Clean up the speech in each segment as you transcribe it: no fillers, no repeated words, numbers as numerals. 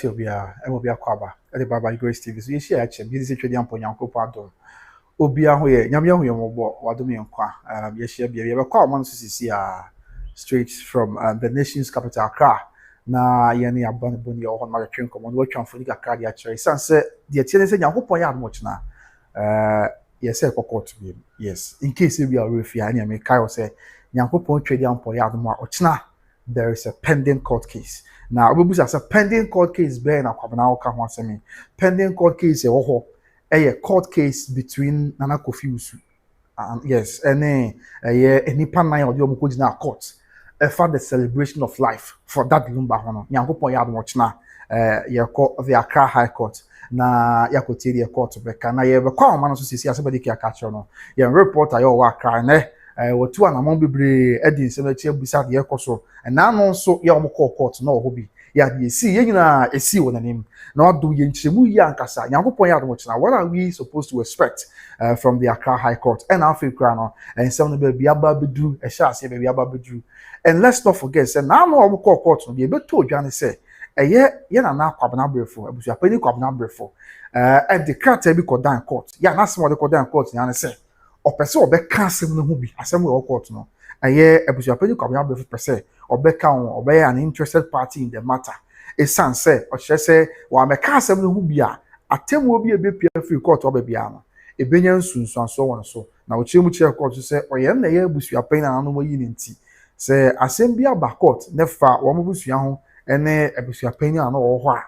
Obia, Emobia Kwaba, at the Baba Grace TV. So you share this is Tradian Ponyanko Pado. Obia, where Yamia, Yamobo, Wadumi and Qua, yes, you have a call months straight from the nation's capital, Accra. Na yani abani or on my train come on work on for the Accra actually. Sunset, the attendance in Yahopo Yard much now. Yes, I court to be. Yes, in case you are with you, and you may say, Yahopo Tradian Poyard more or there is a pending court case. Now, we as a pending court case, Ben and pending court case, a court case between Nana Kofi Usu and yes, any panai or the Omukujina court for the celebration of life for that Lumba Hono. Yankopon Yard Mochna, the Accra High Court. Na yakotie the court beka na ye be kwa man so sisi asebedi ki akacho no ye reporter yo wa kra ne wotu anamon bebre edin se na tie busa de ekoso na no so ye omko court na oho bi ya de si ye nyina esi wonanim na odo ye nchemu yi ankasa yankopon ya do china. What are we supposed to expect from the Accra High Court and Africa kra no and some no be aba bedu e sha ase be aba bedu. And let's not forget say na no omko court no be beto odwane say ye na kwabna brefo abusu apani kwabna brefo and the character be called down court ya na some de called down court ya na say opese obeka asem no hu bi asem we court no abusu apani kwabna brefo pese obeka on obe an interested party in the matter e san say o say wa meka asem no hu bi a atem obi e be pia free court obe bia no e benya nsunsu so won so na o chemu che court say oye na ye abusu apani na no mo yi nti say asem bia ba court nefa wo mo busu ho ene ebusu apani na no ho a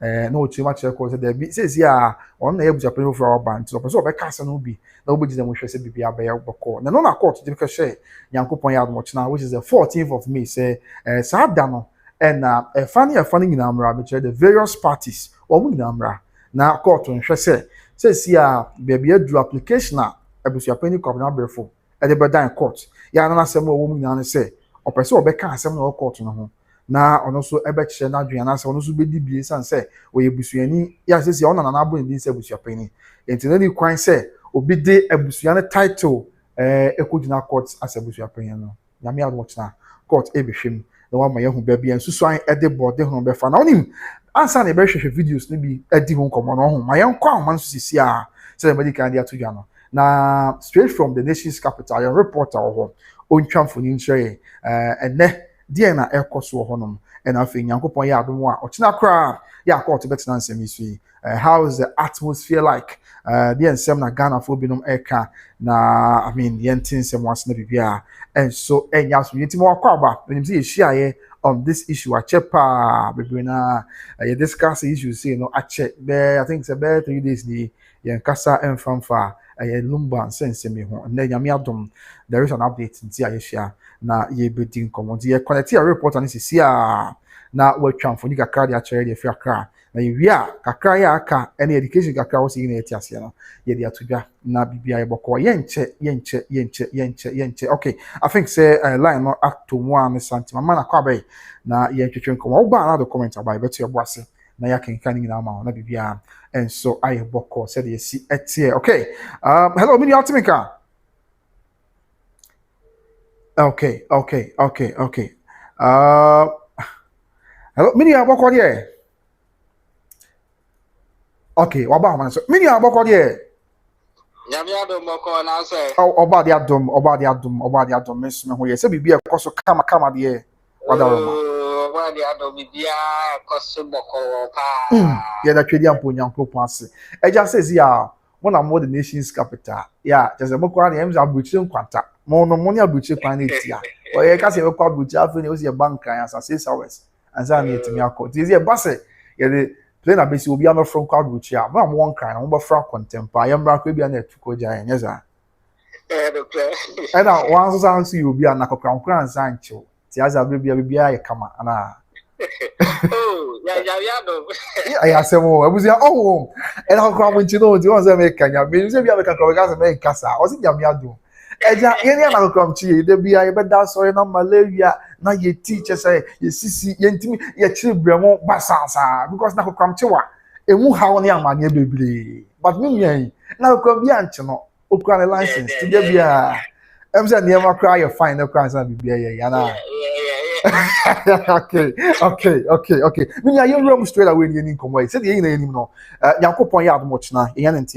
na o chima che ko se there bi says ya on na ebusu apani for our band so person obeka ase no bi na obi gize mo hwese bibia ba ya boko na no na court de ka share yankopon ya mo china which is the 14th of May say saada no and funny nyina amra be the various parties o mu nyina amra na court nhwese says ya baby adu application na ebusu apani kwabna brefo e de bedan court ya na asem o mu nyina ne say opese obeka asem na court no ho na ono so ebeche na adwan na se ono so bedi bie san se oyebusuani ya se ona na abo ndi se busuapani enti na ni kwan se obi de abusuani title ekudina court as abusuapani no ya me adwo china court ebehwem na wa ma yehu ba bia nsusuan ede bode ho be fa na onim ansa na ebehwehwe videos ni bi edi ho komo no ho ma yenkwa ho man so sisi a se medical dia to dwa no na straight from the nation's capital your reporter ho ontwamfoni nkyere ene die na ekoso honom and afi nyankopon ya adom a ochina kra ya court betina nsem isu how is the atmosphere like the nsem na Ghana for binom eka na I mean yentin nsem was na bibia and so enya so yenti mo kwaba when you see ye on this issue a chepa bebre na you discuss the issue say no a check I think it's about 3 days ni yen kasa enfamfa Lumba sense me ho na nyame adom there is an update nti ayehia na ye bedi nkomo ye connect a report an sisi a na watwamfo ni kakra de akere de fiakra na ye wi a kakra ya aka any education kakra wo si na eti ase no ye de atodwa na bibia ye boko yenche okay I think say line no act mu am santi mama na kwabe na ye twetwe nkomo wo ba na the comment about beto ye boase na ya kenkan ni na ma na bibia and so I boko said you see etie okay hello mini ultimate okay hello mini aboko there okay waba man so mini aboko there nyame adom boko na say oba de adom mes me ho ye se bibia ekoso kama de wada roma oba de adom bibia ekoso boko pa ye da twedi ampo nyankopon ase eja says ya one of the nation's capital yeah just boko na em za buchi nkwanta mo no mo ni abuchi kwan na etia o ye ka se be kwa abuchi afi ni o se bank kan as 6 hours and za na etimi akọ this ye base ye the plane abesi obi am from kwa abuchi a mo won kan na mo ba fra contempa ye mbra kwa bia na etuko ja ye nyeza na wan so san si obi na kokran san nche ti aza bia ye kama ana ya do I say mo abusia oh and how come when you know the ones make kanya me say bia make kwa gas make kasa o si nyame ado eja ye ne na come chi de bia ye beda so na malaria na ye teacher say ye sisi ye ntimi ye chiri bremo basasa because na come chi wa emu hawo ne amane bebre but me nyan na come bia nche no okura the license to de bia em say ne ma cry you fine na cry say bibia ye ya na Okay. Me ya you room straight away in come said you no. Yankopon ya much na.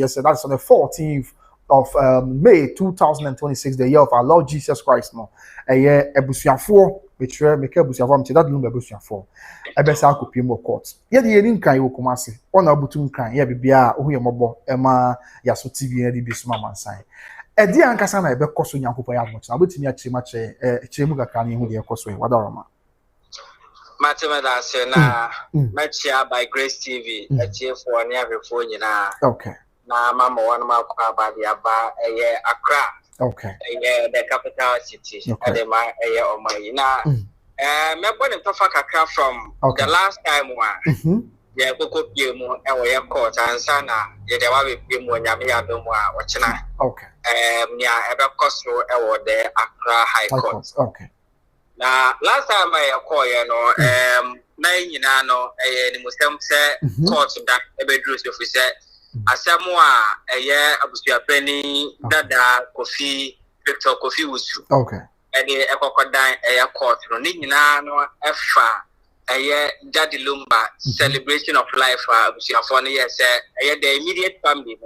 Said that's on the 14th of May 2026, the year of our Lord Jesus Christ no. Ebusuafo betray make ebusuafo am that lumba ebusuafo. Ebesa akopie mo court. Ye de yeni nkan wo komase. Ona abutu nkan ye bibia ohu ye mobo ema yaso TV na di bisuma mansan. Edi ankasa na ebe koso Nyankopon ya much na betimi achima chemu kakra ne hu de koso e wadaroma. Matemada say na matchia by Grace TV atie for ne ahwefo nyina. Okay. Na mama one ma kwa ba dia ba Accra. Okay. The capital city. Okay. Adema Omai. Na me born in Tofa Kakra from the last time one. Yeah, Coco Piemo and court and Sana, yet the Wabi Piemo and Yamia Domoa, Wachina. Okay. Near Ebacostro, the Accra High Court. Okay. Now, last time I call you, Nano, a Muslim said, court that a bedroom officer. Asamoa, a year, Abusia Penny, Dada, Kofi, Victor Kofi Wusu. Okay. And the Crocodile, a court, Nino, Efa, a year, Lumba, celebration of life, Abusia Fony, a year, the immediate family,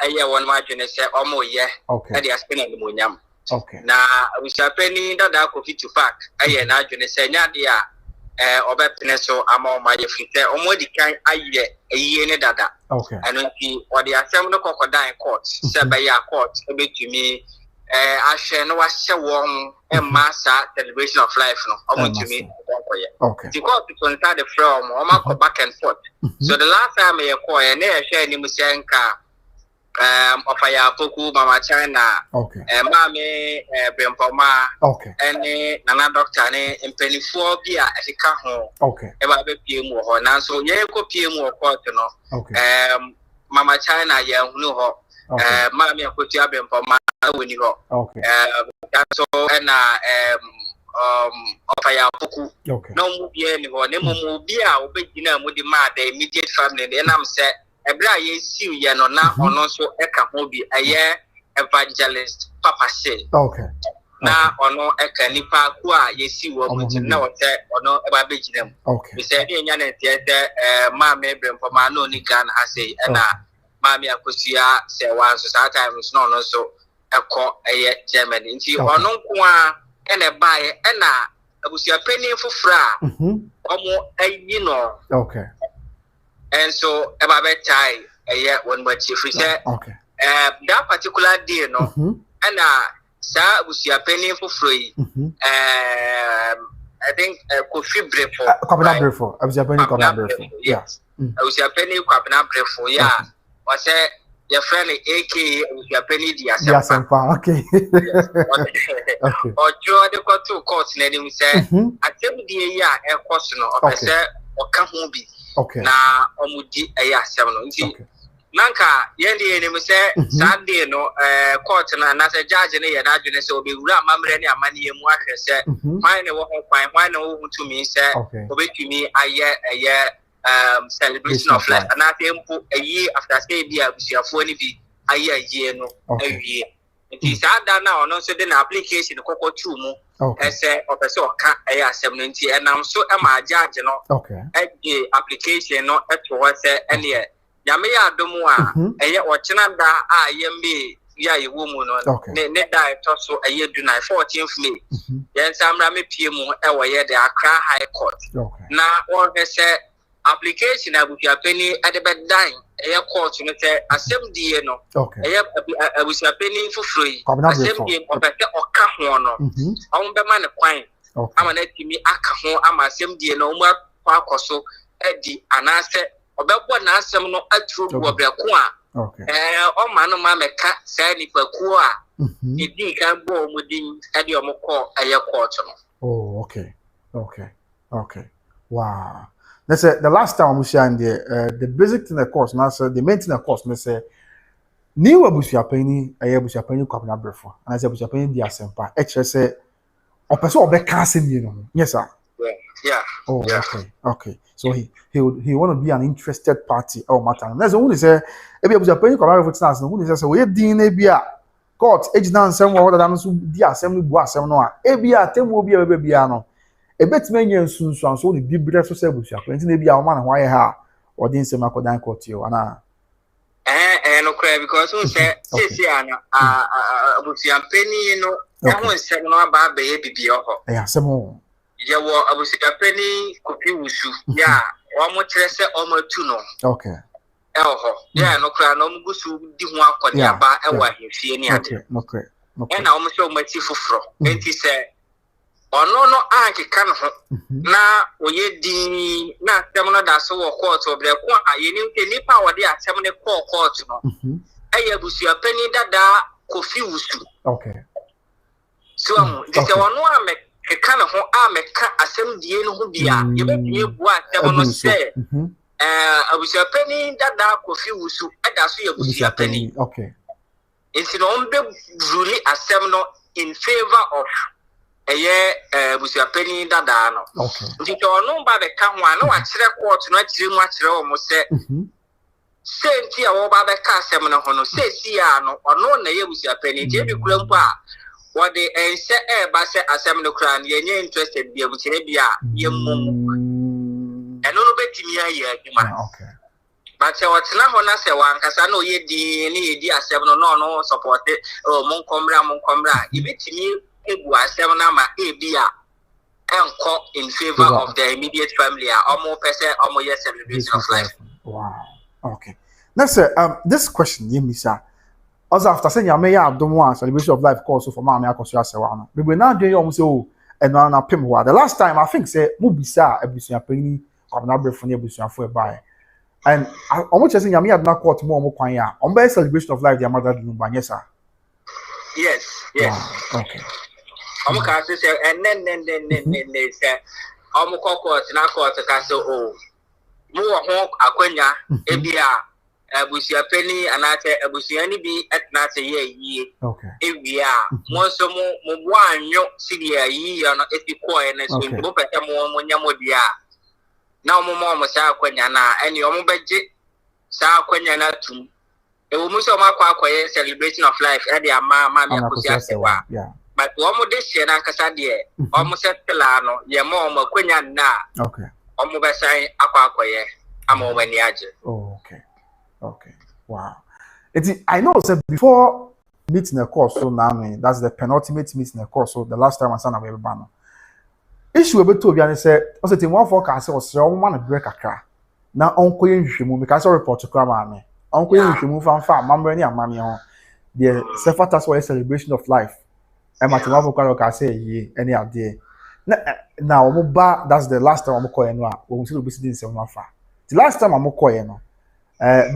a year, one margin, say, Omo, yeah, and the Aspin and the Munyam. Okay. Now, Abusia Penny, Dada, Kofi Tupac, a year, Najun, say, Nadia. Obepeneso among my frite omodi kan aye eyene dada. Okay. And when or the assembly crocodile court, Sebaya court, betumi ashe no washe won e massa celebration of life no. Omo to me. Okay. The court is on the from Omako back and forth. So the last time I call and they share ni musenka of a poku mama China. Okay. Mami Brempoma. Okay. And Nana doctor and penny for beer as a car. Okay. About PM or now so ye go PM or quarter no. Okay. Mama China ya no. Mami Akotia Brempoma when you go. Okay. So and of a poku. Okay. No movie anyone, no movie, I'll be dinner with the immediate family, and I'm set. Ebra ye see ye no na ono so eka ho bi aye evangelist papa say. Okay. Na ono eka nipa ku a ye see wo muti na wo say ono eba beginem. Okay. We say dey nya na tie ma me brempo ma no ni Ghana ha say na ma me Akosua Serwaa so that time no no so eko aye Germany. Nti ono nko a ena bae ena abusua pani fufra. Omo ayi no. Okay. And so about time a year when what if we said that particular day no and sir was your penny for free. I think coffee break for I was your penny yes. I was your penny for yeah. Was your friend AK was your penny yes, okay. Or draw the court to court letting me say I tell the year a question of say or come home be. Okay. Na omudi aya semno nti nanka yende ne se Sunday no court na se judge ne ye na adwene se obewura amamre ne amane ye mu ahwe se why ne wo ho kwan why ne wo hutumi se obetumi aye celebration of life na tempo ayi after say bia abusuafo ni bi aye aye no awie nti sada na ono so de na application kokko tu mu ese opese oka aya asem no nti enam so e ma judge no ege application no eto ho se ene nyame ya adomu a eye ochina da a yembe ya yewo mu no ne da eto so eye du na 14th May yen samra me pie mu e wo ye the Accra High Court na won se application abuja penny at the bed dying a court no say assembly no abuja penny for free assembly of the oka ho no on be man kwan ama na timi aka ho ama assembly no mo akoso edi anase obebo na asem no atru wo breko a o ma no ma meka say ni paku a edi kan bo omudin edi omko aye court no. Oh, okay. Wow. Let's say the last time we share in the basic thing of course, now say the main thing of course, let's say new abusia penny, abusia penny kwabna brefo. And I say abusia penny di asempa. Actually say o person obe casting you know. Yes sir. Yeah. Oh, yeah. Okay. So he want to be an interested party or matter. That's the only say ebi abusia penny kwabna brefo tnas no. Only say we din e bia court age dan sem wo da no so di asem no bu asem no a. Ebi a temu obi a bia no. a bit many and soon so the deep breath so say busia plenty na bia o man why ha or din say makodan court you ana no cry because who say ana abusia penny no e ho nsem no aba be bibi ho asem o ye wo abusia penny kopi wusu ya o mo kire se o ma tu no okay yeah no cry no mgusu di ho akode aba e wa hefie ni ade okay na o mo se o ma ti foforo enti se ono no akeka no ho na oye di na asem no da so wo court obre ko ayeni nke nipa wode asem ne court no aya busia pani dada kofi wusu okay so dite wono ameka no ho ameka asem die no ho bia ye be bu asem no se abusia pani dada kofi wusu ada so ye busia pani okay enti no mbe rule asem no in favor of busia penny dada no okay nti ono ba be ka ho ana wa kire court no akire mu akire wo mo se senti a wo ba be ka asem no ho no se si ya no ono na ye busia penny je bi kura mpo a wo de ense ba se asem no kura ye nye interested bi abusia bia ye mum eno no betimi aye aduma okay but what na ho na se wan kasa na oye di ni ye di asem no no support mon komra ye betimi ebu asem na ma ebia enko in favor of the immediate family omo person omo yes celebration of life. Wow. Okay. Next this question yemisa also after saying yame ya abdomo celebration of life course for mama Akosua Serwaa no we now dey omo say oh eno na pem wa the last time I think say mu bisa abusuan pani kwabna brefo ne abusuan fo e bai and omo chese yame ya na court mo omo kwan ya omo be celebration of life their mother Lumba nyesa. Yes. Wow. Okay. Omo ka say and then say omo court na court ka say oh mo ho akwanya ebia abusia penny anate abusia ni bi etna say ye okay ewia mo so mo bo anyo sidia yi ya no etiko e na so mo pete mo nyamo dia na mo sa akwanya na eni omo beje sa akwanya na tum e wo mo so makwa akwaye celebration of life e dia ma mi Akosua Serwaa but omo de share na kasa de omo setla no ye mo akwanya na okay omo be sai akwaye ama wani aje. Oh, okay. Wow. I know said before meeting the course so now that's the penultimate meeting the course so the last time I saw na we ban. Issue we to obiane say o say tin one forecast say o sere o ma na break Accra. Na onko ye nhwemu because report to kra me. Onko ye nhwemu fanfa amamre ni amame ho. The Sefata so celebration of life. E ma tin one forecast say ye any ade. Na omo ba that's the last time omo call no a we will be sitting say fa. The last time I'm calling,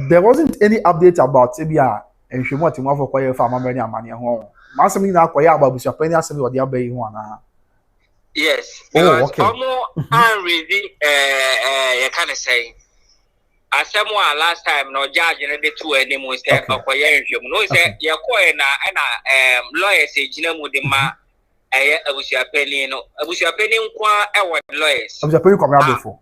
there wasn't any update about Tibia and she wanted to for for many money home. Massamy now quite about Bishop Penny assembly or the abbey one. Yes, okay. I'm really you kind of saying. As someone last time, no judge and the two anymore said, no, said, you're calling and lawyers say, Jinamu de Ma, Abusia Penny, Abusia Penny, our lawyers. Abusia Penny come out before.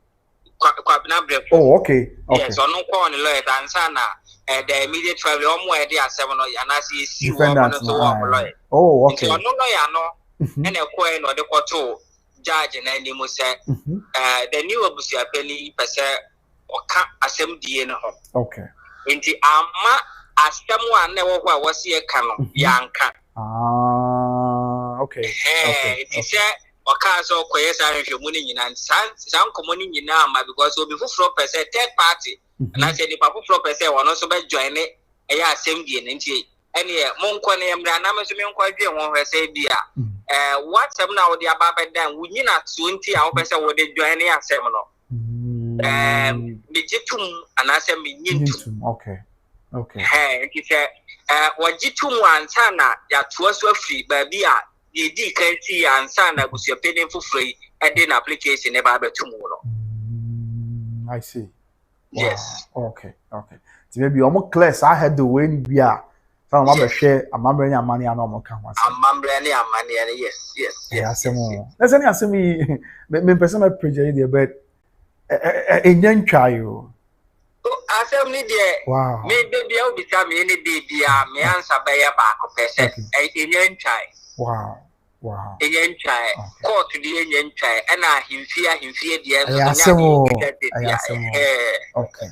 Oh, okay. Yes, on no corner lawyer and sana the immediate family or more idea 7 or Yanasi see one lawyer. Oh, okay. So no lawyer no and a coin or the quarto judge and any more say the new Abusia Penny per se or can't assembly in home. Okay. Into Ama as someone never was here canon, young cat. Okay. It is Okaso kwesa nhwemuni nyina san komoni nyina ma because obi fufuro pese third party na say the fufuro pese wono so be join e ya assembly nti ene monko ne mra na me so me nko adwe won hwese bia what some na wo dia baba dan wo nyina 20 a wo pese wo de join e asem no me jitum anase me nyintum okay nti say wo jitum ansa na ya to so afri ba bia the D can see and son that was your penny for free and then application about tomorrow. I see. Wow. Yes. Okay. So maybe almost class I had the win via some of share a member any money and normal can once. A member any money, yes. That's any answer me person project there, but a young child. Assembly there. Wow. Maybe I'll be some any day, dear, me answer by a back of person, a young child. Wow. Wow. Yen try. Court to the yen try. And I him fear Okay.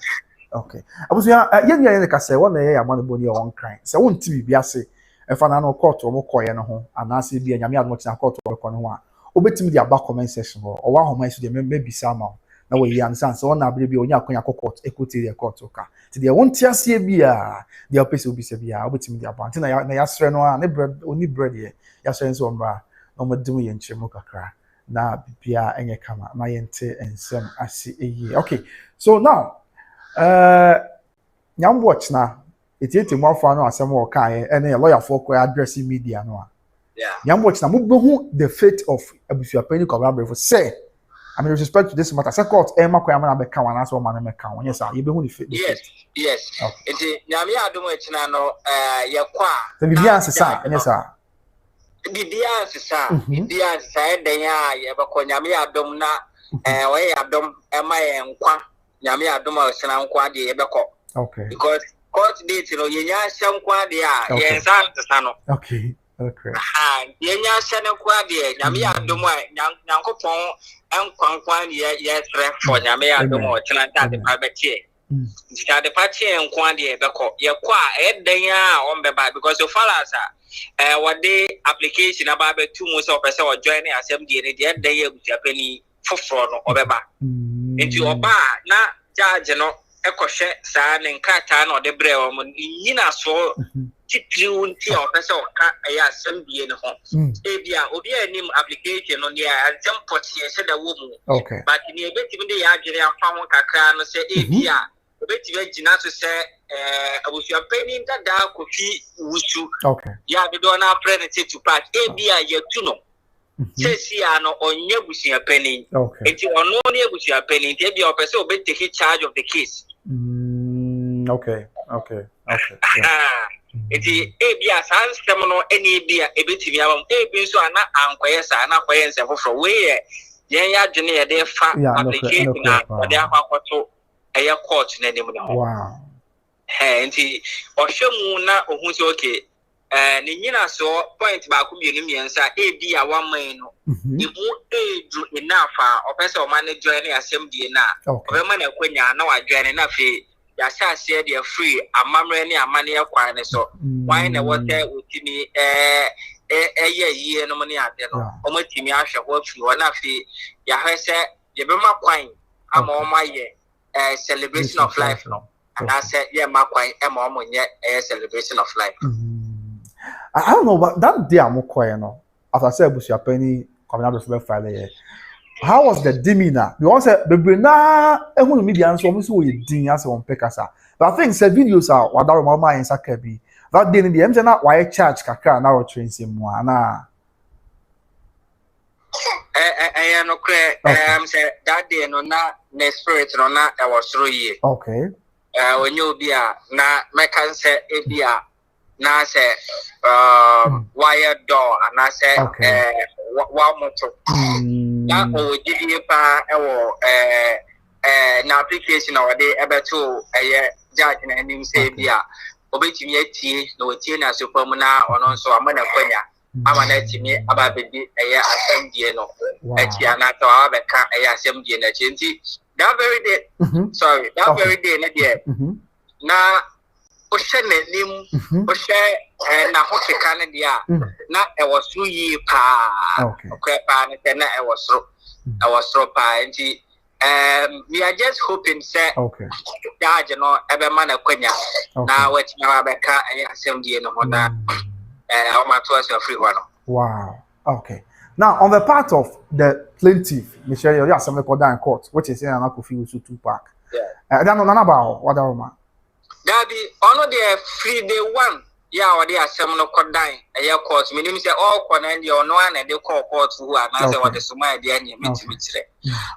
Okay. Abusia yen yen ka say one na man boni on cry. Say won ti bibia ase. E fa na no court o mo koye no ho. Anase bia nyame admo tina court o ko no ho a. Obetimi dia back comment section ho. O wa ho man so de maybe sama. Na we yi ansan so na abere bia onya akonya court equity the court ka. Ti de won ti ase bia dia opese obi se bia obetimi dia ba. Ti na ya sre no a ne bread oni bread ye. Ya sre nso mbra. No mo dum ye nchemu kakra. Na bibia enye kama. Na yente ensem ase eyi. Okay. So now nyam watch na etieti mo afa no asem wo kan ene lawyer for ko address media no a nyam watch na mo behu the fate of abusua pani collaborator say I mean with respect to this matter say court e makwa am na be kan wana so man me kan won yes you behu the fate yes enti nyame adom etina no ye kwa the bibian sesa ene sa bibian sesa den ya ye be ko nyame adom na we adom e ma ye nkwa nyame adoma osena nkwa de yebekọ okay because court date no yenya hye nkwa de a yensa ntesa no okay yenya hye nkwa de nyame adoma nyankopon nkwa ye tre for nyame adoma otena ntade pa betie ntade pa tie nkwa de yebekọ ye kwa eden a ombeba because so far as what the application about two months of person or join assembly de eden ye butuapani foforo no obeba enti oba na judge no ekohwe saa ne nkata na odebre o mo nyina so titiriu nti o pese o ka ya assembly ne ho ebia obi anim application no ne ansem potie se da wo mu but ne ebetimi de ya adwene afa ho kakra no se ebia obetimi agina so se abusua pani dada kofi wusu ya be do na president Tupac ebia yetu no Sesi ano onye busia penny. Eti ono ne busia penny. Eti ebi opese obe take charge of the case. Okay. Eti ebi asan stem no eni ebi ebetimi abam. Ebi nso ana ankoye sa ana koye nse foforo. We yen ya dwene ye de fa application na de akwakoto eye court na nim ne ho. Wow. Enti ohwemu na ohun se okay. Ni nyina so point ba ku bienu miensa ebi a waman no ibu eju inafa opese o manage join assembly na obema na kwanya na wa join na fe ya sha share dey free amamre ni amane yakwan ne so why na wote utimi ye no ne ade no o matimi ahwe ho free wona fe ya hwese ye be makwan ama o maye celebration of life no and I said yeah makwan e ma o monye celebration of life. I don't know, but that day I'm quiet, no. As I said, Busia Penny coming out of Friday. How was the demeanor? Because the Brina, everyone media and so much we ding as on Pekasa. But I think the videos are what our mama in Sakabi. That day in the end, not why charge Kaka now trains him one. I no clear. Say that day no na ne spirit no na I was through ye. Okay. When you be a na mekan say ebia. Na say wire door and I say one motor. Na o di pa na application or dey ebe to judge na him say bia obetimi atie na otie na super mu na ono nso amana kwanya amana timi ababedi assembly no atia na to abeka assembly na chinti that very day very day na there na oshene nim oshe na hotika ne dia na e was through ye pa okay pa ne na e was through pa nti we are just hoping say judge no ebe man akwanya na wetin abeka assembly no ho na o ma to us free one. Wow. Okay. Now on the part of the plaintiff Michelle you assembly called in court which is saying Akofi Usu Tupac. I don't know none about what that man. Daddy, ono the free day one. Yeah, or the assembly called dying a year court. Meaning, say all corner the ono and they call court who are not what the Suma the enemy.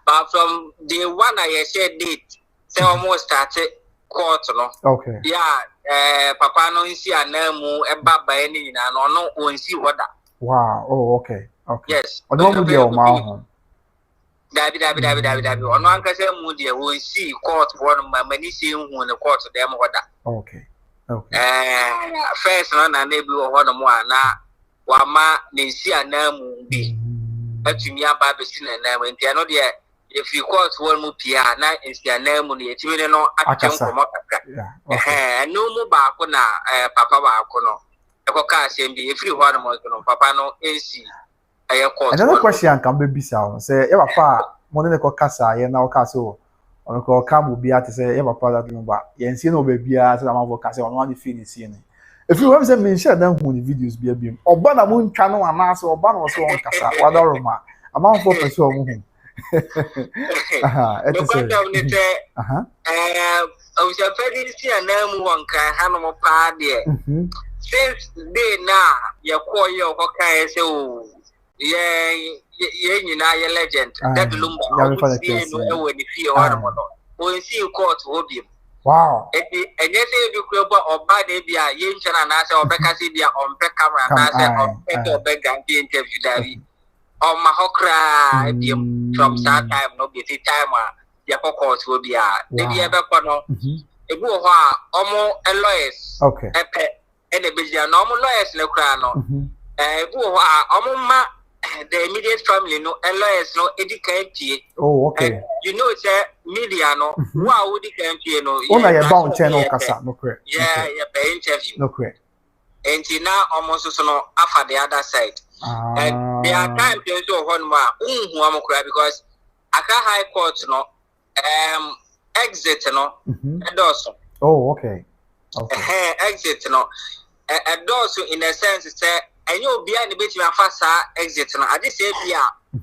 But from day one, I said date, say almost started court. No, okay. Yeah, Papa no see a name a baba any and no one see what that. Wow. Oh, okay. Okay. Yes. I don't know your mouth. Dabi. Ono anka say mu de won see court one many see hu ne court dem hoda. Okay. First no na na bi wo hono mo ana wama nensi anamu bi atumi aba besi na anamu ntia no de if you court one mu pia na nensi anamu no yetimi no atwem komo kaka no mu ba ko na papa ba ko no ekoka asem bi efiri ho no no papa no ensi aye court. Another question can be bisa say e papa mo ne ko kasa ye na o kasa o ono ko kam bi ati say e papa that number ye nsi no ba bia say na ma kasa ono wan fi ni si ni if you want say me share dan hu ni videos bi abim oba na mo ntwa no ana say oba na so on kasa wadaro ma ama fo person o mu hu it is I was a very see a name one can handle pa there since day na ya call your hokai so you know your legend that Lumba when you feel when see you court obium. Wow. And yes, you could or bad idea, yin and answer or Becasibia on back camera and answer or beg and interview Davy. On my hokra from that time, no busy time, your court will be maybe ever corner. A boo almost a lawyers. Okay. And a busy normal lawyers, no crown. A boo almost the immediate family, no lawyers, no educate. Oh, okay. You know, it's a media, no. Wow, would it no? Oh, you're bound channel, Casa, no correct. Yeah, you're interview. No correct. And now almost so after the other side. And there are times you do one more, because Accra High Court, no, exit, no, and also. Oh, okay. Okay. Exit, no, and also in a sense, it's and you'll be the bit of faster exit. I just say,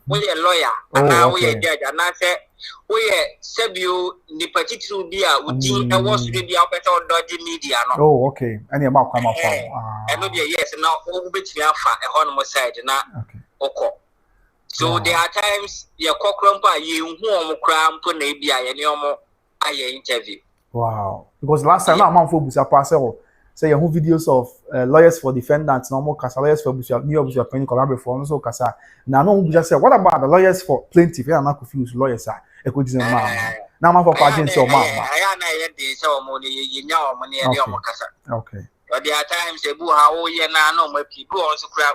we a lawyer, and now we a judge, and I say, we sub you the particular beer would think I was to be out better dodgy media. Oh, okay. And your mouth come up. And yes, now over bit me a homicide, not okay. So there are times your cockrumpa, you who cram put a beer and your more interview. Wow. Because last time I'm on for Busa say your videos of lawyers for defendants, normal Casa lawyers for New York Penny Collaborative for also Casa. Now, no, just say, what about the lawyers for plaintiff? I'm not confused. Lawyers are a good man. Now, I'm for pageants or man. Okay. But there are times they boo how you know my people also cry,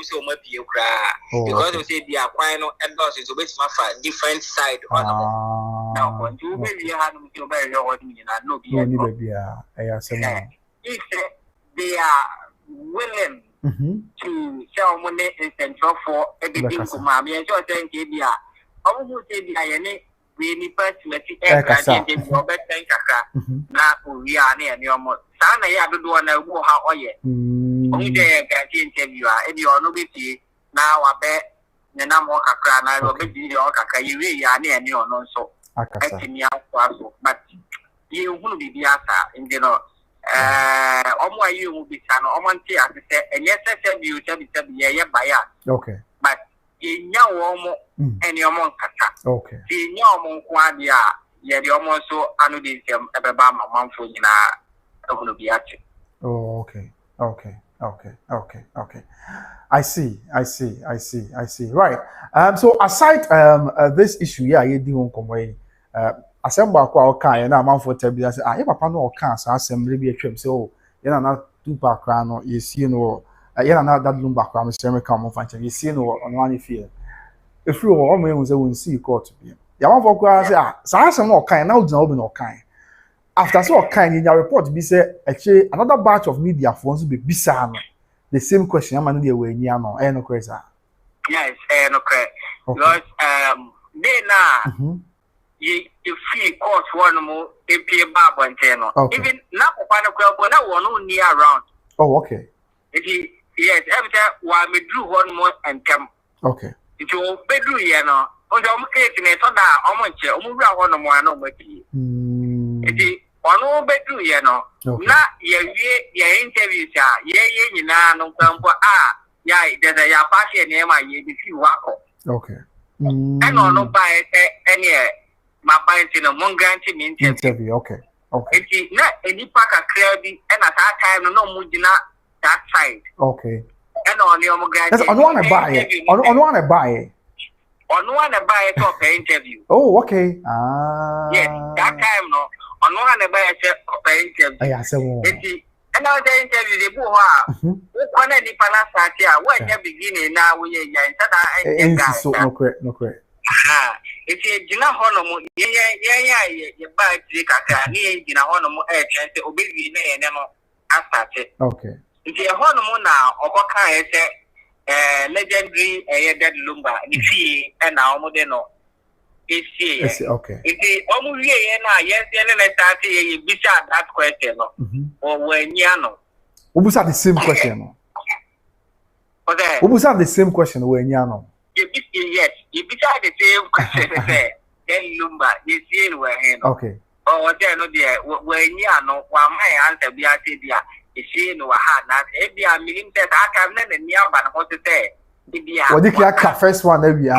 so my people cry. Because they say they are quite no endorses to which my different side. Now, when you really have to bury your ordinary, no, if they are willing to show money in central for everything to mommy, and so thank you, dear. I will say, dear, we need personally now we are near your mother. Sana, I don't want to go how are you? Only they can interview and you are no busy. Now I bet the number of Accra, I will be your Kaka, you really are near your non so. But you will be the answer in general. Omo you will be channel omanti as say and yes you tell me yeah buyer. Okay. But in your omo and your mon kata. Okay. In your mon kwadia yeah the omo so anu this ebeba ma manfo nyina ehunu bi ache. Oh, okay. Okay. I see. Right. So aside this issue here, you do come Assemble kwa oka na amanfo tabia say ah papa no oka sa assembly bi atwam say oh ye na Tupac kra no ye see no ye na that Lumba kra no say me come on fanche ye see no ono ani feel efiri o mo ehun say won see court bi ya amanfo kwa say ah sa asem no oka na odina obi no oka after so oka in your report be say actually another batch of media for nso be bisa no the same question am no dey we nya no no crazy yes no crazy because they na you feel court one more AP Bab and Channel. Even now, one near around. Oh, okay. Yes, every time while we drew one more and come. Okay. It will be do you know. On the occasion, so that almost one more no maybe. It is on all bedroom, you know. Not your interviews are ye no campo. Yeah, there's a party name I if you walk. Okay. And no buy any. My point in a mongrant interview. Okay. It's not any pack of crabby, and at that time, no mudina that side. Okay. And on your mongrant. That's on one to buy it. On one to buy it. On one to buy it for interview. Oh, okay. Yes, that time, no. On one to buy it for interview. Yeah, so. It's And I was interview the boy. One any palasatia, what you beginning now we are so no correct. If you do not honor you buy Kaka, you know, honor chance to obey and I started. Okay. If you honor now, or what kind of legendary dead lumba, the fee and now modeno. It's okay. If the almost yes, then I started beside that question or when Yano. Almost the same question. Almost the same question when Yano. Yes, you beside the same question. Then Lumba, you see where okay. Oh, then no dear, when Yano, while my answer be at the you see no hard not every million that I can let me out but what to say. What did you first one every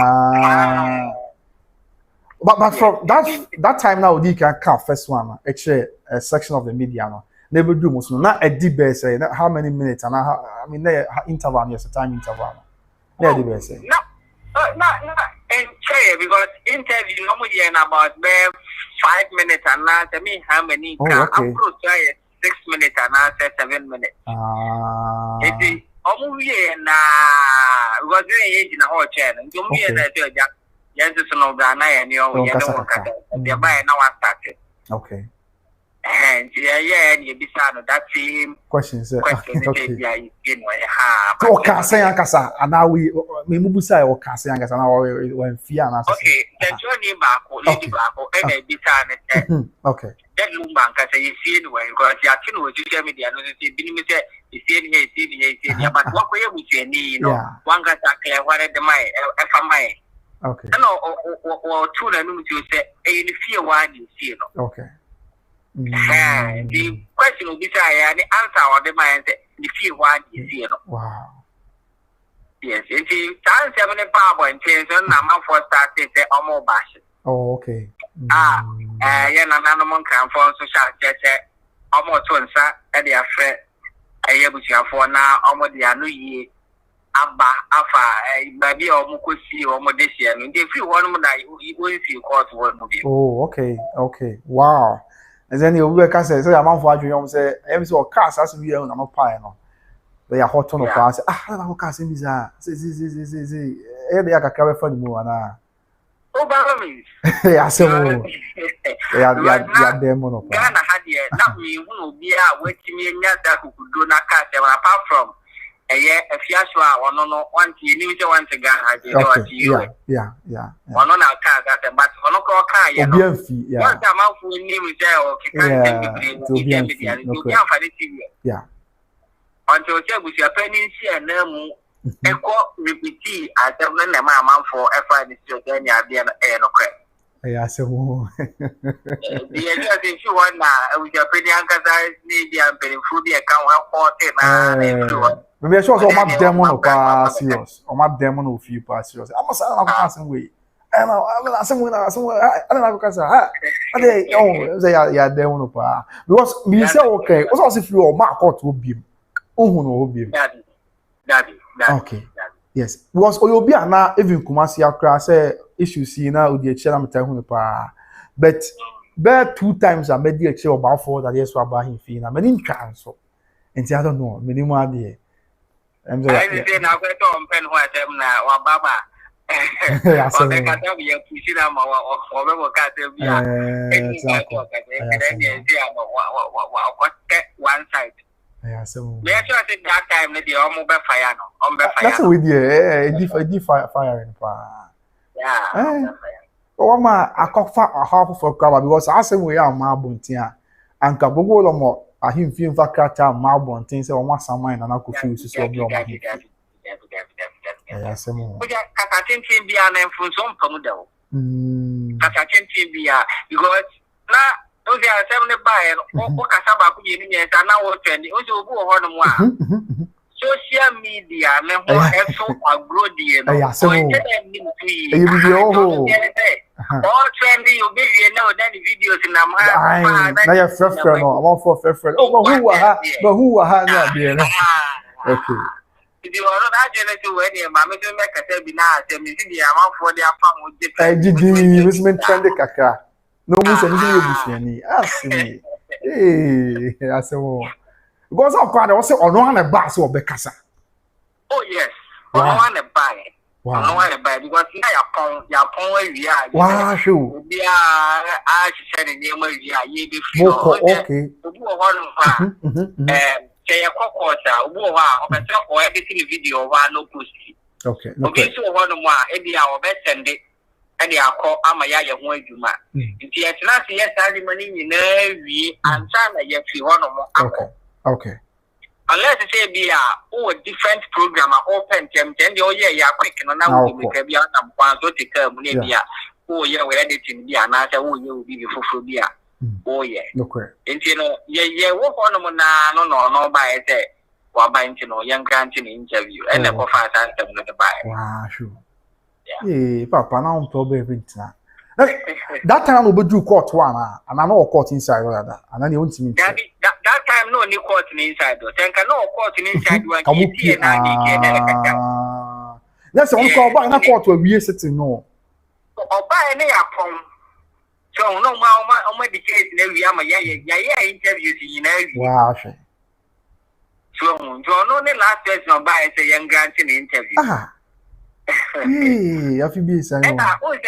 But from that time now, you can count first one. Actually, a section of the media now. Never do most. Not a debate say how many minutes and I mean interval. Yes, a time interval. Yeah, debate say. No, and because interview normally about 5 minutes and not I mean how many? Okay. 6 minutes and not 7 minutes. It's almost was age in a whole channel. Don't be that. Yes, it's no Ghana and you know, they're buying now started. Okay. And you be sad that same questions. Okay. Okay, say Ankasa, and now we Mubusa or Kasi Ankasa now when Fiana. Okay, then Johnny Bako, Lady Bako, and a bit okay. That Lumbanka say you see when because you are two social media, no, you see here, but what way we say, you know, one got a what at the my FMI. Okay. No, or two and you say, a fear one you see. Okay. The question will be the answer or the mind the fear one you see. Wow. Yes, it's time 7 power and change on number for starting the Omo Bash. Oh, okay. Animal can form social check almost once at the affair. I able to afford now almost the new year. Abba, Afa, maybe or Mukusi or Modessia, and if you want to will see court one movie. Oh, okay. Wow. And then you will say, I'm on for you say, I'm so cast as we are on a pie. They are hot on the pass. I don't know, casting is a every other carry for the moon. Oh, by means. Yeah, so they are them on Ghana had yet, not me who will be out waiting me that who could do not cast them apart from. If you are no one to you want to Ghana, yeah. One on our car, but on a car, yeah. One time out for name is there, yeah. Until we are penny and no echo repeat as a man for a Friday, then you are the end of credit. Yeah, so if you want now, with your pretty uncle's maybe I'm paying food account 14. Maybe I show my demon of pass serious. Or my demon of few pass serious. I must have passing way. And I somewhere, I don't know because they demon of pass. Because we say okay, also if you are mark out will be. Oh, no, be. Daddy. Okay. Yes. Because Oyobi na even Kumasi Accra say issues see now with the chela metahu pa. But 2 times I made the actual about 4 that yes about him fee na many chance so. And I don't know, many more there. I'm say now go to pen what them na wa baba. Yeah, so they can be a pushing am or we can say we one side. Yeah, so we actually think that time the almost fire no that's what we did firing pa. Yeah. Oh ma akofa half for cover because I say we are ma bontia and ka gbogbo lo mo ahim fi nfa krata ma bontin say o ma saman na ko fi ususu obi o ma. Yeah, so mo. We kaka tintin bia na mfunso mpamu da o. Kaka tintin bia because na o dey asem ne buy o kasa ba ku yini ne sa na wo trend o so obu ho no mo a. Social media me ho eso agro die no. Yeah, so mo. All trendy you be here now then the videos in am ha. Na your friend no, I'm for friend. Oh, but who ha na be no. Okay. If you are not agent when your mama to make a tell be na say me see the amount for their farm with the GD investment trend kakra. No mo say me you bushani. Asimi. Eh, asemo. Because of God, I was say on one bus or Becassa. Oh, yes. On one buy. Wow. On one buy because now your phone, we are. Wow, sure. We are, I said, in the way, you be free. Okay. Say a cockwater, or editing video, no pussy. Okay. Okay, so one more, every hour best send it. And they are called Amaya Yuma. If you have not yet had money in every and China yet you want more. Okay. Unless you say be a different program open them, then the year quick and now we can be on one so take care of maybe oh yeah, we're editing the answer, oh you will be for beer. Oh yeah. Okay. And you know, yeah, what on no by a or by young granting interview and the offer answer with the buy. Wow, sure. Yeah, Papa, now I'm probably that time we do court one, and I know court inside that, and then you won't see me. That time, no new court inside, though. Then no court inside one. That's on call by a court where we are sitting. No, or buy any upon. So, no, my case in every interviews in every. Wow, so, no, the last person buy a young granting interview. Hey, I feel busy. And I was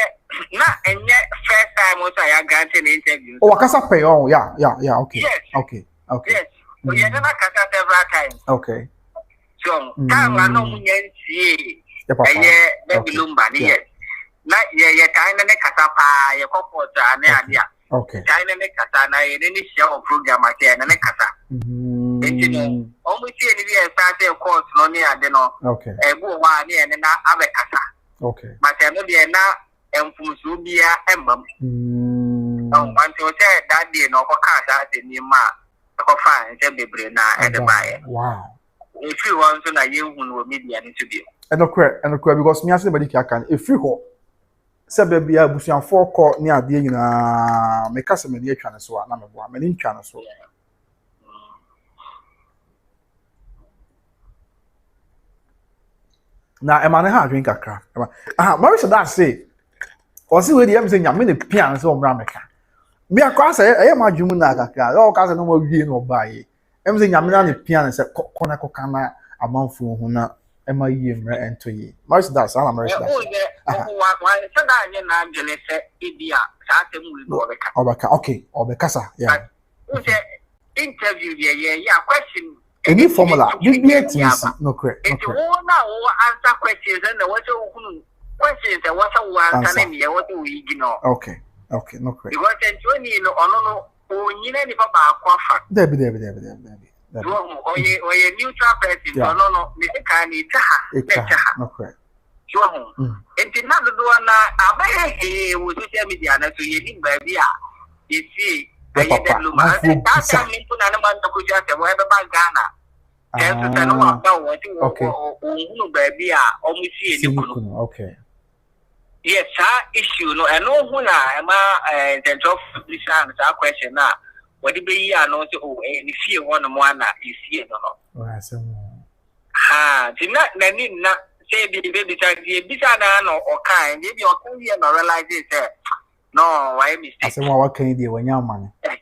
not and yet first time was I granted interview. Oh, I can pay. Oh, yeah. Okay. Yes. Okay. Yes. We are never cut several times. Okay. So, time I know see. Baby Lumba, yes. Not yet, kind of Catapa, your corporate, and idea. Okay. Kind of Catana, any show program at the end of the Cata. Almost any started course no near the no. Okay. A boy one near and now Casa. Okay. But I know they are now and from Subia and Mum. Until said that day no casa in your ma. Fine, tell me, Brena, and the buyer. Wow. If you want to know, you will meet the interview. And okay, because me as somebody can if you go. Sabe bia busian for court near the make us a many channels so na me boa many channels so. Na emane ha drink Accra. Marisha that say. O si we dey am say nyame ne pian so omra meka. Me akwa say e ma dwumu na Accra. O ka say no ma wie no bae. Em say nyame na ne pian say kona kokana amanfo hu na e ma yie mra ento yi. Marisha that say na Marisha that. Why so that you na gele say ibia sa tem we go beka. Obeka okay, obekasa yeah. Interview yeah question. Any formula, you be it no correct. It's all now answer questions and what questions and what answer and what we know. Okay, no correct. Because then you know, no, you know, if Debbie. Or a neutral person, no, Mr. Kani, no correct. So, and to not do I may with social media, so you think, baby, you see. That time in Punanaman to just whatever Ghana. And no about what you baby almost see. Okay. Yes, issue no, and no one the job this question now. What do be no if you want you see it or not. Did not say baby or kind, maybe you're coming and realize it. No, why mistake? I said, what can you do when you're money? I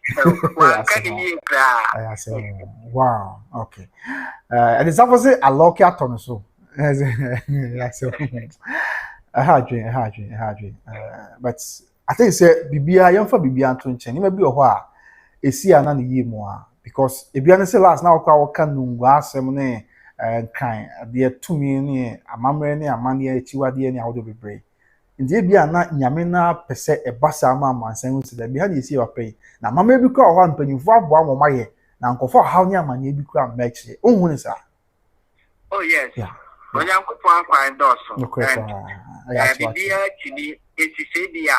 said, wow, okay. And it's opposite a local atom, so. I said, I had you. But I think, say, Bibia, young for Bibia to change. Maybe a while. A see another year more. Because if you understand last now, I can glass semone and kind. There 2 million, a mamma, a money, a chiwadi, and out of the break. Ndi bia na nyame na pese ebasa ma mansan hu da bia na esi opay na mama bi kwa ho mpanyufo aboa mo maye na nkofo haw nya amane bi kwa meche ohun ni sa. Oh yes yeah onyankopon akwa endoso bia chini etise bia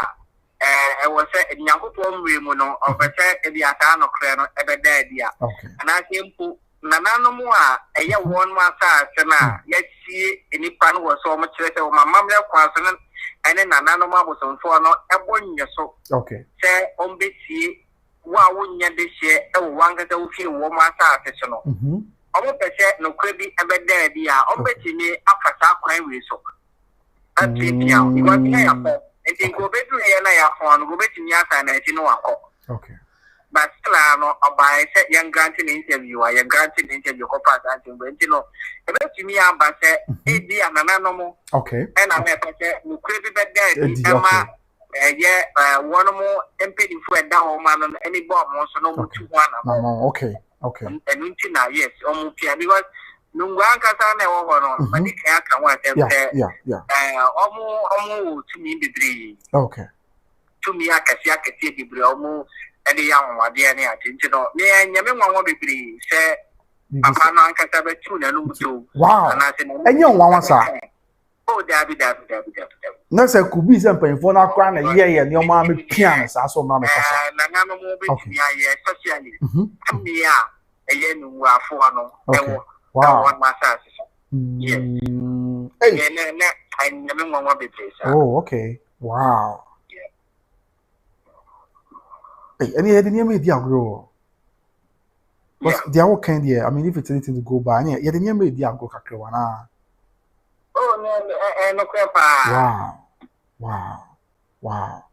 e wo se nyankopon mwe mu no obese e bia ta no kre no ebeda dia ana sempu nanano mu a eye won ma sa se na yesi enipa no wo so mo kire se o mama mle kwa so and then another was on for no ebonye so okay say on besi wa wonya de hye e wo wanga da wo fi wo ma sa ase no omo pese no kwabi ebeda dia on betimi afasa kwan we so atipia because na ya ko enti go bedu ye na ya fo no go betimi asa na enti no akọ okay but still no obai say young granting interview or young granting interview ko pass antin but you know e be tumi amba say e di anana no mo okay and I say we could be better Emma one more empty for that woman on any bomb so no much one okay and yes almost because no one can say no but it can what almost to me the okay to me I can see the almost any young one there near you know me and Yaman be say Papa no can say two and two wow and young one sir oh Dabi no say could be some pain for na kra na ye your mama piano so mama kasa na no mo be ya especially me a no afo no wow one massage yes hey na I never want to be place oh okay wow hey any head near me dia grow because they are kind here I mean if it's anything to go by any head near me dia grow kakrewa na oh no wow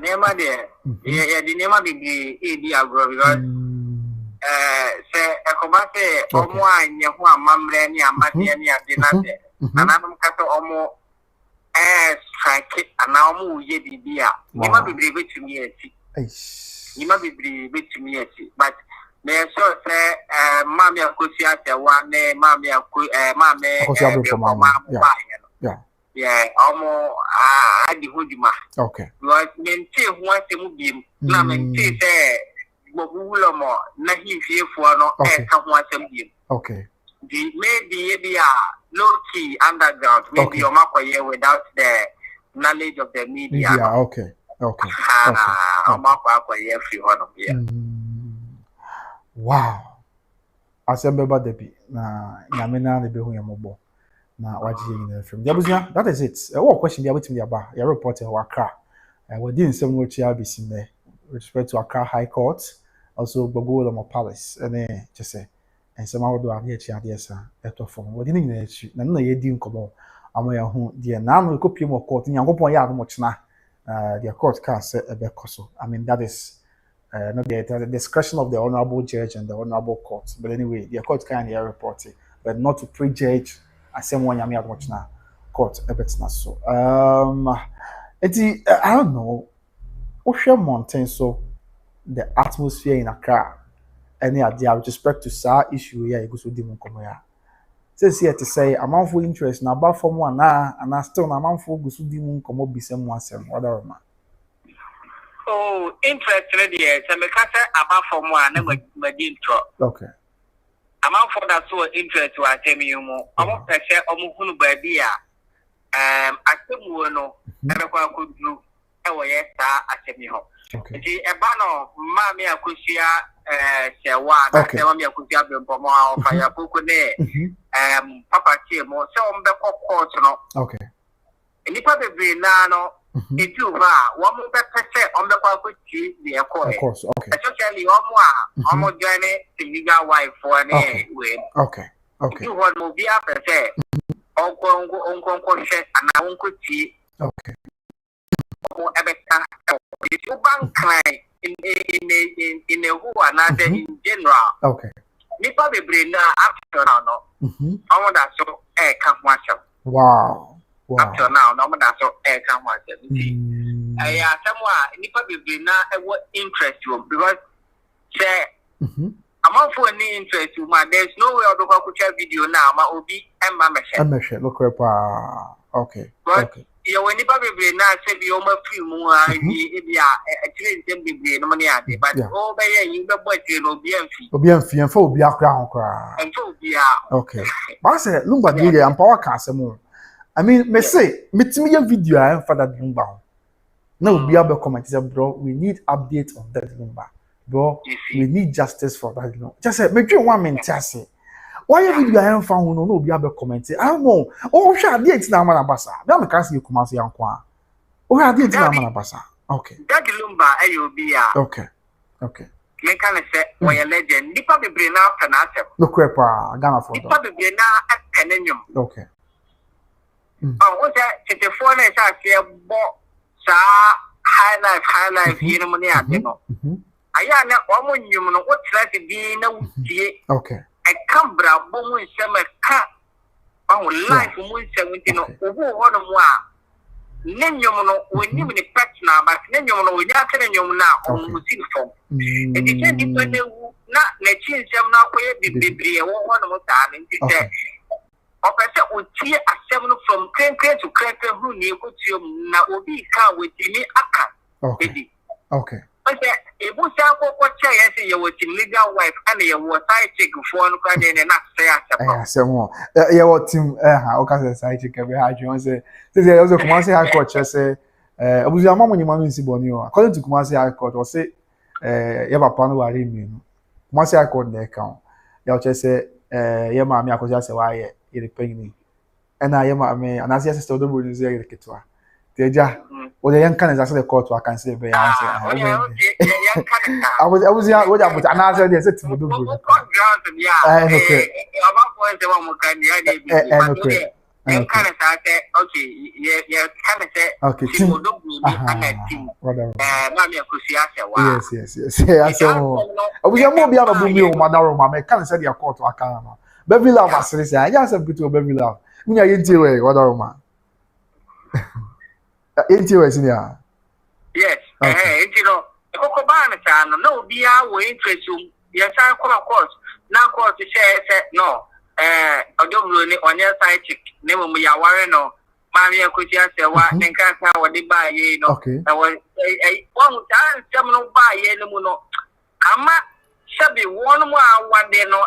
nema de the nema be e agro because say ekobase omo anye ho amamre ni amade ni ade na de ananum kato omo strike ana omo ye bibia nema bibre betumi ati nema bibre betumi ati but me so say mami Akosua Serwaa ne mami yeah omo adi hodima okay because mente ho asemu biem na mente say bobulo mo na hifiefu no ka ho asem biem okay the maybe low key underground maybe you makoye without the knowledge of the media okay makoye free one yeah wow asembeba debi na nyame na be hu yamobo na waji yin film diabuzia that is it what question dia wetin dia ba your reporter wa Accra we did nsem no chia bisi me respect to Accra High Court also Odobroni Palace and just say nsem awodo ade chia de esa eto fom we did nyina echi na ye di nkomo amoya hu de na no kopie mo court nyankopon ya admo chena the court can say ebe koso I mean that is not the discretion of the honorable judge and the honorable court. But anyway, the court can hear reporting, but not to prejudge as someone yami at much now court a bit not so. I don't know. Ocean Mountain, so the atmosphere in Accra, any idea with respect to sa issue here, it goes with demon come here. Says here to say amount for interest now, but from one now, and I still amount for goes with demon come up be some one sem, whatever man. Oh, interested here. So, because about from one, I'm a intro. Okay. Amount for that so interest to attend you more. I'm not pressure on baby. I think we know. I could do. Oh, yes, I me home. Okay. The Ebano, Mammy Akosua, Serwaa, Mammy Akosua, Bomo, Fire Pukune, Papa Timo, so on the court, no. Okay. And you probably now. If you are one more percent on the quality, the course, okay. Especially almost journey to legal wife for an way. Okay. You want to be up and say, Uncle and I won't see. Okay. If you bank in a who another in general. Okay. Me probably bring now after now. I want that so come watch. Wow. Up to now, no matter so come watch. I someone nipa be na what interest you because say I'm not for any interest you man there's no way I'll go to video now ma obi and me share look okay you when nipa be na say be o ma film e bia actually dem be no money ade but oh be you be boy no obi amfi and for obi akra ho kra and for obi okay but say Lumba dey am power can say I mean me say metimi ya video I for that Lumba now be able to comment say bro we need update on that Lumba bro we need justice for that just say me dream 1 minute say why you video I found no be able to comment I don't know oh sure date na man abasa be am can see you come say yanko a oh date na man abasa okay that Lumba ayobi okay me can say we a legend nipa be na after na asem no crepa Ghana for nipa be na apenenyum okay oh what that 24 na say bo sa high life, you know, money at dinner. I am not one human, what try to be no tea. Okay. I come bra, boom, summer cat. Oh, life, moon 17 over one of one. Name you know, when you in pet now, but name you know, without telling you now, on the phone. It depends on the not let you some now where the baby one more time and say, Opera would tear a 7 from Cranker to Cranker who knew what you now will be car with Jimmy Akka. Okay. It was what I say you were legal wife and you were side chick for one crying and not say, some more. Yeah, what team, okay, side chick every hard you say. This is also Kumasi High Court, say, was your mom when you want to see Bonio. According to Kumasi High Court, or say, you have a panel where you Kumasi High Court, their account. You just say, your mammy, Akosua say, why you're paying me. And I am, and as yes, Odobroni is the Ketua. Deja, or the young candidates the court, I can say, I was young, what I put another day, said to Odobroni. Okay, yes. I was a more beyond a boom, Madame, my can't say your court to Akana. Baby love, I say, I just have to baby love. Me, I ain't away, what are ma? Ain't you, isn't ya? Yes, you know, Cocobana, no, be our interest. Yes, I call, of course. Now, of course, to say, no, Odobroni on your side chick, never me, I worry no. Mammy, could you say what? Then can't tell what they buy, you know. I was a 1 time, some no buy, you know. I'm not shabby 1 one day, no.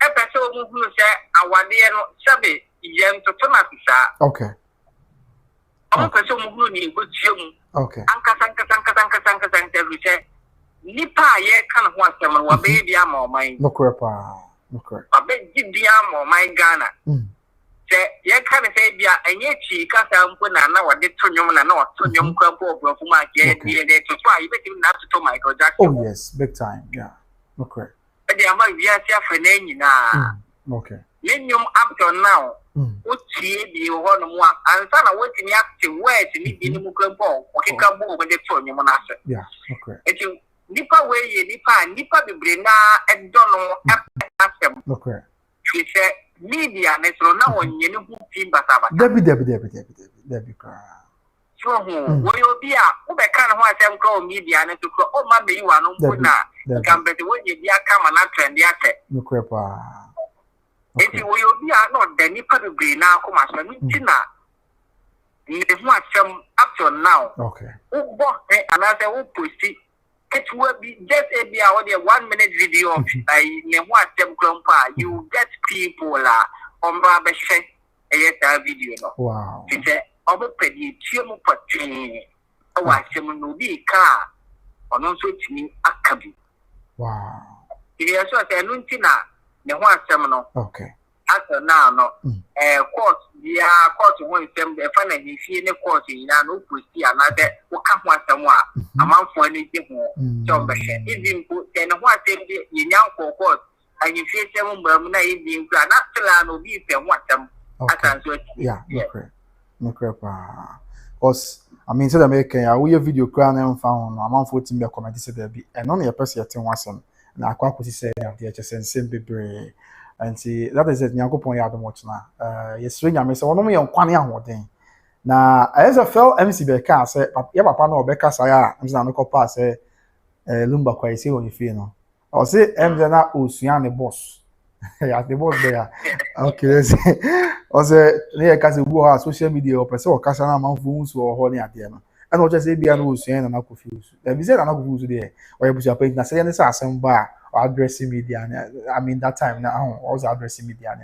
Episode who say, I want the shabby, young to Tomasa. Okay. I'm a person who need good chum. Okay. Anka, every day. Nipa, ye can't want someone, what baby, I'm all mine. No crapa. Okay. I bet you the arm or my Ghana. Say, you can't say, yeah, and yet she can't put an hour, did to you and not to young couple of my get here to try, but you not to Michael Jackson. Oh, yes, big time, yeah. Okay. But they are my dear for name now. Okay. Minium up to now. What see the one more and son of waiting active words in the Mukan ball, or he can move when they turn you on us. Yeah, okay. If you Nipa way, Nipa the Brina and Dono ask them. Okay. She said, media, and so now on you know who team but Debbie. So, will you be a kind of what I'm called media and to call, oh, maybe you are no good now. Come better when you come and not trend the asset. No crapa. If you will be not the Nipa the Brina, come as a Tina. You want some up to now. Okay. Oh, another who pussy. It will be just a 1 minute video of WhatsApp grandpa. You get people on Baba Shay a video. Wow. She said, Obo Pedi, Chimu Pati, a watch him no be car, or no so to me, Akabi. Wow. It is also a Nuntina, the WhatsApp. Okay. After now, no, court, the court won't send the fun and you see the court in an see another who come once a while, a month for anything more. So, even put then what you now for court, and you feel 7 Bermuda Indian plan, after will be fair what them. Yeah, no crap. Because I mean, to the American, we have video crown and found a month for team committee said there be, and only a person at once, and I quite say that the HSN simple. And see that is it. Nyankopon ya adom ochna. Yesre nyame se wono me yonkwane ahoden. Na ASFL MC be ka se ya papa na obeka sa ya amza no kopa se Lumba kwa isi won fie no. O se MZ na osua ne boss. Ya the boss there. Okay, o se ne ka se bu ha social media o pese o kasa na manfu nso o ho ne ade no. And o just say bia na osua na confuse. Da bi se na confuse there. O ya busia pe na se ne sa asem ba addressing media. I mean that time now I was addressing media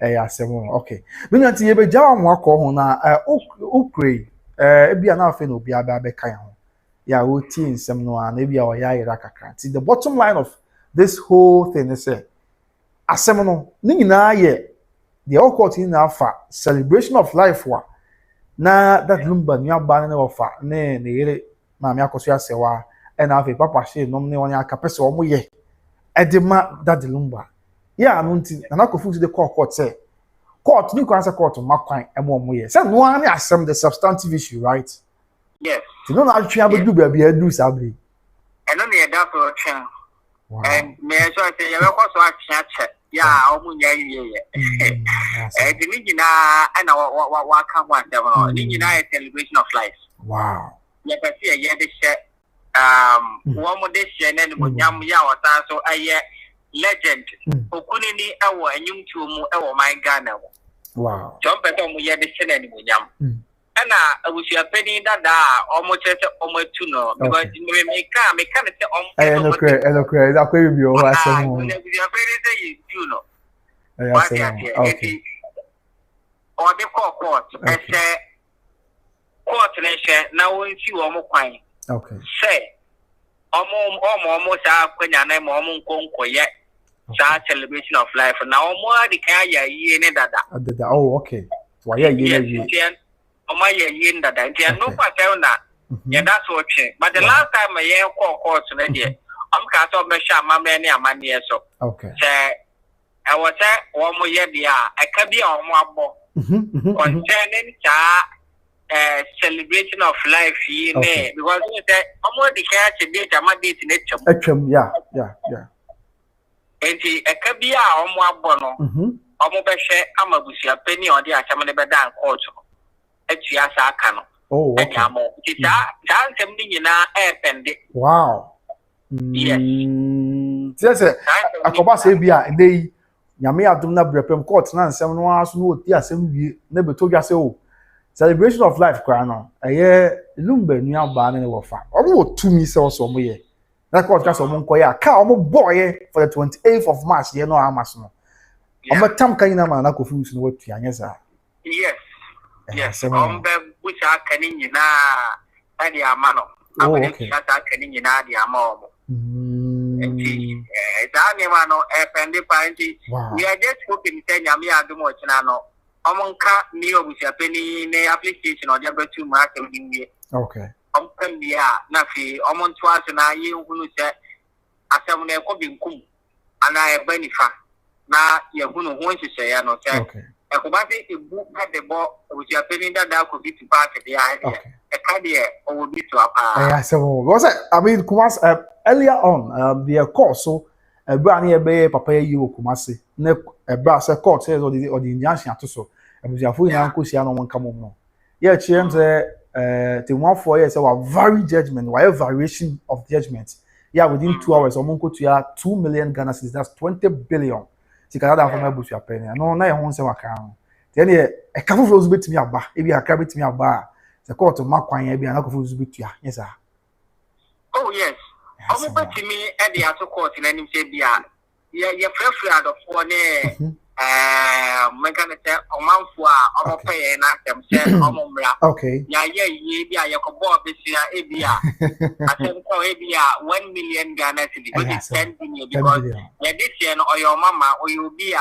okay. When you be jawa mo akọ ho na o pray bia na afa no bia ba be kan ho. Ya o ti nsem no an bia o ya ira kakra. The bottom line of this whole thing is asem no ni nyina ye the court in afa celebration of life wa na that Lumba nua ba na ofa ne yere ma me Akosua Serwaa and have a papa she nomne on your capacity or more ye. Edema that the Lumba. Yeah, I'm not confused the court say. Court, you can answer court to Mark and 1 more year. So no one assume the substantive issue, right? Yes. You know, I try to do baby, I do sabri. And only a double channel. And may I say, you also chat. Yeah, almost yeah. And the Nina and what come one, the Nina celebration of life. Wow. Yes, I see a year this year. One more this year, and then Munyam Yawa, so I legend. Okunini, our and you two, our my Ghana. Wow. Jump at home, we had the same and Munyam. And I was your penny that almost two no, because you may come, I know, that could be your last one. You know, or the court, I say, court nation now we see almost quite. Okay. Say, almost when your name almost yet. Celebration of life. Now more the kaya ye ne dada. Oh, okay. Why ye? My yin that and no pattern. Yeah, that's what. But the last time I hear court today, I'm cast off my shop, my many a man years so. Okay. Say, I was at 1 more year, I can be on one more. Concerning celebration of life, because I'm more the catch a date, I'm a date in it. Yeah. And a cabia on one bono. I'm a bushia penny or the Achaman court. Oh, okay. Wow. Yes. Yes, Akoba say bia ndey nyame adom na brepem court na nsem no aso no oti asem wie na beto dwa say o celebration of life kwa no eye Lumba nua ba na wo fa omo to me say so mo ye na court ka so mo nkoye aka omo boy for the 28th of March ye no amas no omo tam kan na ma na kofi usu no watu anyesa. Yes. Yes, which are canning in the amano. Okay. That are canning in the ammo. Danimano, and the party. We are just hoping to tell me at the Mochinano. Omonka Neo with a penny application or the two market in the okay. Ompendia, Nafi, Omon Twas and I, you who said, as someone could kum, and I benefit. Now you're going to want to say, I know, okay. A combatant book had the ball with your penny that could be to part of the idea. A cardiac or would be to a part. Was it? I mean, Kumas earlier on, the course so a brand new bay, Papa, you Kumasi, a brass a court says or the Injunction to so. And with your full uncle, she no one come on. Yeah, Chims, the 1 4 years, our very judgment, whatever variation of judgment. Yeah, within 2 hours, or Monko to 2 million Ghana cedis, that's 20 billion. Canada from my bush your penny. No, I won't say what can. Then a couple of those bit me a bar, maybe a cabin me a bar. The court of Mark Wine, maybe another of bit ya. Yes, sir. Oh, yes. I'm about to me at the outer court in any say, yeah, you're fresh out of 1 mechanic or month or pay and ask them, okay. Yeah, you can board this year, I said, 1 million Ghana cedis, which is 10 billion because this year or your mama or you be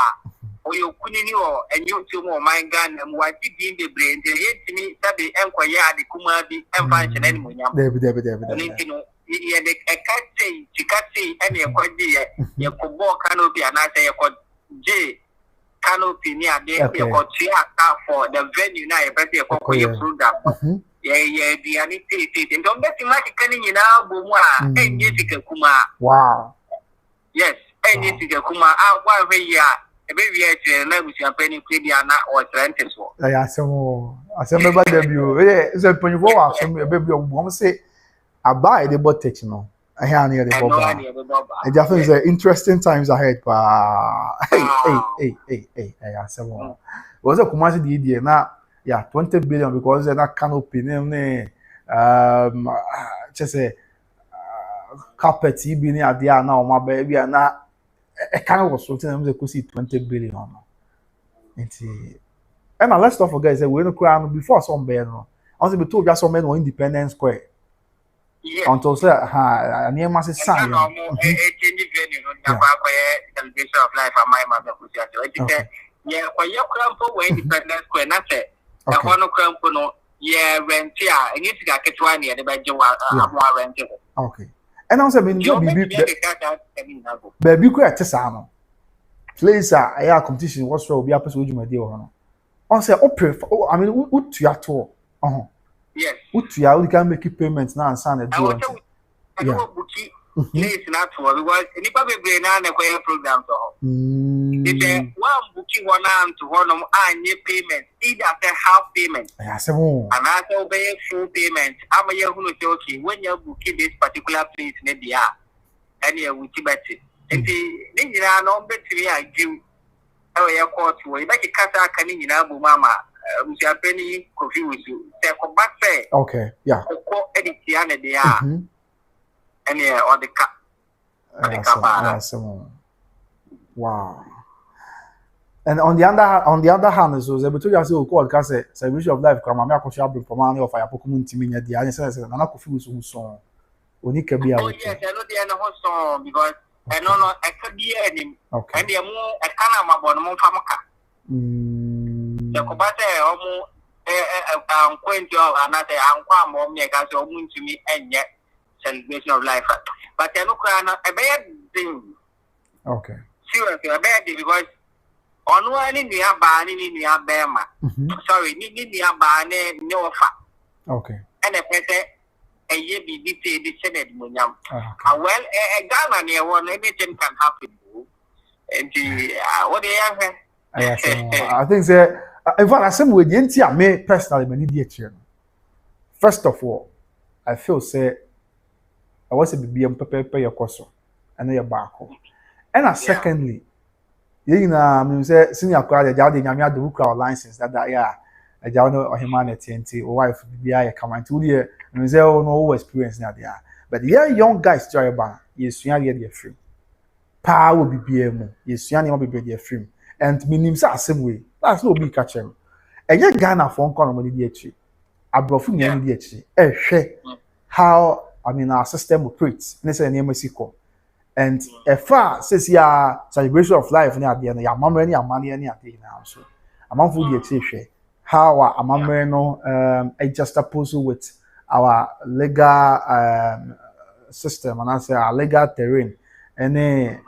or you couldn't know and you two more my gun and what did in the brain, they hate me that the enquire the Kumadi and function anymore. I can't say, she can't say any of what dear, you could walk canopy and I say, J. Canopy near there for the venue now, but you prove that. Yeah, the annotated. And don't bet him like a canning in our Buma and Jessica Kuma. Wow. Yes, and Jessica Kuma, our one way, a baby actually never see a penny Clidiana or Atlantis. I said, my debut. It's a penny for a baby of one say, I buy the bot text, no. I hear near the Boba. I definitely say interesting times ahead. Hey, I said, was a commercial the idea now. Yeah, 20 billion because they're not canopy name, just a carpet, being at the now, my baby, and now a kind of something they could see 20 billion. And let's not forget, we're not crying before some bed. I was told just some men were Independence Square. Yes. Until say, near Massey Sun. Celebration of life, my mother was just yeah, for your crumple way Independence Square, not it. The one crumple, yeah, rent here, and you got it 1 year, the bed you are rented. Okay. And also, baby, quite a sound. Place a competition was so be up with you, my dear. On say, I mean, what you are told. Yes. We can make payments now and sign a deal. Yeah. Place not to because anybody be na na kwa program to ho. It's one booking one arm to one any payment either after half payment. Yeah, so and also pay full payment. I'm a year who say okay when you booking this particular place in the and you will keep it. And the no better I give our court way like a casa canning in Abu Mama. We are penny confused you. Okay, yeah. Edit they are. And yeah, on the cap. Wow. And on the other hand, so able to just call because celebration of life come me akosha bring for man of fire pokumu ntimi nya dia say na na kofi so so oni ka bia oh yes I know they no so because I know no I could be any and they mo I can ma bon mo famaka the ko ba say omo an kwento anate an kwa mo me ka say omo ntimi enye celebration of life but I know a bad thing. Okay. Seriously, a bad thing because on one in the abba in the abema. Sorry, ni the abba no fa. Okay. And a pete a ye be detailed the Senate munyam. Well, a Ghana near one anything can happen. And what they have. I think that in fact, I say with the entire me personally, me need first of all, I feel say I was a baby and pay your cost, and then you're back home. And secondly, you know, I say, senior crowd, the Jardin, I had the book our license that yeah, a Jano or humanity and wife be I come and 2 years, and say, oh, no experience now there. But yeah, young guys, try about yes, you get your free. Power will be BMO, yes, you will be your free. And minimum same way, that's no big catcher. And yet, Ghana phone call on the DH. I brought from the DH. How I mean, our system operates. Let's say name Mexico, and a far says yeah, celebration of life near the end. Yeah, mama any money any at the now. So, I'm on food the how our mama no I just oppose with our legal system and I say our legal terrain and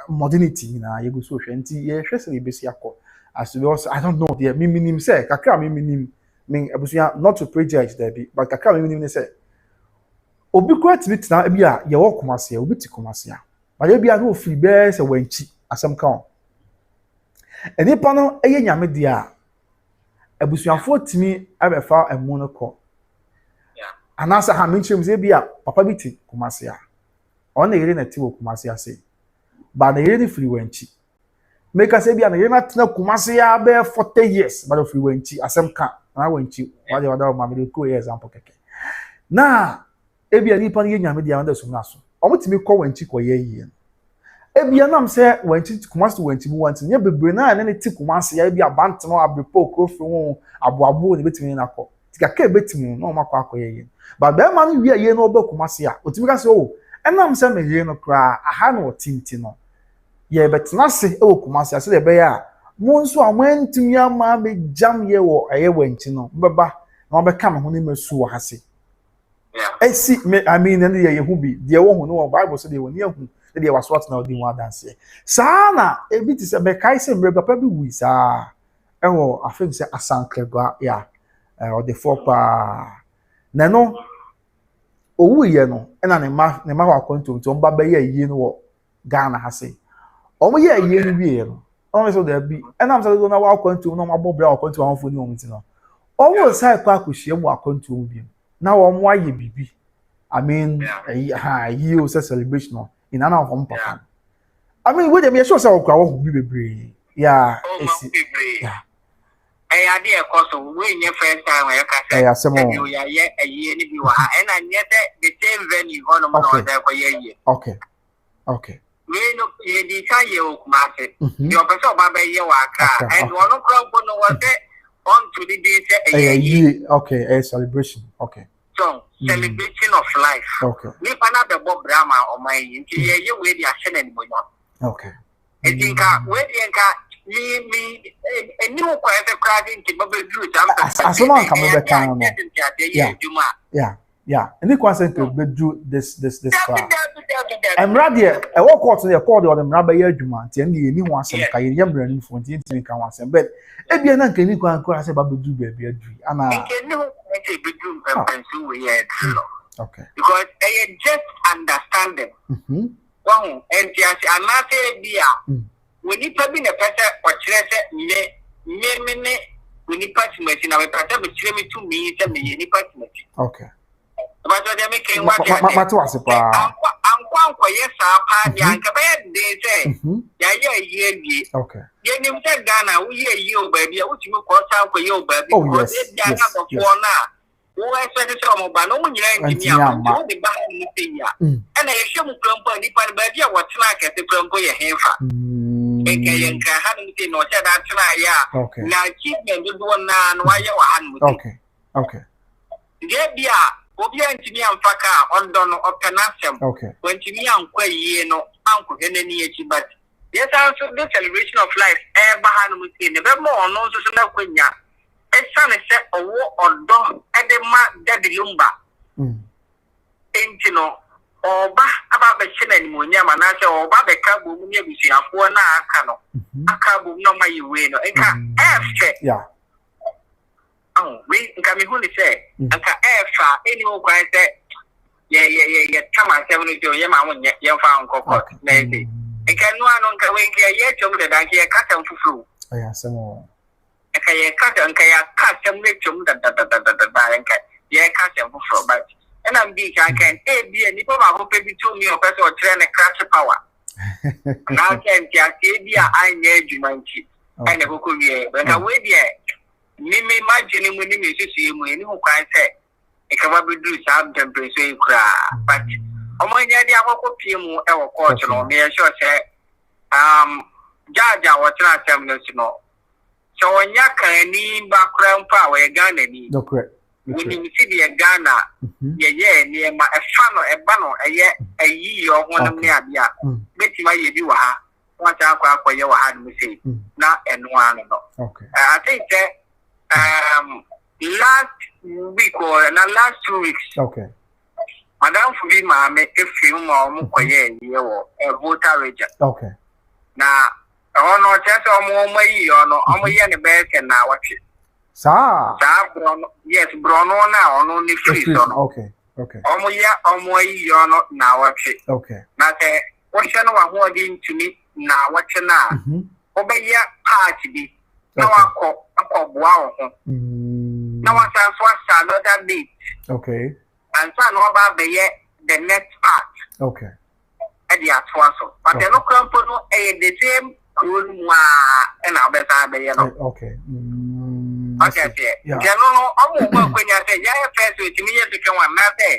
modernity na you go so twenty years. Especially besiako as we also I don't know the minimum say kakra minimum mean not to prejudice there be but kakra minimum say. Obi kwa tibit na bia ye wo komase obi ti komase a ba ye bia no free be se wanchi asem ka on enipa no eye nyame dia abusuafo timi abefa emu no ko anasa ha menchim se bia papa bi ti komase a on na yire na ti wo komase ase ba na yire ni free wanchi make say bia na yire na tena komase a be 40 years ba do free wanchi asem ka na wanchi wada ma me ko example keke na ebia nipa ye nyame dia wanda sum naso omutimi kɔ wanchi kɔ ye yie ebia nam sɛ wanchi kumase wanchi mu wanti nye bebre na ne ti kumase ya ebia banteno abrepo krofo ho aboabo ne betimi na kɔ tika ka betimi no makɔ akɔ ye yie ba be ma no wi ye no oba kumase a otimi ka sɛ o enam sɛ me ye no kra aha no tinti no ye betena se ewo kumase ase de be ya mo nso a mwantimi ama be jam ye wo eye wanchi no mbeba na obeka me ho ne masu wo hase. I see, I mean, and the Yahubi, the one who Bible said they were near whom they was what now doing one dance. Sana, a bit is a Bekaisen Rebbe with I think say Asantehene, yeah, or the four Nano, oh, you know, and an Emma contour to Mbaba, you know, Ghana has say. Oh, yeah, you only so there be, and I'm going to walk on to no more brow contour on for you. Almost I could share walk on to him. Now I'm why you bibi. I mean, you say celebration in an hour papa. I mean, wait a minute, show some crowd be brave. Yeah, yeah. I idea course when your first time I can say you are yet a year and I yet the same venue on there for ye. Okay. We know you decide market. Your person by your car and one of was there. On to the day okay, a celebration. Okay. So celebration of life. Okay. Me another Bob Brahma or my you where they are sending me on. Okay. I think where the me a new quiet crowd into Bubble Drew. As long as come back. Yeah. Yeah, and the consent to do this far. I'm ready. I walk out to the court or the rubber year demand, and the new one some kind of running for the intimate one. But if you're not going to cross about the do baby, and I okay, because I just understand them. Wow, and yes, I'm not saying, we need to be a better or me, we need parchment in our pattern, but to me, tell me any parchment. Okay. But they're making what was it? I'm yes, I'm they say, yeah, okay. You never said Ghana, we hear you, baby. What you call out for you, baby? Oh, yes. Who I said some but no one engineer, the back in the thing, and I assume Plumpo, the baby, what's like at the Plumpo, your hand. Having seen or said that tonight, okay. Now, keep me do one now, why you are okay. Debia, Obia engineer and Faka on Don or Canasium. Okay. When Jimmy and Quay, no uncle, any but yes, also the celebration of life, ever with in the more no so Quenya. A son is set a war or dog at the man Daddy Lumba. Ain't you know, or about the Chinan Munyam and I say, or Baba Cabu, we see a four cano. A cabu no my way, no, and can yeah. Oh, we can be who say, and can any old quiet that. Yeah, come on, 70 to your mamma, you found cocoa, maybe. And can one on Kawaki yet over the donkey a cut and flu. I have some more. A cut and cut some victim that the yeah, cut and flu, but and I'm big, I can be a nipple, I hope maybe 2 million pesos or train a crash power. Now can be I need you, monkey, and a book of ye, but I wait yet. Me imagine when you see him when you can say, it can be do some temperature cry, but. Omonya dia akokopie mu e wo court no me sure say jaja wo tena tem no no so onya kan ni ba kra mpa we Ghana ni no correct we ni si de Ghana ye ni ma e fa no e ba no e ye ayi yo honam ne abia beti ma ye bi wa ha wa ta akwa ye wa ha no say na eno anu no okay I think last week or last 2 weeks okay Madam Fubi Mame, if you more Mukoye, a voter region. Okay. Now, no chance or more way or no, only any best and now watch it. Sir, yes, Bruno now, only free. Okay. Only you're not now watch it. Okay. Now, what you know, what to me now, what you know. Obey your party. Now I call wow. Now I saw another date. Okay. And so about the next part. Okay. At the atwaso. But the local company the same room and I'll bet I okay. Okay. General, almost when you say, yeah, first with me to come on that day.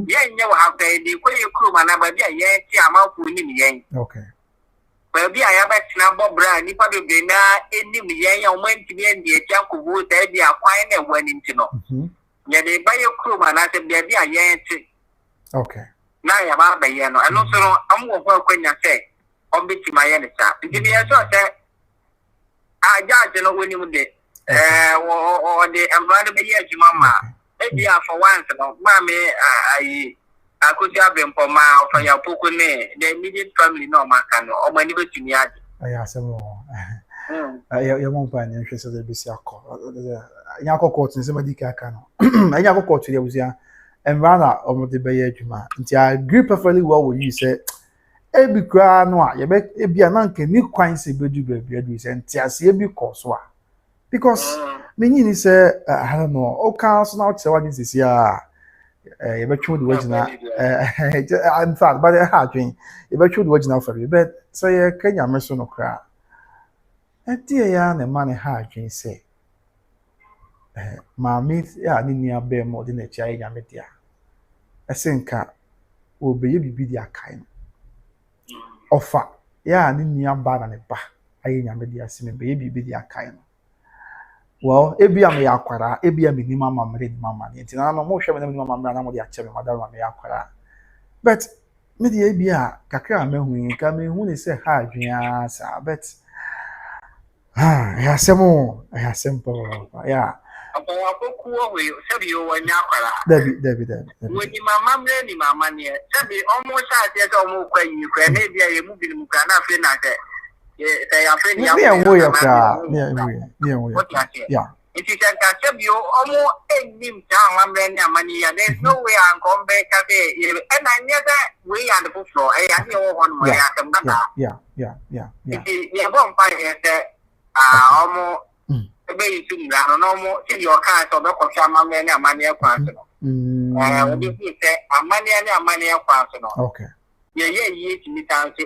Yeah, you have the way you crew and about I'm out with him. Okay. Well, be I have a number brand, if I do any young went to be in the junk of wood, they be a fine and went into no. Yeah, they buy your crew, and I said, there be a yancy. Okay. Now, I'm out by Yano, and also I'm going to work when you say, on bit my end. Give me a short, I judge you when you did, or the environment, yes, Mamma. Maybe for once, Mammy, I could have been for my for your Pukune, the immediate family, no, Macano, or my neighbor to me. I have some more. You won't find interest in the BC. Yako court in somebody can. I never court to the Uzia and rather over the Bay Juma. Until I agree perfectly well with you, said, Every cry, no, you bet it be an uncle, new coin, say, baby, and Tiasi Akosua. Because, meaning is, I don't know, all counts now, so what is this? Yeah, you bet you the original. In fact, but a hard drink, you bet you the original for you, but say, can you miss no cry? And dear young and money hard drink say. Mammy, ya nini bear more than a child, Yametia. A sinker will be the kind. Offer, ya nini bad and a bah. I Yamedia sing baby be the kind. Well, Ebia may acquire, Ebia minimum married mamma, and I know more sure than mamma, the actual madame may acquire. But, maybe Ebia, Kakra, me coming when they say hard, yes, I bet. I have some more, I have simple, yeah. Debbie. When you mamma ni mamma near, Sabi almost as yet almost quite you can maybe I move in Mukana Finaka. They are friendly. Yeah. If you can catch up, you almost egg him down money, and there's no way I'm come back at it. And I never way on the floor. I have no one way at the Yeah. You won't find it almost. Maybe you don't know more. See your car, so don't come money and money across. We say a money across. Okay. Yeah, to me, sounds a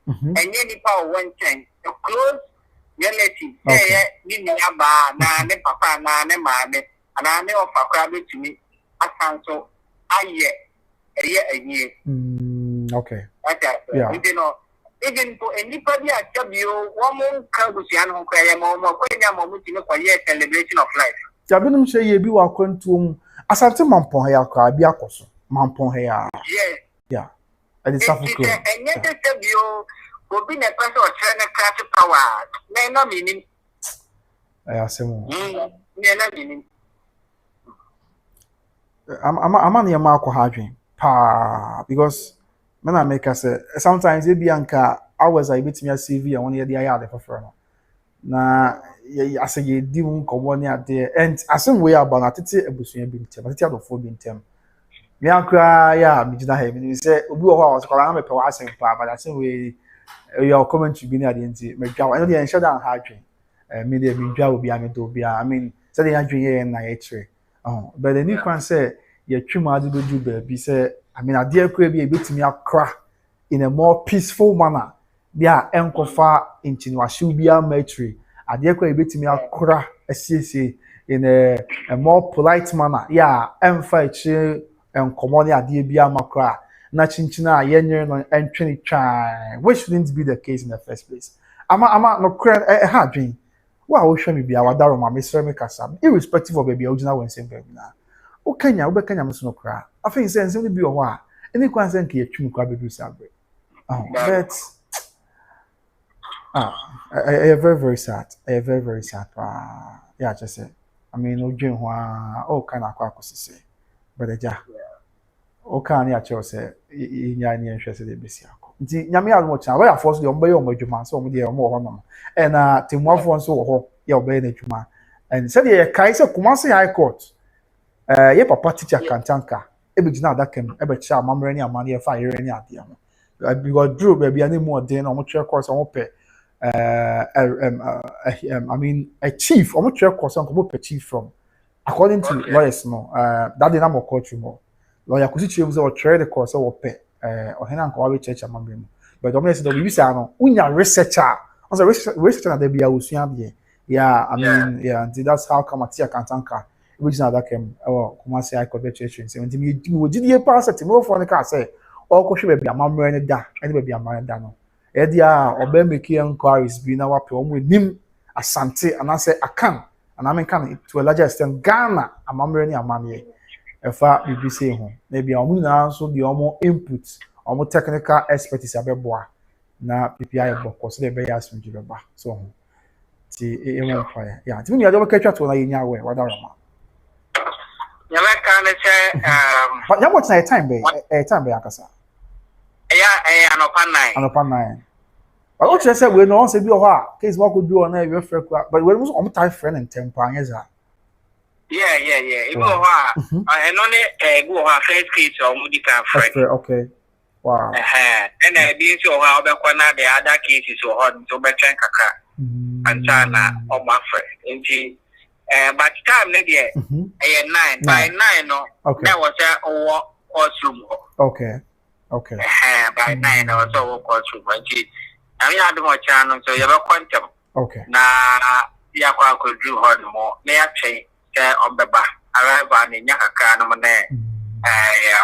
and any power one thing. Close relative. Say, you know, na papa, na mammy, and I know for crabbing to me. I can't so a year. Okay. Yeah. You know. Even for anybody at you, one more Kabusian who cry a moment for a celebration of life. Jabinum say ye be welcome to Asante Mampon here, be a coso. Mampon here. Yeah. And it's Africa. And yet, you will be a person of China catch power. May not meaning. I say more. Meaning. I'm on your Marco Hadrin. Because when I make us sometimes it be anka hours I bet me a CV and 1 year the aya for na I say you do come there and as some way about tete ebusuya bi ntem tete adofo bi ntem me akra ya me gina he me say obi wo ho was kwara me pe wa asem pa but as we your commentary bi na de nti me dwa I know the ensure that ha adwen me dey me dwa obi amedo obi I mean say the adwen ye na ye kire but the new one say ye twuma ade doju ba bi say I mean, I dear crave a bit me a crack in a more peaceful manner. There, Encofa in Chinwashubia Metri. I dear crave a bit me a crack a CC in a more polite manner. Yeah, Enfight and Commonia dear Bia Macra. Nachinchina, Yen and Trini Chai, which shouldn't be the case in the first place. I'm no credit a hard dream. Well, show me be our Daroma, Mr. Mikasam, irrespective of baby original when same baby now. O Kenya, no cry. I think sense only be a while. Any concern can you crab be celebrate. But I very sad. I very sad. Yeah, just say. I mean, no dream all kind of quacks say. But the o can ya cho say in ya ni interest de besi akọ. Nti nyame ado cha we force de ombe yo adwuma so omde yo mo ho no. And temwafo nso wo ho ya obey na adwuma. And said ye kai say Kumasi High Court. Ye papa teacher Kantanka. Ebigina adakem ebe cha amamre ni amane fa yere ni ade ho. Because Drew baby ani more den omo three course omo pe I mean a chief omo three course omo pe chief from according to lawyers no that dey na mo court more. Lawyer kusi chief say o three the course o pe ohena nka wa church amamre no. But omo say we say no unya researcher. On say researcher na dey bia osua de. Yeah, I mean yeah, that's how come teacher Kantanka which na that came Kumasi High Court church say me we did ye pass it me for the car say all ko hwe bia mamre ne da ene bia mamre da no e dia oba make inquiries bi na wape omo nim asante and I say akan and I mean can to a larger extent Ghana amamre ne amane efa BBC ho na bia omo na so the omo input omo technical expertise abeboa na PPI boko so dey be yasu jibeba so ho ti e mo fire yeah ti me do ka twa to na yenya we wada rama. But you what's a time be akasa. Anopa 9. But what you say we no say bi o ha case what could do on na we frɛ kwa but we must on time friend and temper anyeza. Yeah. Even ha I no ne go ha first case or medical friend. Okay. Wow. And I be so how be kwa na the other cases so hard so be tren kakra. Antana o ma friend. But time next year, 9 by 9 no. Okay. That was a courtroom. Okay. By 9 I was a courtroom. I mean, I don't want channel, so you have a quantum. Okay. Na ya kwa could do hard more. May I say on the back. Arrive in Yakaka no man.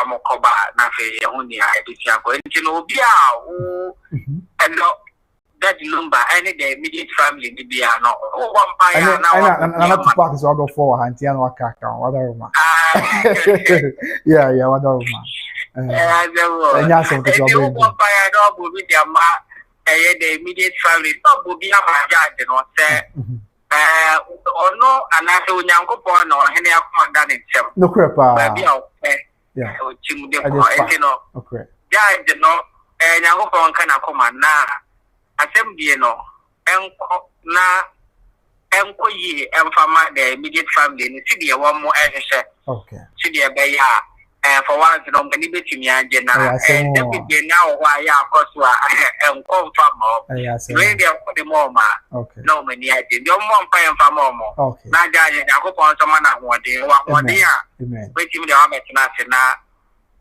Omokoba na fe huni I be chako. And no bia and no. That Lumba, any the immediate family, the Biano, one now. And Tupac is out of 4 Antiano Kaka, whatever. Yeah, whatever. And yes, I'm going to be the immediate family, not will be a judge, and say, ono anase onyankopon no hene akomanda ne nsem no crepa ba bia o yeah o chimude ko no okay ja no nyankopon kana koma na asem die no enko na enko yi emfama the immediate family ni sidie wo mo ehhehye okay sidie be ya for once no mani betimi anje na David na o wa ya Akosua enko mfama we dey ko de mo ma okay no mani anje de mo mpa emfama mo okay na jaje nyankopon so ma na hode wa hode a betimi de wa betina se na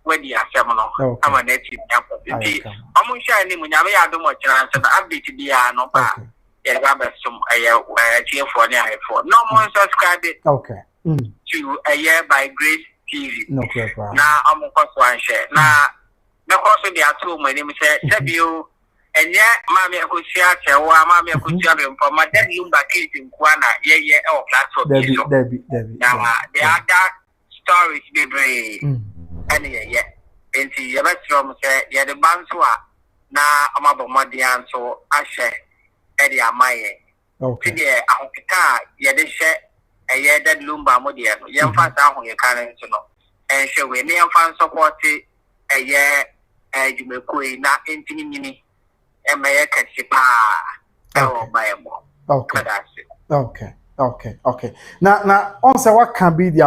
wedi asem no ama na ti nyapo ti amun sha ni munyame ya do mo kira se na update bia no ba ya ga be sum tie for ni ai for no more subscribe okay to a year by Grace TV no crepa na amun ko so an share na ko so dia to mo ni mi se bio enye mama Akosua Serwaa mama Akosua be mpa ma da Lumba case nkwa na ye e o platform so Debbie na the other stories be brave any ye enti ye betro mo se ye de banso a na amabomode anso ahye e de amaye okay de ahokeka ye de hye eye da Lumba mo de no ye mfa sa ho ye kan nso no hye we ne mfa support eye jumekoi na entini nyini emeye kasipa ewo bayemo okay na on say what can be the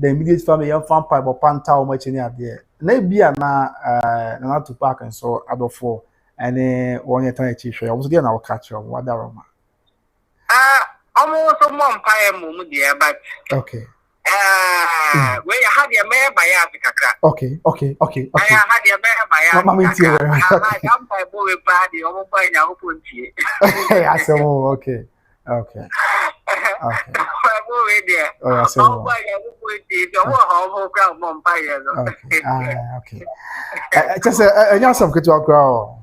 immediate family and fan pipe or panta or much any idea na bia na Tupac and so adofo and one year time chief I was again I will catch you what that room almost one pie mum dear but okay where you had your mayor by Africa okay I had your mayor by Africa I'm by boy party over by now punty I said okay okay just a some good to grow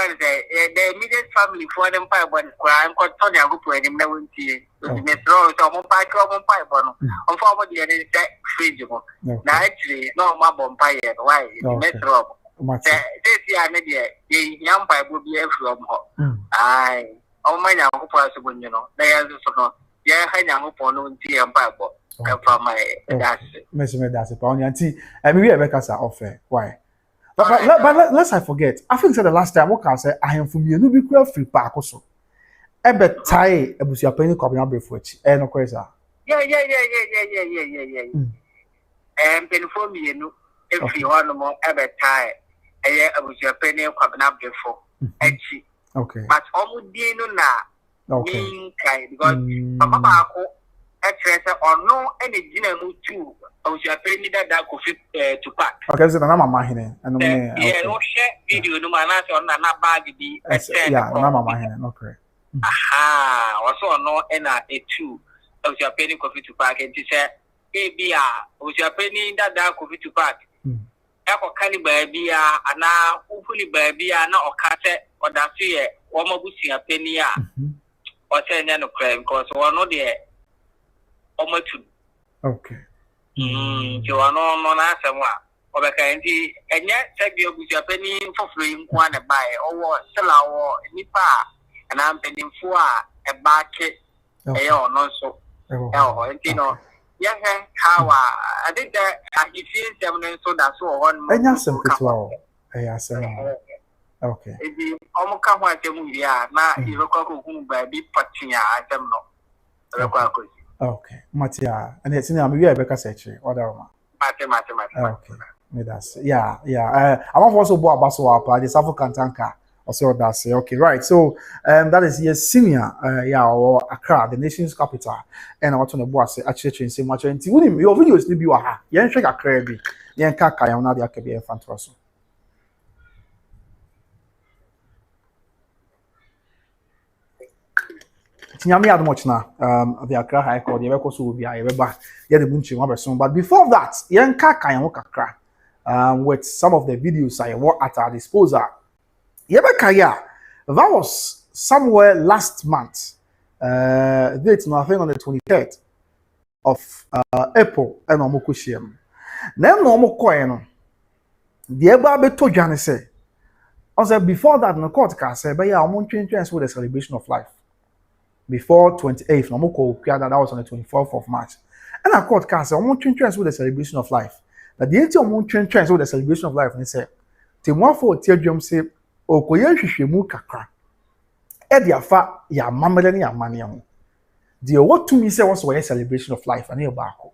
the immediate family for them pipe one crime got Tony go to him now in tea. Metro so one pipe on forward the feasible. Now actually no my bumpire why metro. This year media the young pipe will be from aye. Oh my young possible you know. They are so yeah I young upon tea and pipe from my that's it. I mean we have a offer why but let's I forget. I think the last time what can say I am from you no be free park also. Ebe tie ebusia penny kwabnya brefochi. No kwesa. Yeah. Penny for me no every one more ebe tie ebusia penny kwabnya brefo. Echi. Okay. But omu di no na okay. Because papa baako express or no any dinner mu too. I was penny that could fit Tupac. Okay, so na mama hine. Yeah, no share video no man on na bag bi. Yeah, na mama hine, okay. Aha, also no na a two. I was penny coffee Tupac and she said, "Hey, bia, was your penny that coffee Tupac." Eko kani baby ana ufuni baby na okate odase wo mabusi penny a. O say na no crime because one no there. Omatu. Okay. You are no answer. Obeka ndi enye sebi obusia pani foforo nko na buy owo sela wo nipa na mpanimfo a ebake eyo no so enti no ya how I think that I feel them so that so on enya sem ketwa asem okay ebi omuka ho atemu ya na irokwa ko hunu ba bi patia asem no rekwa ko okay matia and it's na me we Rebecca search order ma mate okay me that's yeah I want also bo abaso apa the Safo Kantanka also that's okay right so that is here senior or Accra the nation's capital and I want to know boss actually train say much and your videos ni bi wa ha yen hwe Accra bi yen kaka ya na de akabi e fantroso Tinyami admoch na the Accra High Court ye bekoso obi a ye beba ye de bunchi wa beso but before that yen kaka yen wo kakra with some of the videos I were at our disposal. That was somewhere last month. Date no, I think on the 23rd of April. And Omokushiam. Then Omokoyeno. the eba be to Johnny say. Also, before that, the court can say, but yeah, I'm going to with the celebration of life. Before 28th, that was on the 24th of March. And the court can say, I'm going to with the celebration of life. That the 18th, I'm going to with the celebration of life. And they say, Timwa for Teardrum say, O Koyan Shishimu Kakra. Edi afa ya mamele ni amane ho. The what to me say was a celebration of life and baako.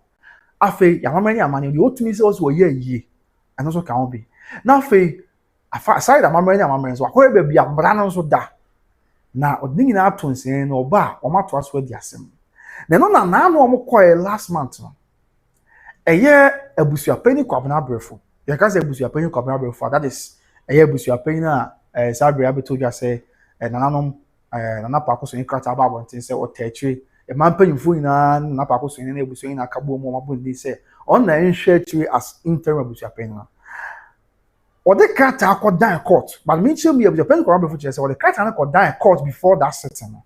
Afe ya mamele ni amane the what to me say was ye and also can be. Now afe afa aside the mamele ni amane so akoye be bia bra no so da. Na odini na ato nsen no ba o mato aso adi asem. Na no na no o koye last month no. Eye abusuapani kwabena brefo. You can say abusuapani kwabena brefo, that is eye abusuapani na Sabri abeto dwa say nananom nana Akosua krata ba abonten say o tachi e man panyimfo nyina nana Akosua na ebusu nyina akabo mo mabon say on na nhwe tiri as interim abusuapani no. Ode krata akodan court, but me chem be abusuapani ko abefo say ode krata na akodan court before that sitting no.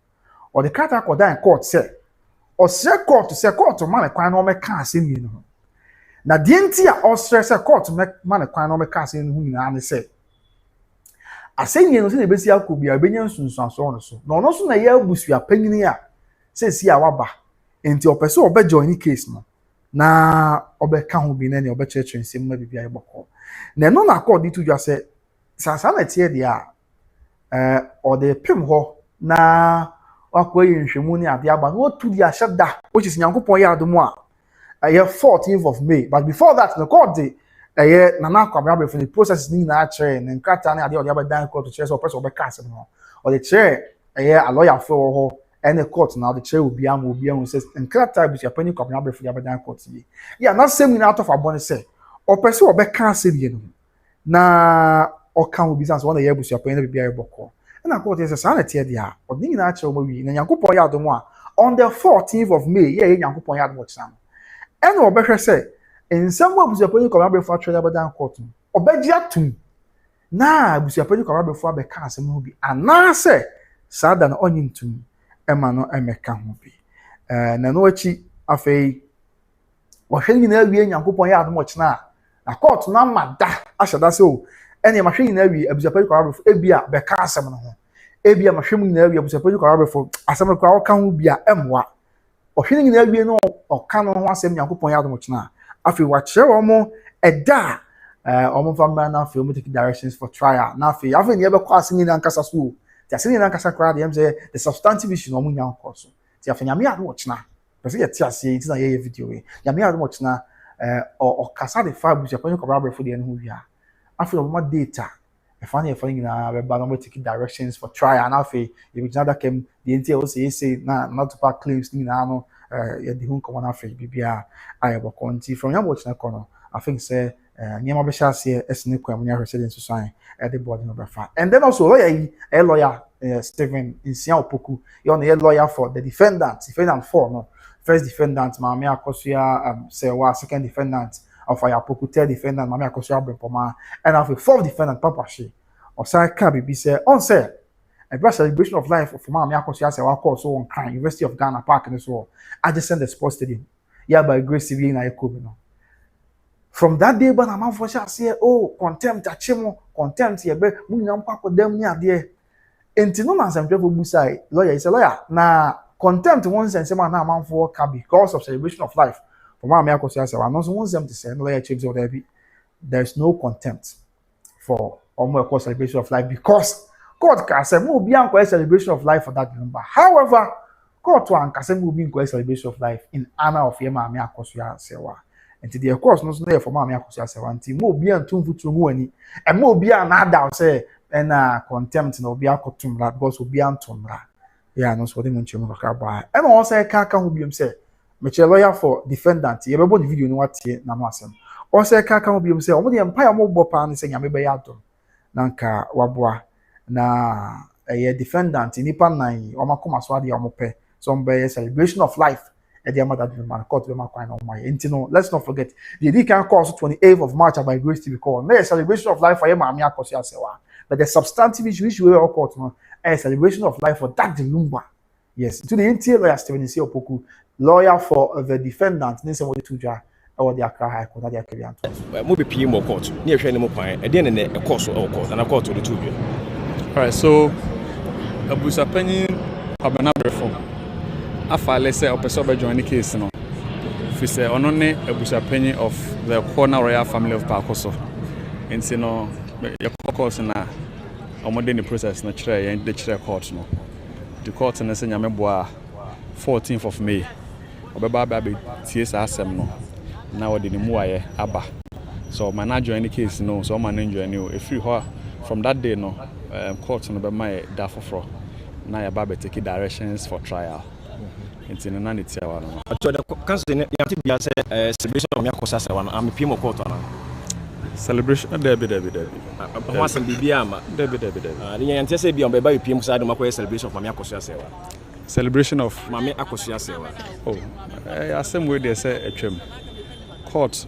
Ode krata akodan court say o say court man kwan no meka asem yi no. Na die nti a o say court man kwan no meka asem no nyina ne say asenye no se na besi akobia benya nsunsuaso no so no so na ya abusua panyini a se si a waba enti opese obe join case no na obe ka ho bi na ne obe cheche nsem ma bibia iboko na no na accord to just say sasa na tie dia o de pim ho na akoye nhwemu ni ade aba no tu dia hyeda which is nyankopon ya adomu a 14th of May, but before that the court dey nana kwabra for the process ni na chere na nkrata na ade ode abadan court to chere so person obe cast no or the chair a lawyer for ho and the court now the chair will be am says nkrata bi ya pani kwabra for the abadan court yi yeah na same ni out of abon say or person obe cast bi no na o kan obi sans one ya busu ya pani bi ya boko na court say sa na tie dia o ni na chere mo wi na nyankopon ya adomo a on the 14th of May yeah nyankopon ya adomo cham and obe hwe say in some way abusuapani kwabra before actually abadan court obeji atum na abusuapani kwabra before be ka asem ho bi anase sada na onyintum ema no emeka ho bi na no achi afei wahwe nyina awie nyankopon ya adom ochina na court na mada ashada se o ene mahwe nyina awie abusuapani kwabra before ebia be ka asem no ho ebia mahwe nyina awie abusuapani kwabra before asem kwa o ka ho bia emwa wahwe nyina awie no o ka no ho asem nyankopon ya adom ochina afi wachire omo eda omo family na afi omo take directions for trial na afi ni ebe kwa asini na nkasa so ti asini na nkasa kra dem say the substantive issue no munya nkoso ti afi nyame ado ochina pese ye ti ase ti na ye video we nyame ado ochina o kasa de fa buja panyo kobra for the no wia afi omo data e fa na be ba no take directions for trial na afi e bi nada kem the nti o say na not Tupac claims ni na no ya di hun komo na afi bibia ayebo konti from yam watch na kono I think say nyama be shase esne kwam nya resident so san e the board no befa and then also lawyer Stephen Insia Opoku you on the lawyer for the defendant 4 no first defendant Mame Akosua Serwaa, second defendant of Opoku, third defendant Mame Akosua Brempoma, and of the fourth defendant Papa She or say ka bibi say on say a bright celebration of life for Mame Akosua Serwaa course so on Accra University of Ghana Park and so adjacent the sports stadium yeah by grace civil na Yakobi no. From that day, but I'm for say, oh, contempt, achimo, contempt, ye be, munyam kwa dem ni ade. Enti no man samtwe for busai, lawyer is a lawyer. Na contempt one sense man na man for ka because of celebration of life. For Mame Akosua Serwaa, no so one them to say, lawyer change or there's no contempt for almost celebration of life because God can say, mo bi an celebration of life for that number. However, God to an kase mo bi an celebration of life in honor of Mame Akosua Serwaa. And the course no so for Mame Akosua Serwaa nti mo obi antum futu mu ani e mo obi an ada say na contempt na obi akotum ra because obi antum ra yeah no so dem nchemu ka ba e no say ka ho biom say me che lawyer for defendant ye bebo the video no watie na no asem o say ka ho biom say omo de empire mo bo pa ne say nyame be ya do na nka waboa na defendant nipa nan o makoma so ade o mo pe so be celebration of life. Let's not forget the Edikan course 28th of March by Grace TV call. No celebration of life for Mame Akosua Serwaa. But the substantive issue we all court a celebration of life for Lumba. Yes, to the NTA lawyer Stephen Insia Opoku, lawyer for the defendant, or the Accra High Court, the Akelian. Maybe PM court, near Shannon Mopine, and then a course or court, and a court to the two. All right, so Abusa Penny, Abanabrefo. Afa, let's say, Opesoba join the case, no. If we say, Onone Abusa Penny of the Corner Royal family of Akosua. And so, no, your course na the process na chair and the chair court no. The court na say nyameboa 14th of May. Obeba baby TS asem no. Na we de mu aye aba. So man na join the case no, so man enjoy no. If you from that day no, court no be my da foforo. Na ya baba take directions for trial. Into na na tia wa no. So the council ya ti bia say celebration of Akosua say one am PM court na. Celebration Debbie. Once in Bibiama. Debbie. The answer say be on by PM side of celebration of Mami Akosua say one. Celebration of Mami Akosua say one. Oh, same way they say a trim. Court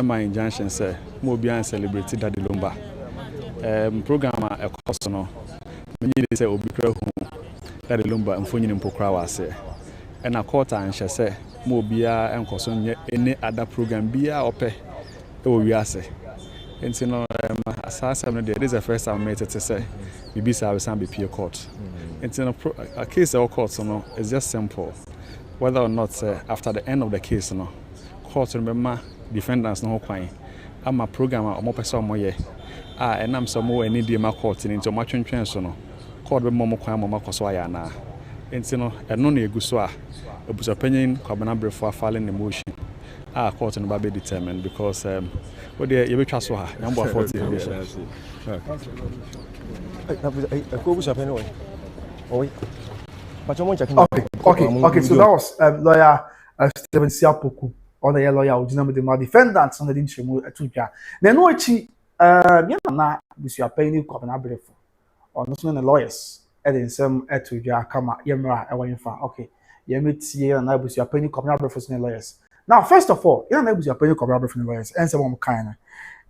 my Injunction say mo be an celebrate Lumba. Program a course no. Many they say obi kra hu Lumba mfonyi mpokra wa say. And a court and she say mo bia enkoso any other program bia ope e wo wiase. And you know, this is the first time I made it to say, BBC will be peer court. And you know, a case of court, you know, is just simple. Whether or not after the end of the case, you know, court remember defendants no quite. I'm a programmer or more person more yeah. And I'm some more need my court into my chance, you know. Court be more quite more Akosua na. And you know, and no need Agosua. It was opinion, Kabana before filing the motion. Court and be determined because what the you trust her number 40 Okay, so that was lawyer Stephen Siapoku or the lawyer originally the defendants on the Injunction Tupac. Then no chi na this you are paying Kabana before or not the lawyers and some Tupac kama yemra e wanfa okay yemetie na this you are paying Kabana before lawyers. Now, first of all, you know, you're paying cover from the lawyers, and some kind.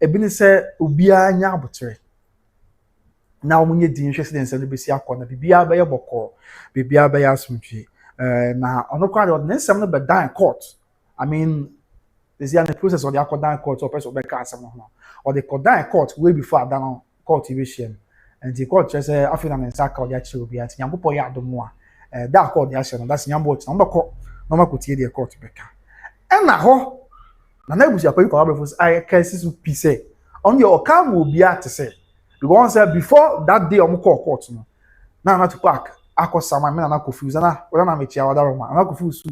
A business ubia nyabutre. Now, when you're interested in selling BCA corner, Bibia by a boko, Bibia by a smuchi. Now, on the crowd, or some but die in court. I mean, there's the process of the Akosua court or person back at someone, or they could die in court way before down court division. And the court just African and Saka, the actual be at Yampo Yadomoa. That court, the action, that's Yambo, number court, number could hear the court back. And now, na busi apani kwa before I cases pise on your account will be to say because before that day I'm call court no na Tupac Akosua me na confuse na wala na mechia wada roma na confuse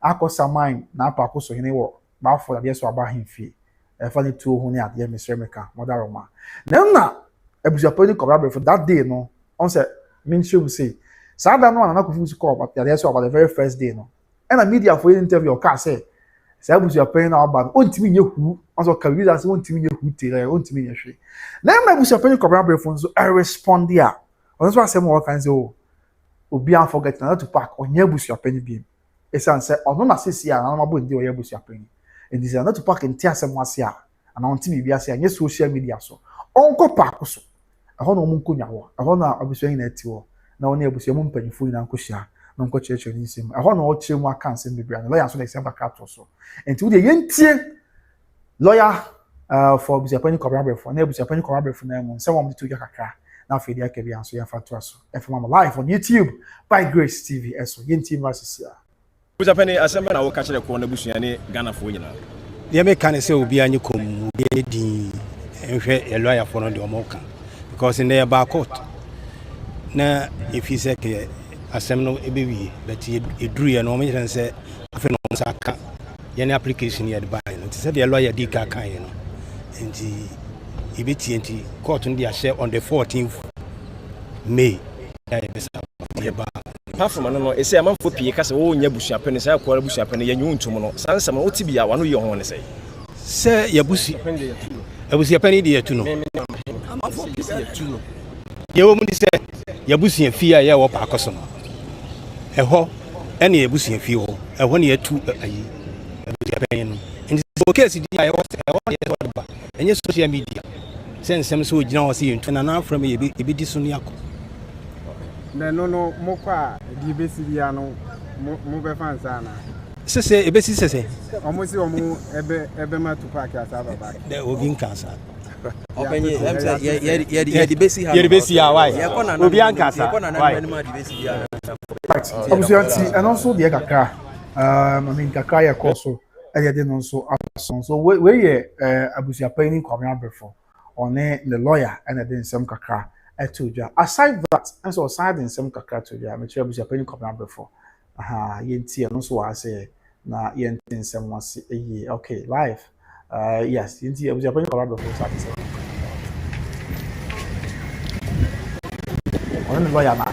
Akosua na pa Akosua wo ba for that so aba himfie e fa ni tuo hu ni ade Mr. Meka wada roma na busi apani kwa before that day no on say mean should say sada no na confuse call but that so about the very first day no and a media for interview or car say say abusu apani na aba ontimi nye hu also kawiza say ontimi nye hu tere ontimi nye hwe na abusu apani kobra brefo so I respond there on so asem wo kan say o obi an forget na to pack onye abusu apani bi esan say ono na sisi a na mabo ndi oye abusu apani and this na to pack nti asem wase a na ontimi bi ase anye social media so onko pack so aho na omunko nyawo aho na abusu yin na ti wo na oni abusu mu mpanyifo yin na nkohia no nko church ni sim aho na o chire mu aka nsem bibia na lawyer so na example craft so enti wo de yentie lawyer for abusu apani kobra brefo na abusu apani kobra brefo na mu nsem wo mtu kakra na fe dia kebia so ya fato so FM live on YouTube by Grace TV eso yentie versus ya abusu apani asem na wo ka kire ko na busua ne Ghana fo nyina ye me kan se obi anyi kom ye din enhwe lawyer for no de omoka because in there ba court na if he say asem no ebewi but eduru ye no me chen say afi no saka ye na application ye de buy no ti say the lawyer di ka kan ye no enti ebeti enti court no dia share on the 14th May ya besa ye ba platform no e say amanfo pie ka say wo nya busua pene say akwara busua pene ye nyu ntum no sansam no tibia wa no ye ho ne say ya busi abusi pene di yetu no amanfo pie yetu no ye wo mu di say ya busi fi ya wo pa akoso no eho ene ebusu fi ho eho ne yatu ayi abusu pene no enti so case di ya wo ye ba enye social media sensem so gina wo se yentu na na from ye bi di so ne akọ na no mokwa di besi bia no mo be fansa na Say ebesi say. Almost ebe ma Tupac asaba back. The ogin cancer. Openye ya di besi ha. Ya di besi ha why? Obi an cancer. Why? Obviously, and also the kakra. I mean kakra ya koso. Eya de no so ason. So we abusia pani kwamra before. One the lawyer and then some kakra etudwa. Aside that, and so aside in some kakra to ja, me abusia pani kwamra before. Aha, yenti no so wa say na yenti nsem wase eyi. Okay, live. Yes, yenti abusia pani kwamra before so say. One the lawyer na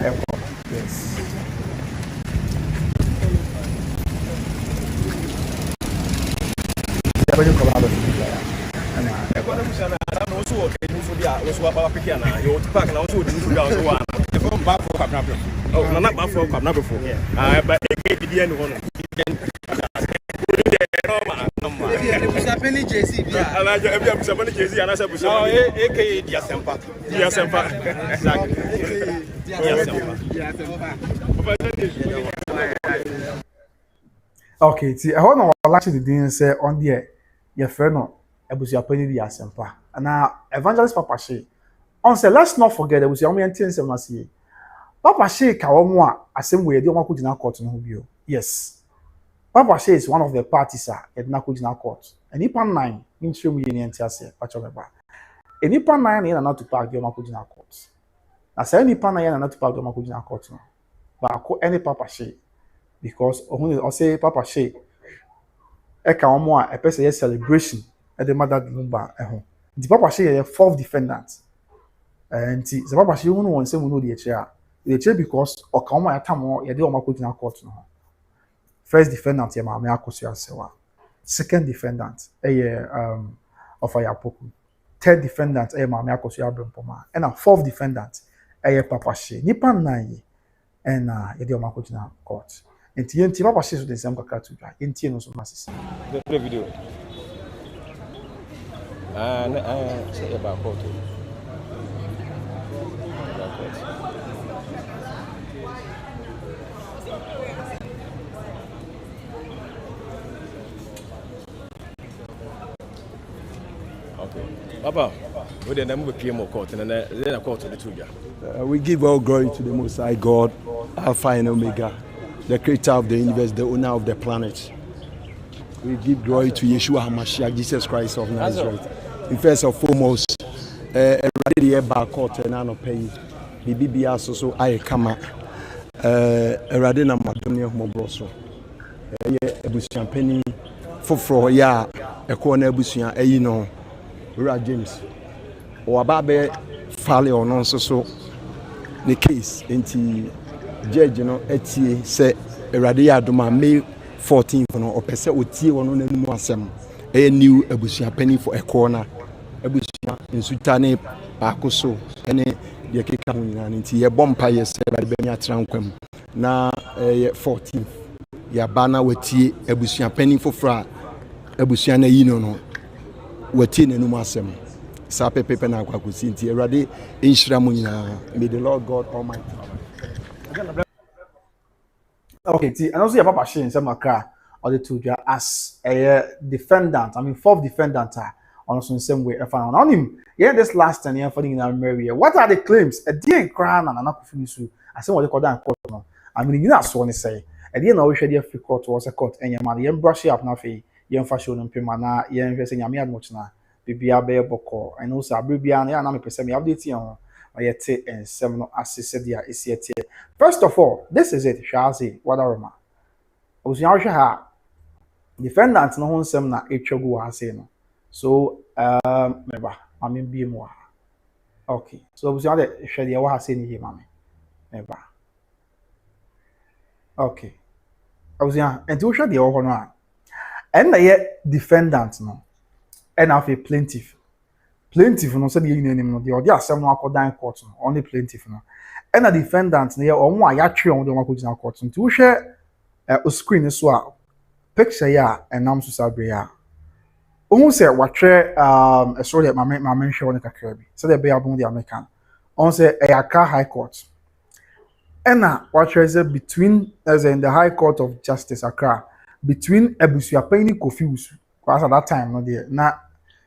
yes. When you come out of the okay, see, I want to actually didn't say on the your friend no ebusuapani di asempa na evangelist Papa Shea on say let's not forget ebusuamu yɛntie nsɛm na see Papa Shea ka wɔn a asɛm wɔ yɛde wɔn akɔgyina court no ho bio yes Papa Shea is one of the parties a yɛde na akɔgyina court nipa 9 nkyerɛ mu yɛ ne yɛntie ase patro meba nipa 9 na yɛn na Tupac de wɔn akɔgyina court na sɛ nipa 9 yɛn na Tupac de wɔn akɔgyina court no baako ɛne Papa Shea because ohun ɔsɛ Papa Shea eka omo a epese ye celebration e de mother Lumba eho the Papa Shea ye fourth defendant nti the Papa Shea hunu won se mu no de eche a de eche because oka omo ya tam ye de omo akogina court no first defendant ye maame Akosua Serwaa second defendant ye of Ayapoku third defendant ye maame Akosua Brempoma and fourth defendant ye Papa Shea nipa 9 and ye de omo akogina court. Enti Papa Shea so the same kakra to dwa. Enti no so masisi. The video. Say about court. Okay. Papa, we the name of PM court and then a court to the two. We give all glory to the Most High God, Alpha and Omega, the creator of the universe, the owner of the planet. We give glory to Yeshua HaMashiach, Jesus Christ of Nazareth. In first and foremost, everybody here back court and I no pay. BBB so I come. Everybody na madam mo broso. Ebusian penny for ya ekona ebusian eyi no. Ura James. O ababe fale ono so the case enti judge no etie se erade ya adoma May 14th no opese otie wono nanu asem e new abusua pani for ekona abusua nsuta ne Akosua ene de keka ho nyina nti ye bompa ye se erade bani atrankwam na 14th ya bana watie abusua pani fofra abusua na yi no watie nanu asem sa pepe na akwakosi nti erade enhyira mo nyina. May the Lord God Almighty. Okay, see, and also your Papa Shea in some Accra or the two as a defendant. I mean, fourth defendant on the same way. I found on him. Yeah, this last 10 years for the Mary. What are the claims? A dear crown and another finish. I say what they call that court. I mean, you know, so to say. At the end of the free court was a court, and your man, you brush up now for young fashion and Pimana, young investing your mere much now. Bibia Bear Boko, and also Bibian, and I'm a person update on. And seminal assisted is yet. First of all, this is it, Shazi, what are ma? I was your defendants no one seminar Echogu has saying. So, remember, I mean, be more. Okay, so was the other Shadia was saying here, mammy. Never. Okay, I was young, and to show the overnight. And yet, defendants no, and of a plaintiff. Plaintiff no say the union no the asem no akodan court no only plaintiff no and the defendant no omo ayatwe on the akogina court nti wo hwe o screen so a picture ya enam so sabre ya ohun say watwe sorry ma menhwe on kakra bi say the be abon the American on say Accra High Court and watwe is between as in the High Court of Justice Accra between ebusuapanyin Kofi Wusu, because at that time no there na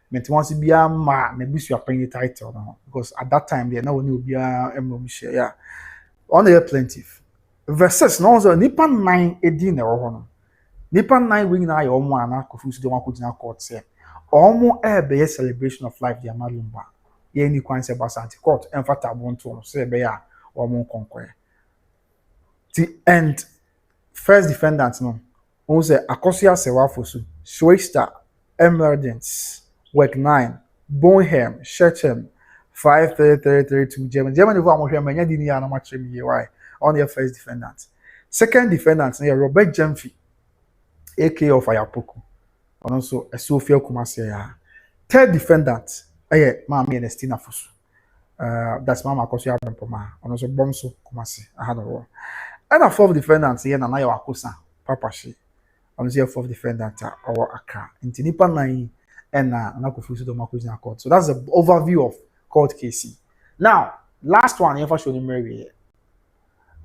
meant once be a ma na ebusuapanyin title no, because at that time there na woni obi a emom share yeah on the plaintiff versus no so nipa 9 edi na wo ho no nipa 9 we na ya omo ana Kofi Wusu de wakojina court say omo be celebration of life dia malumba ye ni kwan se basanti court emfata bonto so be ya omo konkwe the end first defendant no who say Akosua Serwaa Fosu, Schweister, Emergence, Work 9, Bonham, Shechem, 53332 German. Germany for Amoshia Manya Dinia and Matrim why on your first defendant. Second defendant, Robert Jemfi, aka of Ayapoku, and also a Sophia Kumasi. Third defendant, Mammy and Estina Fosu. That's Mama Akosua Bempoma, and also Bomso Kumasi. I had a war. And a fourth defendant, here, Nanayo Akosa, Papa She. On the fourth defendant or Accra. Inti nipa 9 and na Kofi Wusu do makojina court. So that's the overview of court case. Now, last one, you show the Mary.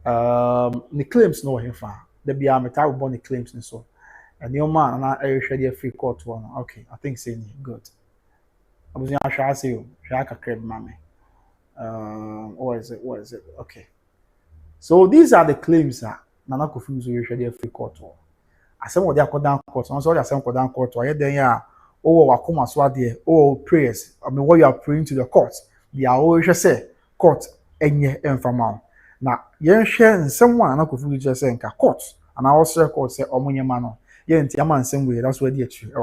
The claims no hefa. The be metal born the claims and so. And the man and I ready a free court one. Okay, I think saying good. I was going to say you, Shaka crib mammy. What is it? Okay. So these are the claims that Nana Kofi Wusu ready a free court one. Asem wodi akodan court so wodi asem kodan court why then ya o wakoma so ade o prayers I mean what you are praying to the court they are always say court enye emfama na yen hwe nsem wa na Kofi Wusu say nka court and also court say omunye ma no yen ti ama nsem we that's where the actually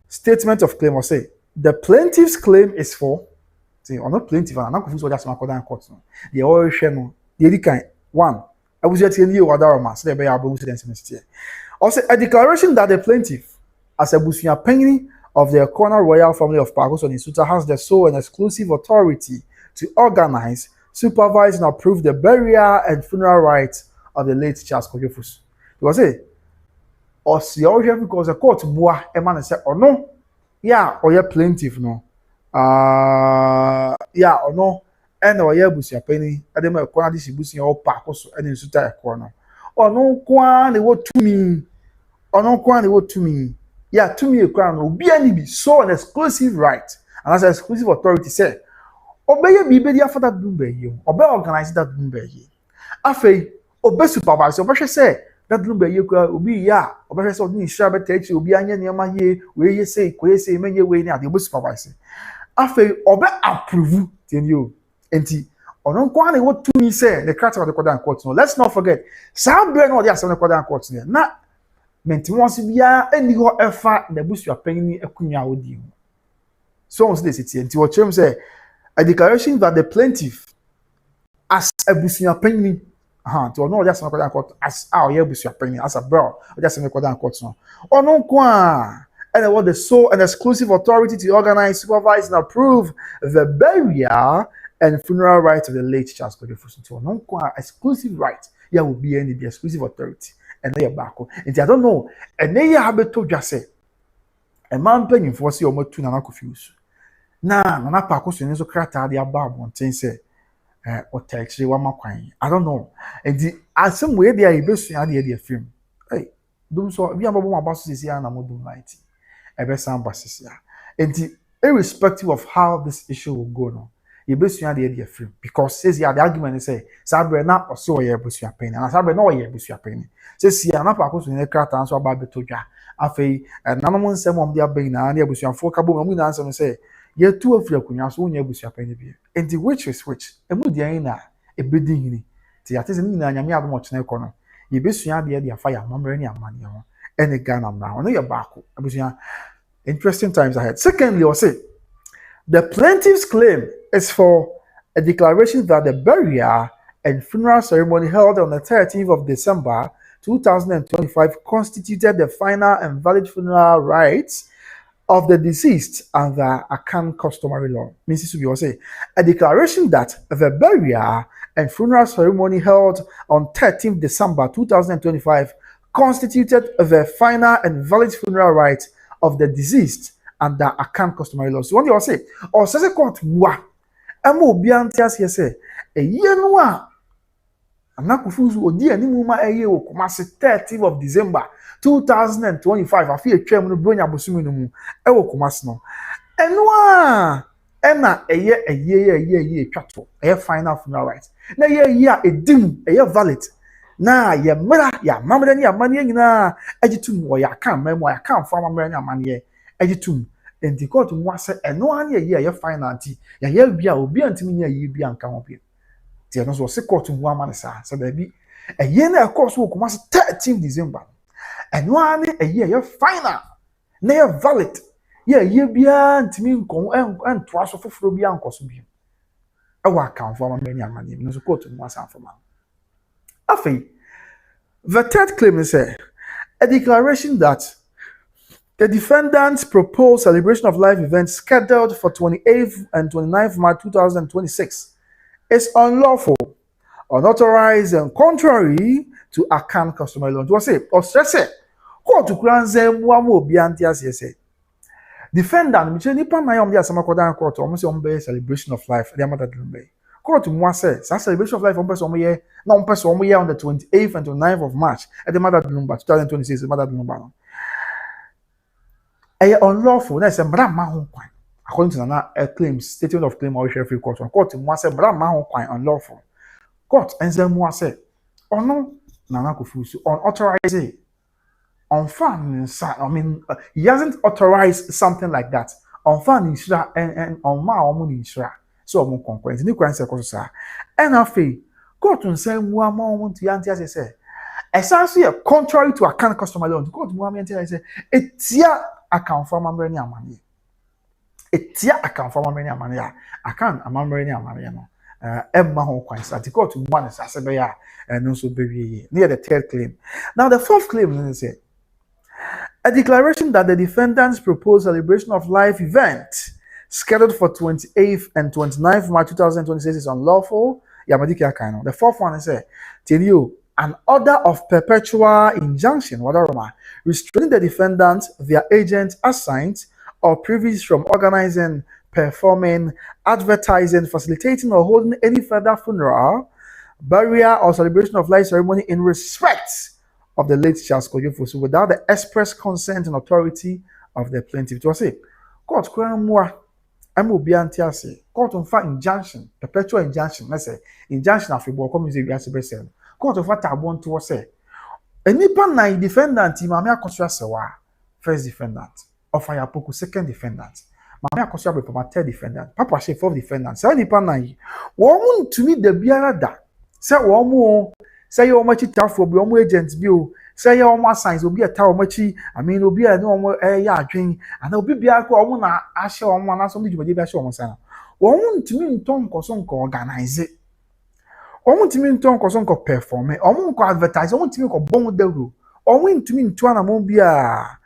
statement of claim or say the plaintiff's claim is for see or not plaintiff na Kofi Wusu wodi asem akodan court no they always hwe no they kan one I was yet in you Wadarama so they be able to the also, a declaration that the plaintiff, as a busuapanyin of the Corner Royal family of Akosua in Suta, has the sole and exclusive authority to organize, supervise, and approve the burial and funeral rites of the late Charles Kojofusu. Because because the court boa a man said, oh no, yeah, or your plaintiff no, yeah, or no, and or your busuapanyin, and then my corner this busuya or Akosua and in Suta a corner. Oh no, kwan they what to me. Oh no, kwan they what to me. Yeah, to me a crown will be any so an exclusive right. And as an exclusive authority said, obey be be for that Lumba you, obey organize that Lumba ye. Afe, obey supervise, obey say that Lumba you will be ya, obey so ni shabe teach will be anya near ye, where ye say, many way near the supervise. Afe, obey approve, then you, enti. Onon kwani what to me say the character of the Kodan court no. Let's not forget. Some brain no there the Kodan court no. Na menti won't bia any ho efa the busuapanyin akunya odi. So on this it enti what chem say a declaration that the plaintiff as a busuapanyin to no there the Kodan court as our busuapanyin as a bro there the Kodan court no. Onon kwa and what the sole and exclusive authority to organize, supervise and approve the burial and funeral rites of the late Charles Kojofusu. So no exclusive right. There will be any the exclusive authority. And they are back. And I don't know. And they have told just say a man paying for see almost 2 Nana Kofi Wusu. Nana Akosua so krata the above one thing say or text one more coin. I don't know. And the as some way they are best to the film. Hey, do so we are about to see and I'm doing 90. A best sound basis. And the irrespective of how this issue will go now. You best the idea free because says the argument is say Sabre na or so ye busuapanyin and Sabre no ye busuapanyin says ya na Akosua ne krata anso aba betodwa afei nanom nsem om dia ben na abusuafo ka bo mu na ansem say ye tu afiri akunwa so nya busuapanyin bi and the which is which emu dia na ebedi hini ti atese ni na nyame adom ochene ko no ye besua de afa ya mamre ni amane ho ene Ghana na no ye baako abusua interesting times ahead. Secondly, or say the plaintiff's claim is for a declaration that the burial and funeral ceremony held on the 13th of December 2025 constituted the final and valid funeral rites of the deceased under Akan customary law. Mrs. Subi will say a declaration that the burial and funeral ceremony held on 13th December 2025 constituted the final and valid funeral rites of the deceased under Akan customary law. So when you say, or says a court, wa, amo biantias, yes, a yenwa, Anakufuzu odi animu ma eye wo Kumasi 30th of December 2025 afi etwam no bronya bosumi no mu e wo Kumasi no enwa ena eye twato eye final funeral rites na ye a edim eye valid na ye mra ya mamre ni amane nyina agitum wo ya kan memo ya kan fa mamre ni amane agitum enti court mu ase enwa na ye final anti ya ye bia obi antimi nya ye bia nka ho bia ti no so se court mu amane sa so da bi eye na court wo Kumasi 13 December enwa na eye final na ye valid ye bia ntimi nkon ento aso foforo bia nkoso bia ewa kan fa mamre ni amane no so court mu asa afama afei the third claim is a declaration that the defendants proposed celebration of life events scheduled for 28th and 29th March 2026 is unlawful, unauthorized, and contrary to Account customary law. To say, or stress court to grant them one more beyond the defendant, which any pan na yom dia sama kodan court, almost on celebration of life, the mother didn't court mo say celebration of life on person ye na on person ye on the 28th and 29th of March at the mother Lumba 2026 the mother Lumba unlawful na say bra ma ho kwan according to na claims statement of claim or sheriff court mo say bra ma ho kwan unlawful court enze mo say ono na kofusu unauthorized on fan he hasn't authorized something like that on fan insura and on ma omo insura so omo concurrent ni kwan se koso and afi court nsem mu ama to yanti as say essentially contrary to account customer law court mu ama yanti say etia account for mamre ni amane etia account for mamre ni amane ya account amamre ni amane no emma ho kwan sa the court mu an say be ya no so be wie near the third claim. Now the fourth claim is say a declaration that the defendants proposed celebration of life event scheduled for 28th and 29th March 2026 is unlawful. The fourth one is tell you an order of perpetual injunction, restraining the defendants, their agents, assigned or privileged from organizing, performing, advertising, facilitating, or holding any further funeral, burial, or celebration of life ceremony in respect of the late Charles Kojofosu without the express consent and authority of the plaintiff. To say, court I'm obiantiase court on fa injunction perpetual injunction let's say injunction afibo come say we are sebesel court of tabon to say enipa na defendant Mame Akosua Serwaa first defendant of Ayapoku second defendant Mame Akosua be third defendant Papa she fourth defendant say enipa na yi wo mun tumi da biara da say wo mu say yo machi tafo bi wo agent bi o say yo ma signs obi eta wo machi obi a no wo ya adwen ana obi bia ko wo na ahye wo na so bi bia ahye wo sana wo ntimi nton koso nko organize wo ntimi nton koso nko perform wo nko advertise wo ntimi ko bon dawro wo ntimi nto ana mo bia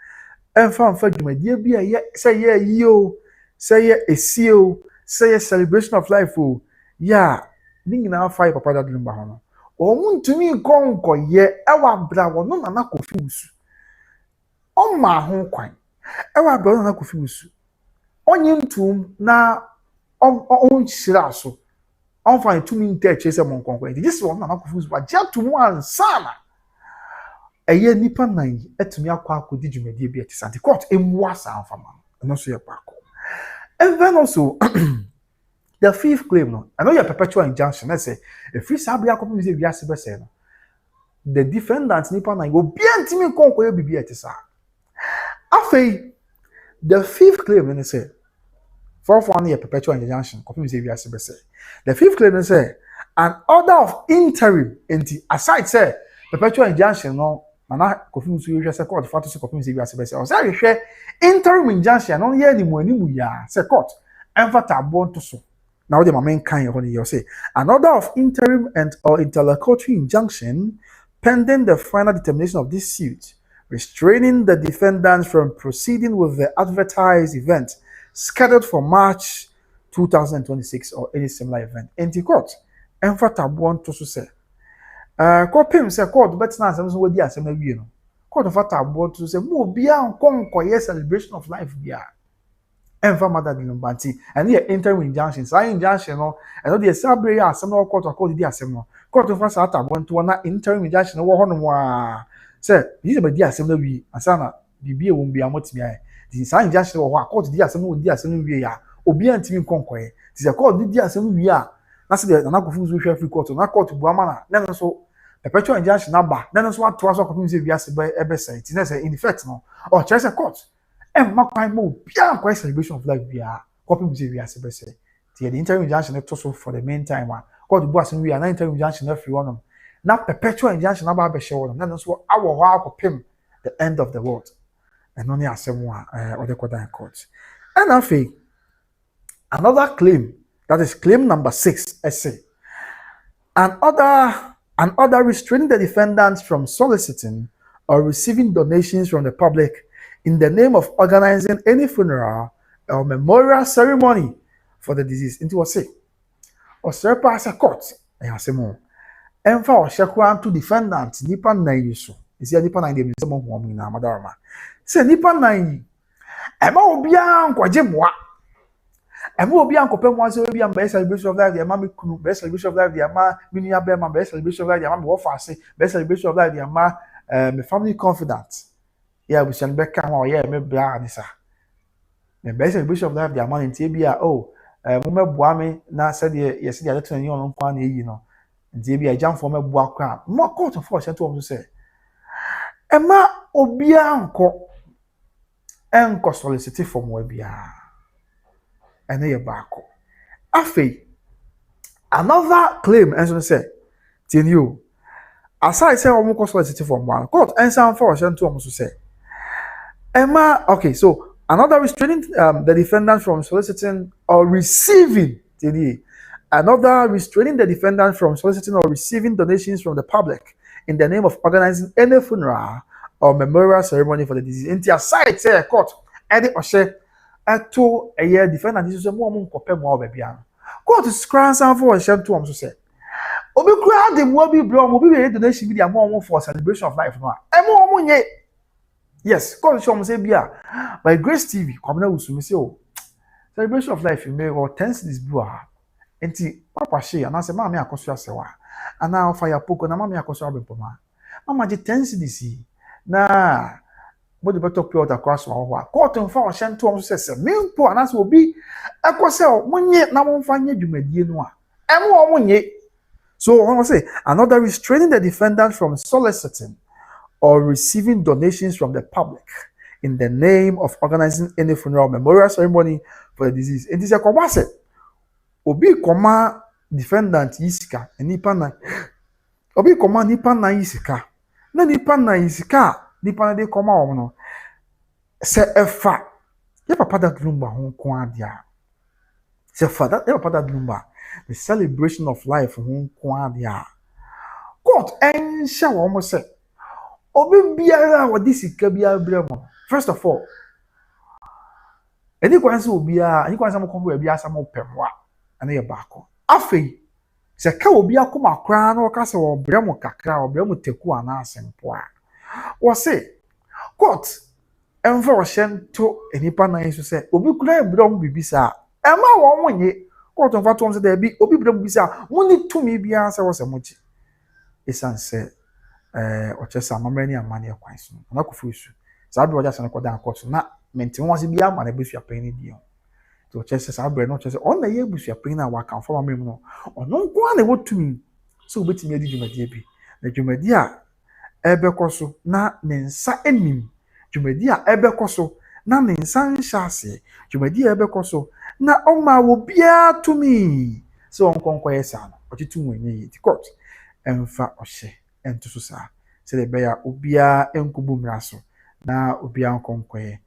emfa dwumadie bia ye say ye yio say ye esio say ye celebration of life o ya ningina fa papa da dulumba hono omuntumi nkonko ye ewa bra wono na kofiusu oma ho kwan ewa bra na kofiusu onye ntum na on shira so on fa tumi nte chese mon konko this one na kofiusu ba jatum ansana eye nipa nan etumi akwa akodi dwumadie bi etisante court emwasa amfama no so ye pako and then also the fifth claim, no, I know your perpetual injunction. Let's say if we sabia copy music, we are no. The defendant nipa na go bien timi konko ye bibi etisa. Afei, the fifth claim, they say, fourth one, your perpetual injunction, copy music, we are the fifth claim, they say, an order of interim, aside say perpetual injunction, no, mana copy music, we just court, for to copy music, we are or say interim injunction, no, ye ni mu ya, say court, and for tabon to so. Now the main kind of you say an order of interim and or interlocutory injunction pending the final determination of this suit, restraining the defendants from proceeding with the advertised event scheduled for March 2026 or any similar event. Enti court emfa tabon to so say kopim say court bet na asem so wodi asem na wie no court of tabon to say mo bia nkonkoye celebration of life bia emfa mother Lumbanti and here interim injunction say injunction no and the sabre ya asem no court accord di asem no court of asa atabon to na interim injunction wo hono wa say yi be di asem na wi asana bibie wo bia motimi ai di sa injunction wo ho a court di asem wo di asem wi ya obi antimi nkonkoe ti say court di asem wi a na se de na kofu zo hwa free court na court bu amana na so perpetual injunction aba na so ato aso kofu se wi ase be ebe say ti na say in effect no o chese court ma kwan mo bia kwa celebration of life bia copy mu se wi ase be say ti the interim injunction to so for the meantime court bu asem wi a na interim injunction na free one na perpetual injunction aba be show na so awo ho akopem the end of the world and only asem wa other court and court and afi another claim, that is claim number 6, essay. An order restraining the defendants from soliciting or receiving donations from the public in the name of organizing any funeral or memorial ceremony for the deceased. Into what say? Or serpa as a court. And say more. And for Shakwan to defendants, Nipa 9 so. Is here Nipa 9 de some woman na madarama. Say Nipa 9. Ema obian kwaje moa. Emo obi ankopem wan se obi am be celebration of life the am me kunu be celebration of life the am me nia be am be celebration of life the am me wo fase be celebration of life the am me family confidant yeah we shall be kan o yeah me bra anisa me be celebration of life the am ntie bia oh mo meboa me na se de yes de adeto ni on kwa na eyi no ntie bia jam for meboa kwa mo court for se to o so se ema obi anko enko solicite for mo bia and then back. Afe, another claim, and so say, till you. As I say, I'm solicited from one court, and some for to almost say. Emma, okay, so another restraining the defendant from soliciting or receiving, till you. Another restraining the defendant from soliciting or receiving donations from the public in the name of organizing any funeral or memorial ceremony for the deceased. Into aside, say a court, and it or to a year defendant is a more compare more baby. Court is crying for a shame to him to say. Obi grad the will be blown, will be a donation with a more for celebration of life. And more money. Yes, court show say bia by Grace TV, come now with me say, celebration of life, you may or tense this blue. Enti papa she and I say, Mammy Akosua Serwaa, and now fire poke na Mammy Akosua Bempoma. Mama je tense this. Na but the better pure across one court and for shen to him says, Milpo and us will be a quasel, one yet now won't find you may dear noir. And one yet. So I want to say another restraining the defendant from soliciting or receiving donations from the public in the name of organizing any funeral memorial ceremony for the deceased. It is a commerce. Obi koma defendant yisika nipa na obi koma nipa na yisika na nipa na yisika nipa na de koma wo no se efa ye papa that lumba ho ko adia se father ye papa that lumba the celebration of life ho ko adia court ensha wo mo se obi biara wo di sika biara bremo first of all eni kwanse obi a eni kwanse mo ko biara sa mo pemwa ana ye baako afei se ka obi akoma kra na o ka se wo bremo kakra o bremo teku ana asempo a wo se court enfa wo hyen to enipa nan so se obi kura bremo bibisa ema wo monye court enfa to se da bi obi bremo bibisa muni tumi bia se wo se mochi esanse o chesa mamani amani ekwan so na kofu isu sa bi oja se na kodan court na menti won se bia ma na besua pen ni dio to chese sa bre no chese on na ye busua pin na wa kan forma mem no ono nko na wotumi so obetimi adi dwumadi bi na dwumadi a ebekoso na ne nsa enim dwumadi a ebekoso na ne nsa nhase dwumadi a ebekoso na oma wo bia tumi so onkonko yesa no otitu wenye yi ti court emfa ohye entuso sa se le be ya obia enkubu mraso na obia onkonko ye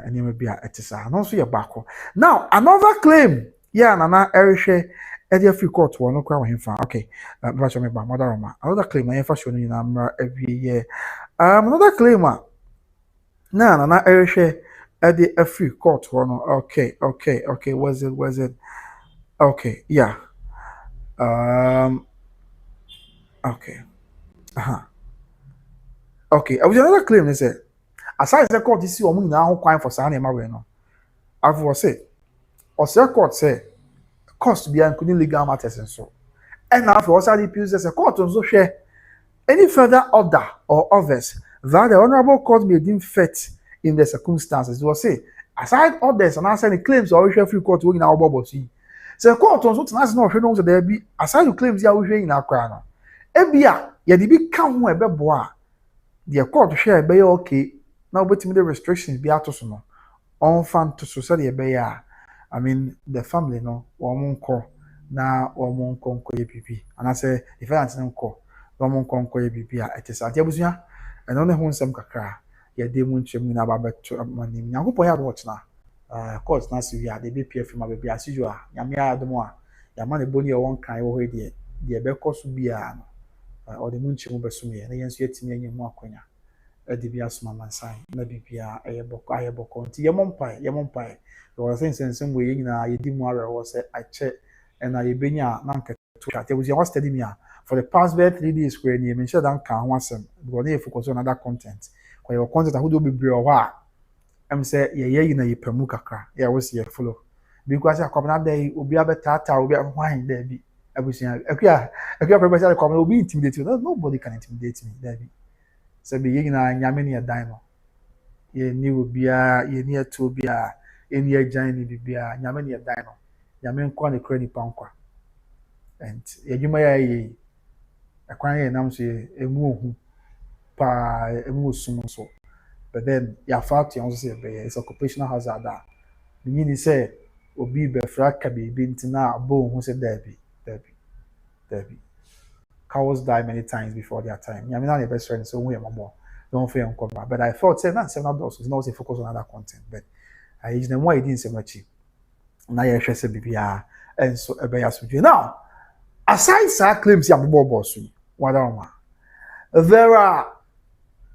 anyway be etisa no so ye bako now another claim yeah nana erihwe e free court wo no kwa wo hemfa okay ba show me ba modaroma another claim na yefa show no na mra every year another claim na nana erihwe e free court wo no okay was it okay yeah okay okay I was another claim they said aside the court is omu na ho kwan for sa na we no avo say o say court say cost be including legal matters and so And now for also the appeals as a court on so share any further order or others that the honorable court may deem fit in the circumstances. It will say, aside orders and answer the claims or issue free court in our bubble see. So court on so to no show there be aside the claims ya we in Accra no. Ebia ye de bi ka ho ebebo a the court share be okay. Now betimi the restrictions be atoso no. On fan to so say be ya. I mean the family no wo nko na wo nko APP. And I say if I answer nko no konko APP a etisa abusua eno ne ho nsem kakra ye de mu ntwem na ba beto amanim yakopon ya watch na court na si wi de be PF ma be asiju a nyame ya adom a ya ma ne boni e won kan wo he de be koso bia no o de mu ntwem be so me na yenso yetimi anya mu akonya e de bia so mansan na bibia aye boko nti ye mompai wo sense we nyina ye di mu awe wo se ache na ye benya na nka to ka te was study me for the past 3 days where you mention that can wasem because they focus on other content kwa your content who do be bro wa am say ye na ye pemu kakra ye was ye follow because akwabna dey obi abetata obi hwan dey bi abusia akua professor come obi intimidate you. Nobody can intimidate me there bi so be ye na nyame ne dan no ye ni obi a ye ni eto obi a eni agyan ni bibia nyame ne dan no nyame nkwa ne kra ni pankwa and yedwuma ye akwan ye nam so emu ohu pa emu osum so but then ya fact you say be it's occupational hazard that meaning say obi be fra ka bibi ntina abo ohu say Debbie cows die many times before their time. I mean not the best friend so we more don't feel uncomfortable but I thought say not seven dollars so now say focus on other content but I use them why it didn't say much na ye hwe say bibia and so e be yasudwe now aside sa claims ya bobo so wada there are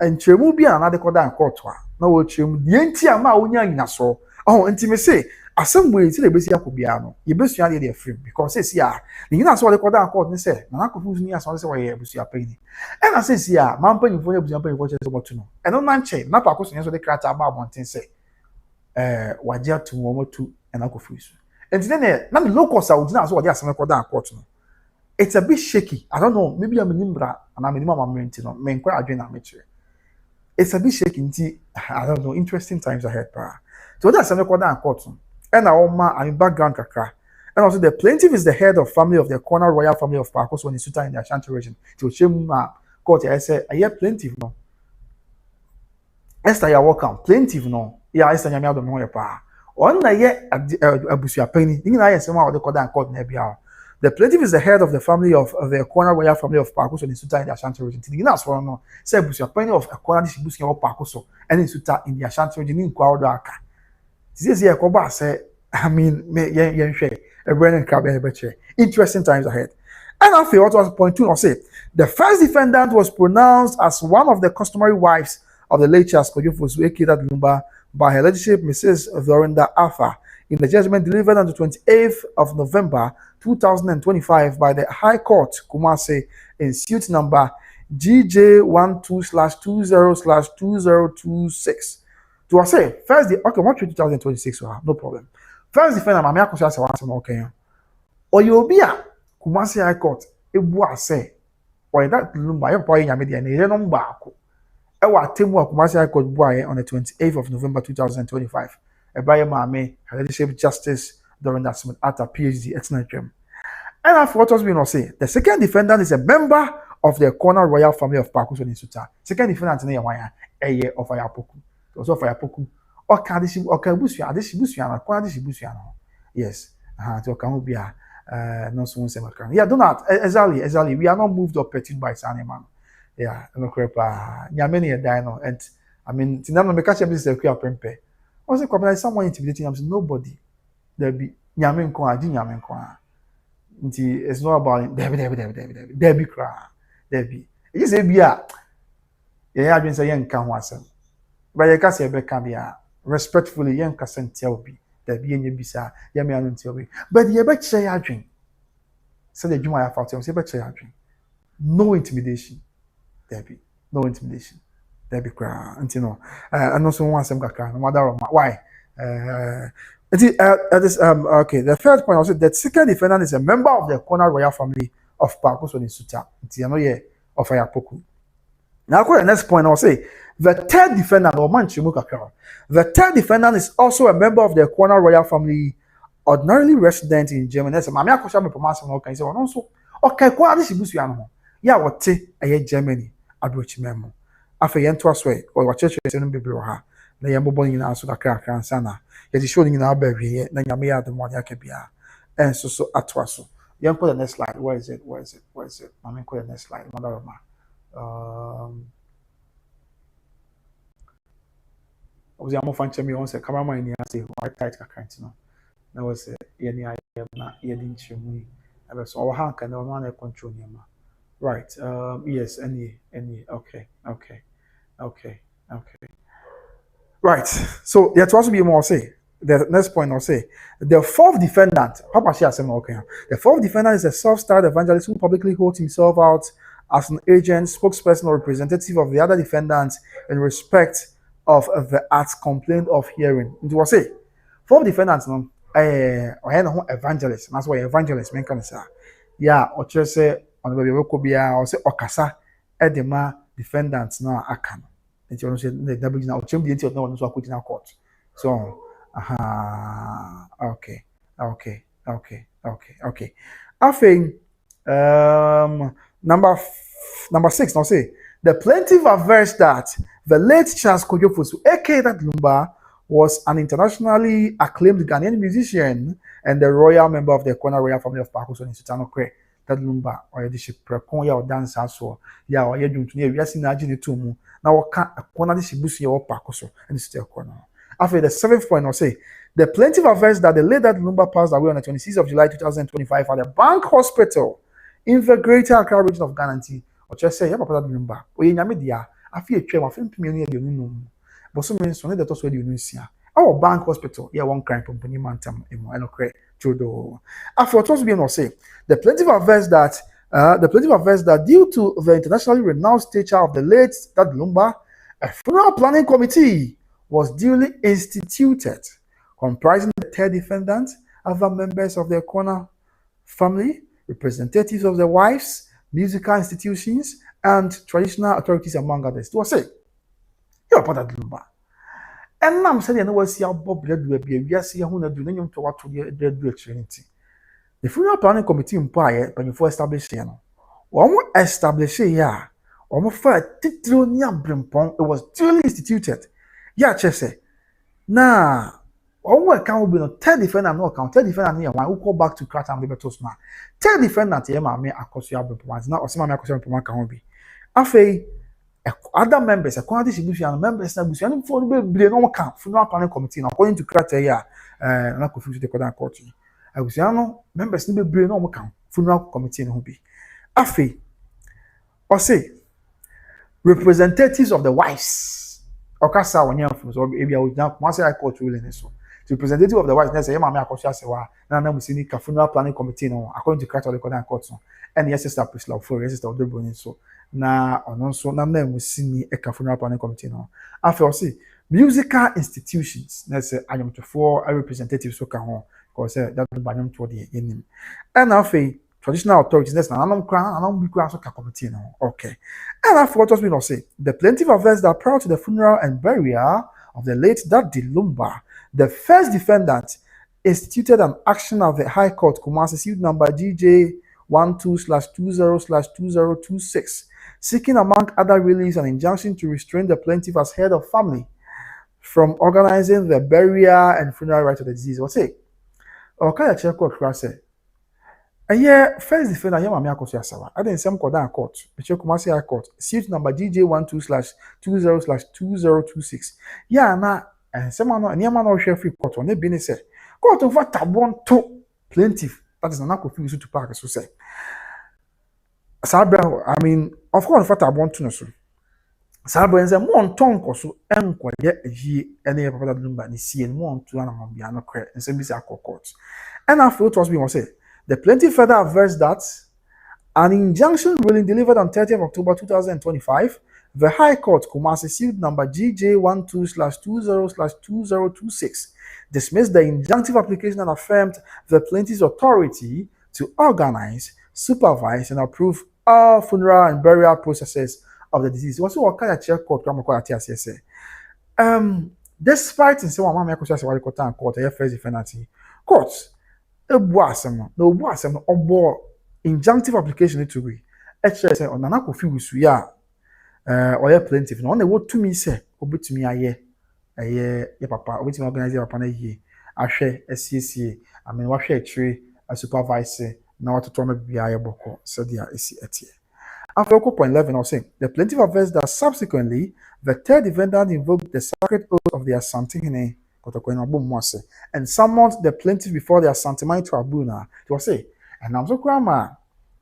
enchemu bi na de koda court a na wo chemu die nti ama wonya nyina so nti me say assembly ti le besi akobia no ye besua de free because say see a nyina so de koda court ni say na akofu ni aso say we besua pani and I say see a man pani fo besua pani fo che so botu no eno na nche na pa akoso so de krata ba abonten say wagya to mo motu and akofu so and then na the locals are na so de asem koda court no. It's a bit shaky. I don't know. Maybe I'm nimbra and I'm minimum renting on men quite adwin amateur. It's a bit shaky. I don't know. Interesting times ahead, pa. So that's another quarter and court. And I'm background kakra. And also the plaintiff is the head of family of the corner royal family of Akosua in Suta in the Ashanti region. To Chema court, I say, I hear plaintiff no. Esther, you're welcome. Plaintiff no. Yeah, Esther, you're not the pa. On na ye abusia penny. You know, I say, what the quarter and court never. The plaintiff is the head of the family of the corner royal family of Akosua in Suta in the Ashanti region. The last one no say busia penny of a corner distribution of Akosua and in Suta in the Ashanti region in Kwado Aka. This year Koba say I mean yen share a brand crab beche. Interesting times ahead. And I feel what was point 2 or say the first defendant was pronounced as one of the customary wives of the late Serwaa&Lumba by her ladyship Mrs. Dorinda Alpha in the judgment delivered on the 28th of November 2025 by the High Court, Kumasi, in suit number GJ12/20/2026. To say, first, okay, what 2026, no problem. First defendant, I'm Akosua say one okay. Or you'll be a Kumasi High Court, it was say, or that Lumba, your boy, Yamidi, and a number. Ewa Timu Kumasi High Court boy on the 28th of November 2025. A buyer, Mame, her ladyship Justice during that at a PhD ethnography. And after what was being say, the second defendant is a member of the corner royal family of Akosua in Suta. Second defendant in a year of Ayapoku. Also for Ayapoku. Or Kadishi or Kabusia, Adishibusiana, Kwadishibusiana. Yes. To Kamubia, no soon semakan. Yeah, do not exactly. We are not moved or petted by Saniman. Yeah, no crepa. Yameni a dino. And I mean, Tinano Mekacha is a queer prempe. Also, someone intimidating him. Nobody. There be Yamen Kwa, Yamen Kwa. It's not about Debbie cry. Debbie. It is a beer. Yeah, been saying can wasn't. But you can say Becca respectfully, young Cassan tell me that be any bisa, Yamian tell me. But you bet say I drink. Said the Juma fought him, say bet say I drink. No intimidation, Debbie. No intimidation. Debbie cry. And you know, I know someone some no matter why. Okay, the third point also, the second defendant is a member of the corner royal family of Pakos on Suta. Tianoye of Ayapoku. Now, the next point, I'll say the third defendant, or Manchimukaka, the third defendant is also a member of the Akosua royal family, ordinarily resident in Germany. That's Mamma Akosua me promise no can say one also. Okay, kwa this busuano. Ya wote aye Germany abrochi memo. Afa yen to aswe or wa church no bibiro ha. Na yen bobo nyina so kakra kansa na. Ye show nyina ba hwe na nyame ya de mo aka bia. En so atwa so. Yen ko the next slide. Where is it? Mama ko the next slide. Mother ma. Obviously, I'm off and check me on say cameraman in here say white tight account no. That was any I na ye didn't show me. I was all hand can no man control me. Right. Yes, any okay. Right. So there to also be more say. The next point I'll say the fourth defendant, Papa Shia say okay. The fourth defendant is a self-styled evangelist who publicly holds himself out as an agent, spokesperson, or representative of the other defendants in respect of the acts complained of hearing. It was say fourth defendants no or evangelist. That's why evangelist men can say yeah, or just say on the baby or say okasa edema defendants now akan. And you say the double now change the entity no one so in court. So okay. I think number 6 now say the plaintiff averts that the late Charles Kojofosu, aka Lumba, was an internationally acclaimed Ghanaian musician and the royal member of the Akosua royal family of Pakos in Sutano Kre. That Lumba or the ship prekon ya dance so ya or ye dwuntu na wiase na agi ne to mu na woka Akosua de shibusu ya Pakos and still Akosua. After the 7th point, I'll say the plaintiff averts that the late Lumba passed away on the 26th of July 2025 at the Bank Hospital in the Greater Accra region of Ghana. Or just say, yeah, Papa Lumba. Or in Yamidia, I feel a train of infamy the no. But some men sonnet that also you know. Our Bank Hospital, yeah, one crime company mantam and okay, Chodo. After what was being say, the plaintiff averts that due to the internationally renowned stature of the late Lumba, a funeral planning committee was duly instituted, comprising the third defendant, other members of the Akosua family, representatives of the wives, musical institutions, and traditional authorities, among others. To say, you're part of the Lumba. And now I'm saying, I know what's your Bob Blood will be a yes, you want to do name to what to the Trinity. The funeral planning committee empire, when you first establish here, one establish here, almost for a title near Brimpong, it was duly instituted. Yeah, Chese. Nah, one account will be no third defendant, no account, third defendant here, one who call back to Crat and Libertos now. Third defendant here, my Akosua Brimpong, not or some Akosua Brimpong can be. After other members, according to distribution members, and for the no account, funeral planning committee, according to Crat here, and I could finish the court. I was members need be no account, funeral committee no be. After or say representatives of the wives. Okasa when you so maybe I would now once I court ruling so the representative of the wife say mama Akosua Serwaa na na musini ka funeral planning committee no according to Catholic court so and yes sister Priscilla for yes sister Odobroni so na ono so na musini e ka funeral planning committee no after see musical institutions na say anyam to for a representative so ka ho because that banyam to the enim and after traditional authorities, that's not a committee now. Okay. And after what was being say, the plaintiff averts that prior to the funeral and burial of the late Lumba, the first defendant instituted an action of the High Court, Kumasi suit number GJ12/20/2026, seeking among other release an injunction to restrain the plaintiff as head of family from organizing the burial and funeral rites of the deceased. What's it? Okay, check what say. And yeah, first defendant, yeah, Mami Akosua Serwaa. I didn't say I'm court. But you come High Court. Suit number GJ12/20/2026. Yeah, na and someone and yeah, man, no share free court. On the business say court of what tabon to plaintiff. That is an confuse Tupac so say. Sabra, I mean, of course, what tabon to no so. Sabra and say more tongue so enko ye any Papa Lumba ni see and more to an among no credit and send this court. And after it was being say. The plaintiff further averts that an injunction ruling delivered on 30th October 2025, the High Court, Kumasi suit number GJ12/20/2026, dismissed the injunctive application and affirmed the plaintiff's authority to organize, supervise and approve all funeral and burial processes of the deceased. Also, what kind of check court despite in some mama Akosua say what court court a first defendant court ebu asem no obu asem no obo injunctive application to be say onana kofi wusu ya or plaintiff no on the what to me say obetumi aye ye papa obetumi organize papa na yie ahwe asiesie amen wahwe atire a supervise na watoto ma bia aye boko so dia esi etie. After 11, I was saying the plaintiff affirms that subsequently the third defendant invoked the sacred oath of the Asantehene and summoned the plaintiff before the Asantehene tribunal. It was say, and I'm so grandma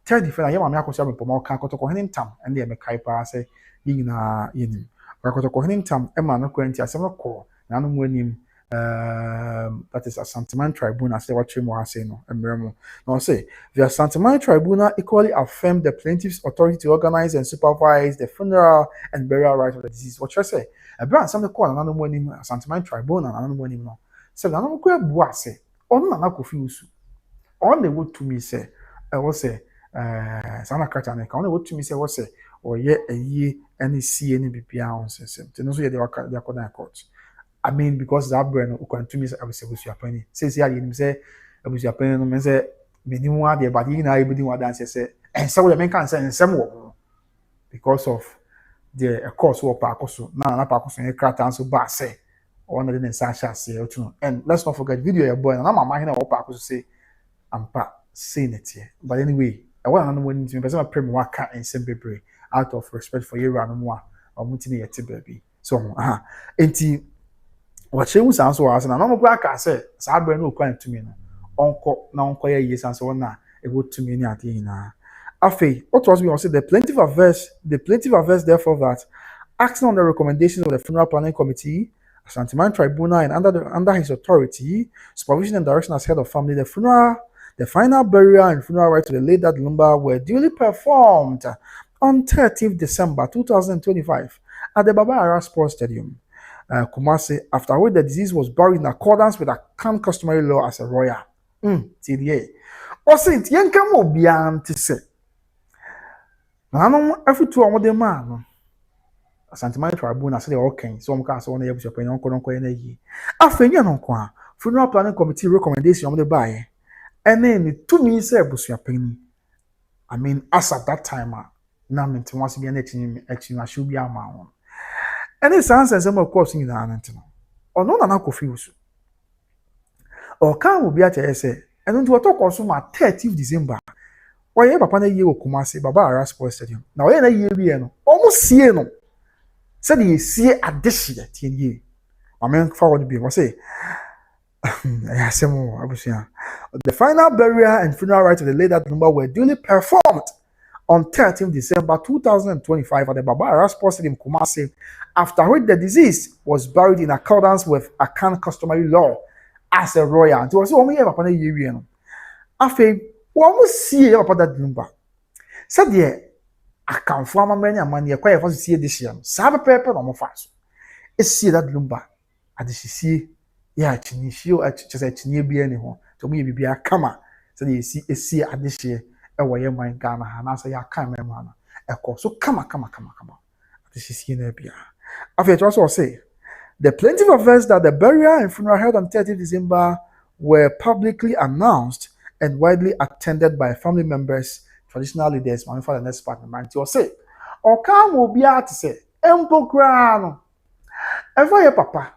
third defendant, Yamma Akosua me pomo kan kotokohene tam and the Mekaipa say yina yinim. Kotokohene tam Emma no kwenti asem no ko na no muanim that is Asantehene tribunal say what you say no emremo. No say the Asantehene tribunal equally affirmed the plaintiff's authority to organize and supervise the funeral and burial rites of the deceased. What you say? A brand some the call na no muanim Asantehene tribunal na no muanim no. Say na no ko bua say on na kofi usu. On the wood to me say I was say sana kata ne ka on the wood to me say was say or ye a ye any see any bpia on system. They no so ye they are court. I mean, because that brand who can to me say was your penny. Says here him say was your penny no me say minimum wa the body na everybody wa dance say and so the men can say some because of the course of Akosua na Akosua e krata so ba say one of the Sasha say and let's not forget video your boy na mama hina Akosua say ampa saying it here. But anyway, I want to know when to person pray me waka and same bebre out of respect for you ran mo or mutini yete baby. So enti what she was answer was na no go aka say sa bre no kwan to me no onko ye yes answer na e go to me ni ade na afei what was we say the plaintiff averse therefore that acting on the recommendation of the funeral planning committee Asantehene tribunal and under his authority supervision and direction as head of family the final burial and funeral rites to the late Serwaa&Lumba were duly performed on 13th December 2025 at the Baba Ara Sports Stadium, Kumasi, after which the deceased was buried in accordance with Akan customary law as a royal. TDA. Also, it yanka mo bian to say. Now, every 2 hours, the man. Asantehene tribunal say they okay. So, I'm going to say, your opinion, After funeral planning committee recommendation on the buy. And then to me say busuya penny. I mean, as at that time, now me to once be anything I should be a man. And it's answer some of course in the antenna. Or no na kofi or can will be at say and to talk also my 30th December. Why ever papa na ye Kumasi Baba Ara Sports Stadium. Now ye na ye bi no. Almost see no. Said ye see at this year 10 year. I mean forward be was say the final burial and funeral rites of the late Serwaa&Lumba were duly performed on 13th December 2025 at the Baba Ara Sports Stadium, Kumasi, after which the deceased was buried in accordance with Akan customary law as a royal. It was only ever upon a year. After one see about that Serwaa&Lumba. Said ye, I can form many money acquire for see this year. Sabe paper no more fast. It's see that Serwaa&Lumba at the see. Yeah, chinishio a chinye bi ani ho to me bibia kama so dey esi adehye e wo ye man Ghana na so ya kan me ma na e ko so kama adehye na bia after it also say the plaintiff affirms that the burial and funeral held on 30th December were publicly announced and widely attended by family members, traditional leaders, my father and next partner man to say o kan wo bia to say empokra no ever your papa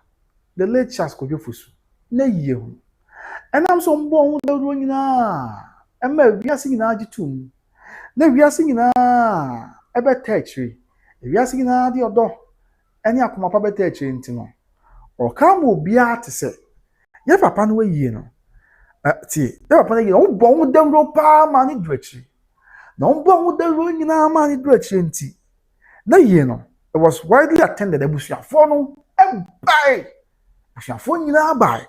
the late Charles Kojofusu na yie ho enam so mbo ho dawro nyina ema wiase nyina agitum na wiase nyina ebe techri wiase nyina de odo eni akoma pa be techri ntino o kam obia te se ye papa no yie no ti ye papa no yie o bo ho dawro pa ma ni dwetri na o bo ho dawro nyina ma ni dwetri nti na yie no it was widely attended abusuafo no ebai abusuafo nyina bai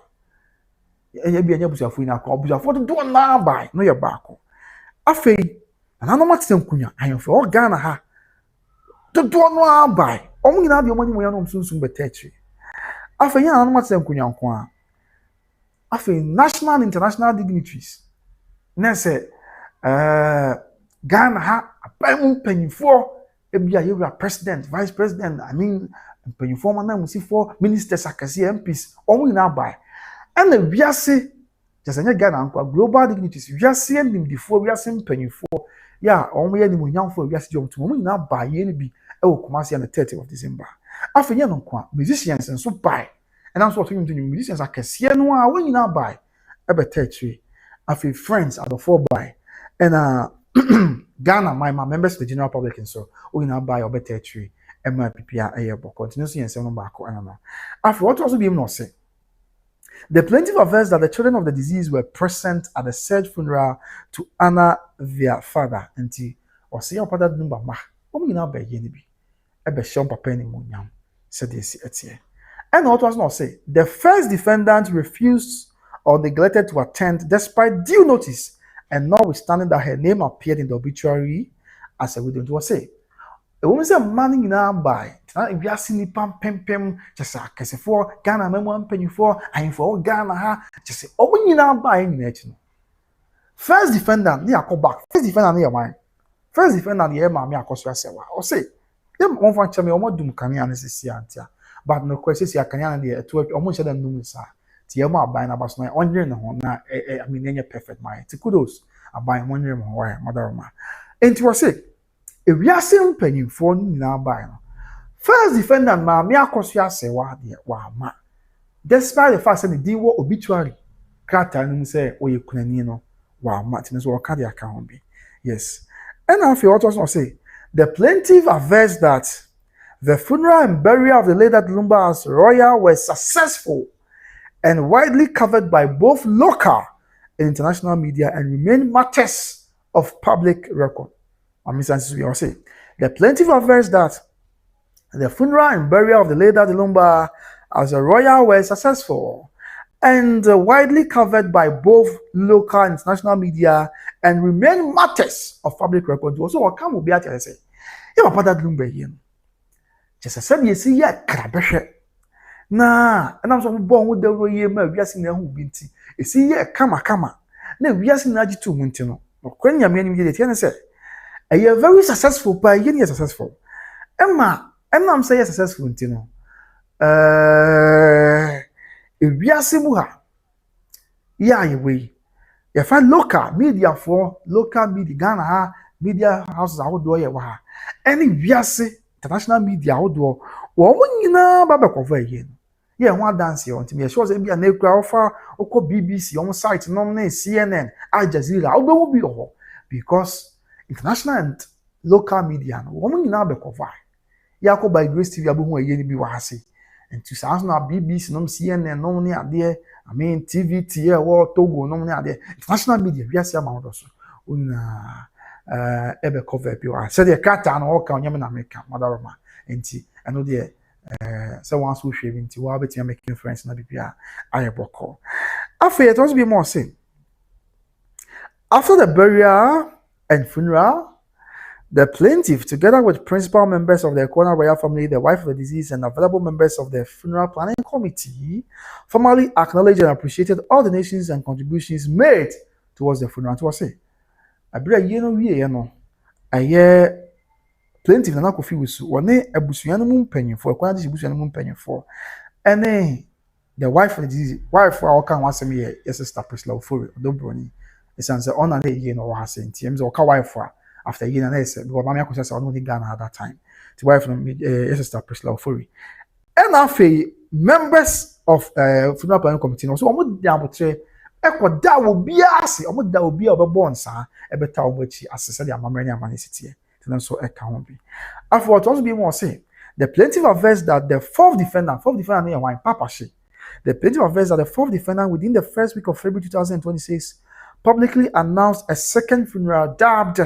ye bia nya abusuafo nyina ko abusuafo do na bai no ye baako afei ana matse nkunya ahemfo o Ghana ha do no abai o nyina de o mani mo ya no msunsun betechi afei ana matse nkunya nko a afei national and international dignitaries na say Ghana ha aban mpanyinfoɔ ebia yɛwura president vice president I mean mpanyinfoɔ ma na musifo ministers akɛse MPs ɔmo nyinaa aba ɛna wiase kyesɛ Ghana nkwa global dignitaries wiase nimdifoɔ wiase mpanyinfoɔ ya ɔmo yɛ nimonyamfoɔ wiase jom to ɔmo nyinaa ba yɛ ne bi ɛwɔ Kumasi on the 30th of December afenya no nkwa musicians nso ba ɛna nso ɔtɔ nyinaa musicians akɛse no a wɔn nyinaa ba ɛbɛtɛ akyire afi friends adɔfoɔ ba ɛna Ghana, my members of the general public and so we now buy or better tree and my PPR airport continuously and seven back. After what also be able to say, the plaintiff affirms that the children of the deceased were present at the said funeral to honor their father and or see your father number ma. Now by Yenibi, a besham papa ni munyam, said this etie. And what was not say, the first defendant refused or neglected to attend despite due notice. And notwithstanding that her name appeared in the obituary as a widow, it was say, a woman said, "Manning now by if you are seeing pam just a case for Ghana, one penny for, and for Ghana, ha, just say, oh, when you now buy in nature. First defendant, near come back, first defendant near mine, first defendant near Mammy Akosua Serwaa, or say, them one for Chammy, or more doom can you see, but no questions, you can hear to almost a noon, sir. Tiama buying about my wondering na I mean any perfect mind. Kudos I buy wondering why mother ma. And to say if we are saying penny for now buy. First defendant ma me Akosua Serwaa de wa ma. Despite the fact that the wo obituary krata no say o ye kunani no wa ma tin so ka de account be. Yes. And I feel what was not say the plaintiff averts that the funeral and burial of the late Lumba as royal were successful and widely covered by both local and international media and remain matters of public record. I mean, we say the plaintiff averts that the funeral and burial of the late Lumba as a royal were successful and widely covered by both local and international media and remain matters of public record. So, what can we be at? I say, you have that Lumba here. Just as said, you see, yeah, crabbe. Na and I'm so born with the way ma wiase na hu binti esi ye kama na wiase na agitu munti no kwanya me ni de tiene say a very successful pa ye successful emma I'm say successful nti no wiase mu ha ya ye we ye fa local media Ghana ha media houses ahodo ye wa ha any wiase international media ahodo wo nyina ba be cover ye yeah, one dance here until me sure say be an offer or BBC on site, no CNN, Al Jazeera, will be all because international and local media, woman now be cover. Yako by Grace TV, abu ye be wahasi. And 2000 BBC, no CNN, no near there. I mean TVT or Togo, no near there. International media, we are see amount also. Una ebe cover pure. Say the cat and all can yaman America, mother of my auntie. I know the so once we shave into what between making friends na bibia ayeboko after it was be more say after the burial and funeral the plaintiff together with principal members of the Akosua royal family, the wife of the deceased and available members of the funeral planning committee formally acknowledged and appreciated all donations and contributions made towards the funeral. To say abira ye no wie ye no aye plaintiff na kofi wusu one abusuan no mpanyimfo akwana de abusuan no mpanyimfo ene the wife of the disease wife wa oka wasem ye sister Serwaa Odobroni esan say ona na ye no wa hase nti em say oka wife after ye na say because mama Akosua say no dey Ghana at that time the wife no sister Serwaa and after members of funeral planning committee no so omo dey abotre ekoda obi ase omo da obi a obebo nsa ebeta omo chi asese dey amamre ni amanesiti so after what also be more say the plaintiff averts that the fourth defendant near wine Papa She. The plaintiff averts that the fourth defendant within the first week of February 2026 publicly announced a second funeral dubbed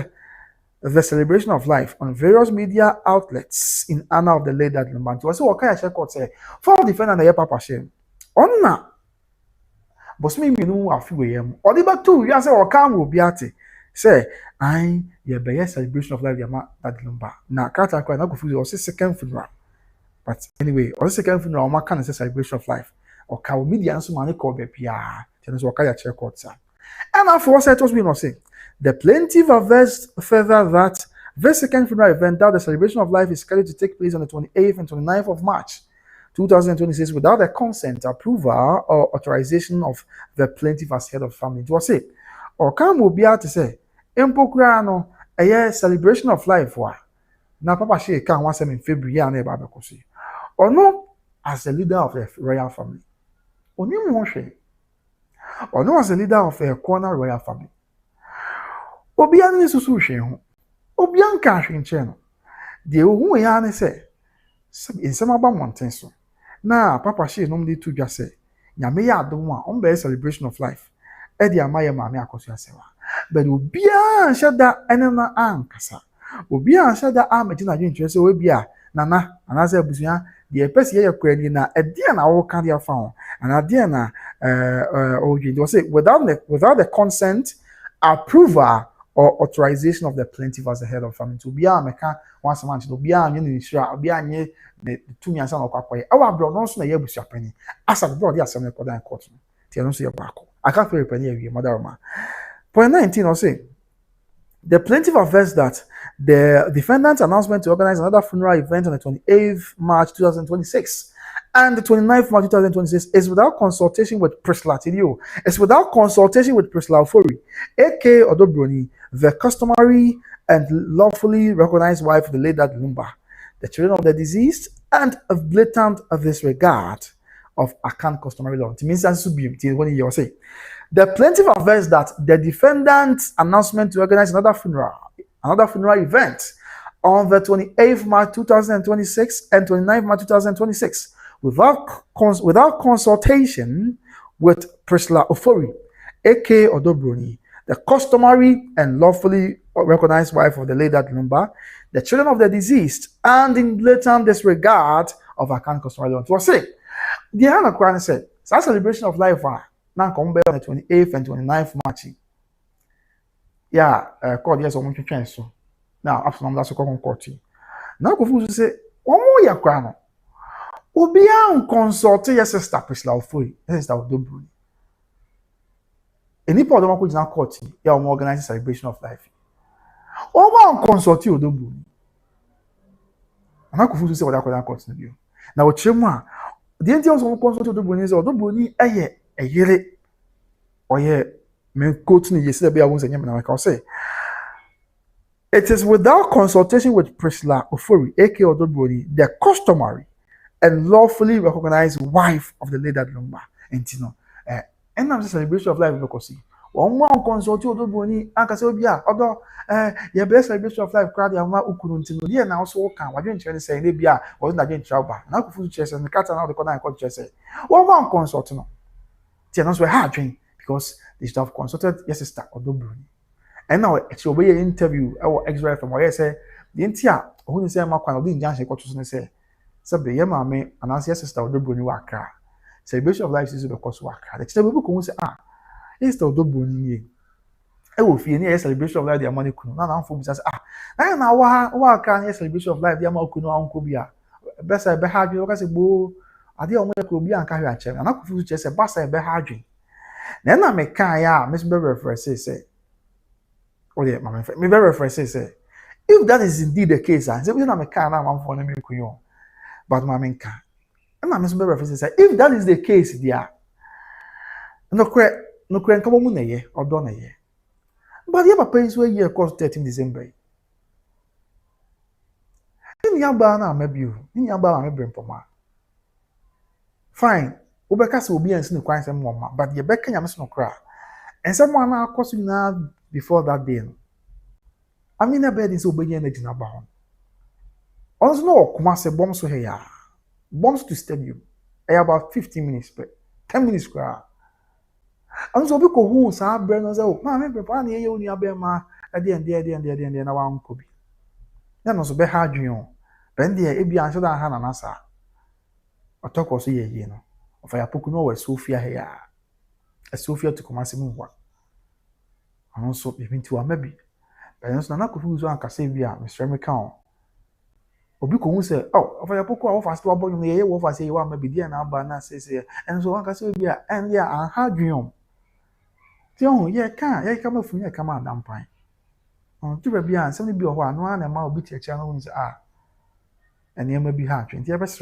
the celebration of life on various media outlets in honor of the late Lumba. So what can I check out say fourth defendant here Papa She. Onna but me no afi yam odiba two you say o kan will be ate say I yeah be celebration of life yama that Lumba na kata kwa na go feel say second funeral but anyway on second funeral ma can say celebration of life or ka media nso ma ne call be pia so o ka ya check out sir And after set was being say, the plaintiff averred further that this second funeral event, that the celebration of life is scheduled to take place on the 28th and 29th of March 2026 without the consent, approval, or authorization of the plaintiff as head of family. It was it. Or come will be out to say, Empokrano, a year celebration of life. Now, Papa she can once in February and a or no, as the leader of the royal family. Or no, as the leader of a corner royal family. Obian is Sushin, Obian cash in channel. The who yarn say, in some about Montenso. Now, Papa she normally to just say, Yamea don't want on best celebration of life. Eddie Amaya Mamma Akosua Sewa. But Obian shut that enema ankasa. Obian shut that arm at interest will be a Nana, and as a busia, the Pesia credit na a dear na all candia found, and a dear na was it without the consent, approval, or authorization of the plaintiff as the head of family. To be a mecha once a month, to be a new insurer, be a the 2 years on Quaquay. Our brother also a year with your penny. As a brother, yes, I'm a court. Tell us your back. I can't feel a penny of your mother. Point 19 or say. The plaintiff affirms that the defendant's announcement to organize another funeral event on the 28th March 2026 and the 29th March 2026 is without consultation with Priscilla Tilio. It's without consultation with Priscilla Ofori, aka Odobroni, the customary and lawfully recognized wife of the late Lumba, the children of the deceased, and a blatant disregard of Akan customary law. It means that when you say. The plaintiff affirms that the defendant's announcement to organize another funeral event on the 28th March 2026 and 29th March 2026 without consultation with Priscilla Ofori, aka Odobroni, the customary and lawfully recognized wife of the late Lumba, the children of the deceased, and in blatant disregard of Akan customary law. It was said, the Hannah Crown said, "Such celebration of life now come back on the 28th and 29th March. Yeah, called yes, I'm going so. Now, after that's a common court. Now, confused to say, one more year crown. Obia consult your sister, Priscilla Ofori, sister Odobroni. Any part of my court now court, yeah, organizing celebration of life. Over consult Odobroni. I'm not confused to say what I could continue. Now, what you the Indians will consult Odobroni is Odobroni, a year or ye may go to yesterday. I won't say, I say it is without consultation with Priscilla Ofori, aka Odobroni, the customary and lawfully recognized wife of the late Lumba. And you know, and I'm celebration of life because one more consult Odobroni, and can say, yeah, although your best celebration of life crowd, your mouth couldn't know, and also can. What you trying to say, maybe I wasn't again trouble. Now, food chess and the cat and all the corner I called chess. One more consult, no. Tianos were hard drink because they should have consulted your sister Odobroni. And now it's your interview or X-ray from where I say the entire who say Makwan of the Injunction got to say, Sabe, your mammy and as your sister Odobroni were Accra. Celebration of life is the course of Accra. The child will say, it's the Odobroni. I will feel near celebration of life, their money could not for business. Now, why can't celebration of life, their mouth could not uncobia. Best I behave you as a bull. I did almost could be and carry a chair, and I could just a bus I behave. Then I make Kaya, Miss Beverly say, oh, yeah, my friend, me very say, if that is indeed the case, I say, we don't make Kaya now for me, but my main car. And my Miss Beverly say, if that is the case, dear, no crank come on a year or done a year. But you have a pains where year cost 13 December. In Yabana, maybe you, in Yabana, maybe for fine. Ubeka will be and sin quite some more, but the Becca Yamas no cry. And someone now costing now before that day. I mean, a bed is obedient in a bound. Also, no, Kumase bombs to here. Bombs to stadium. About 15 minutes, but 10 minutes cry. And so because who saw Brenner's out, Mamma, prepare the only Abema at the end, and around Kobe. Then also be hard you. Ben dear, it be answered that Hannah Nasa. I talk also ye, you know. Of I pokuno where Sophia here. A Sophia to Comasimu one. And also, even to a maybe. But I also not confused one Casabia, Mr. McCown. Obico who say, oh, if I poke off as to a boy in the air, what I say, you are maybe dear now, but says here. And so one Casabia, and yeah, and hard dream. Tion, yeah, come from here, come out, damn on to be an somebody be a one and ma be a channel and you may be happy. Yes.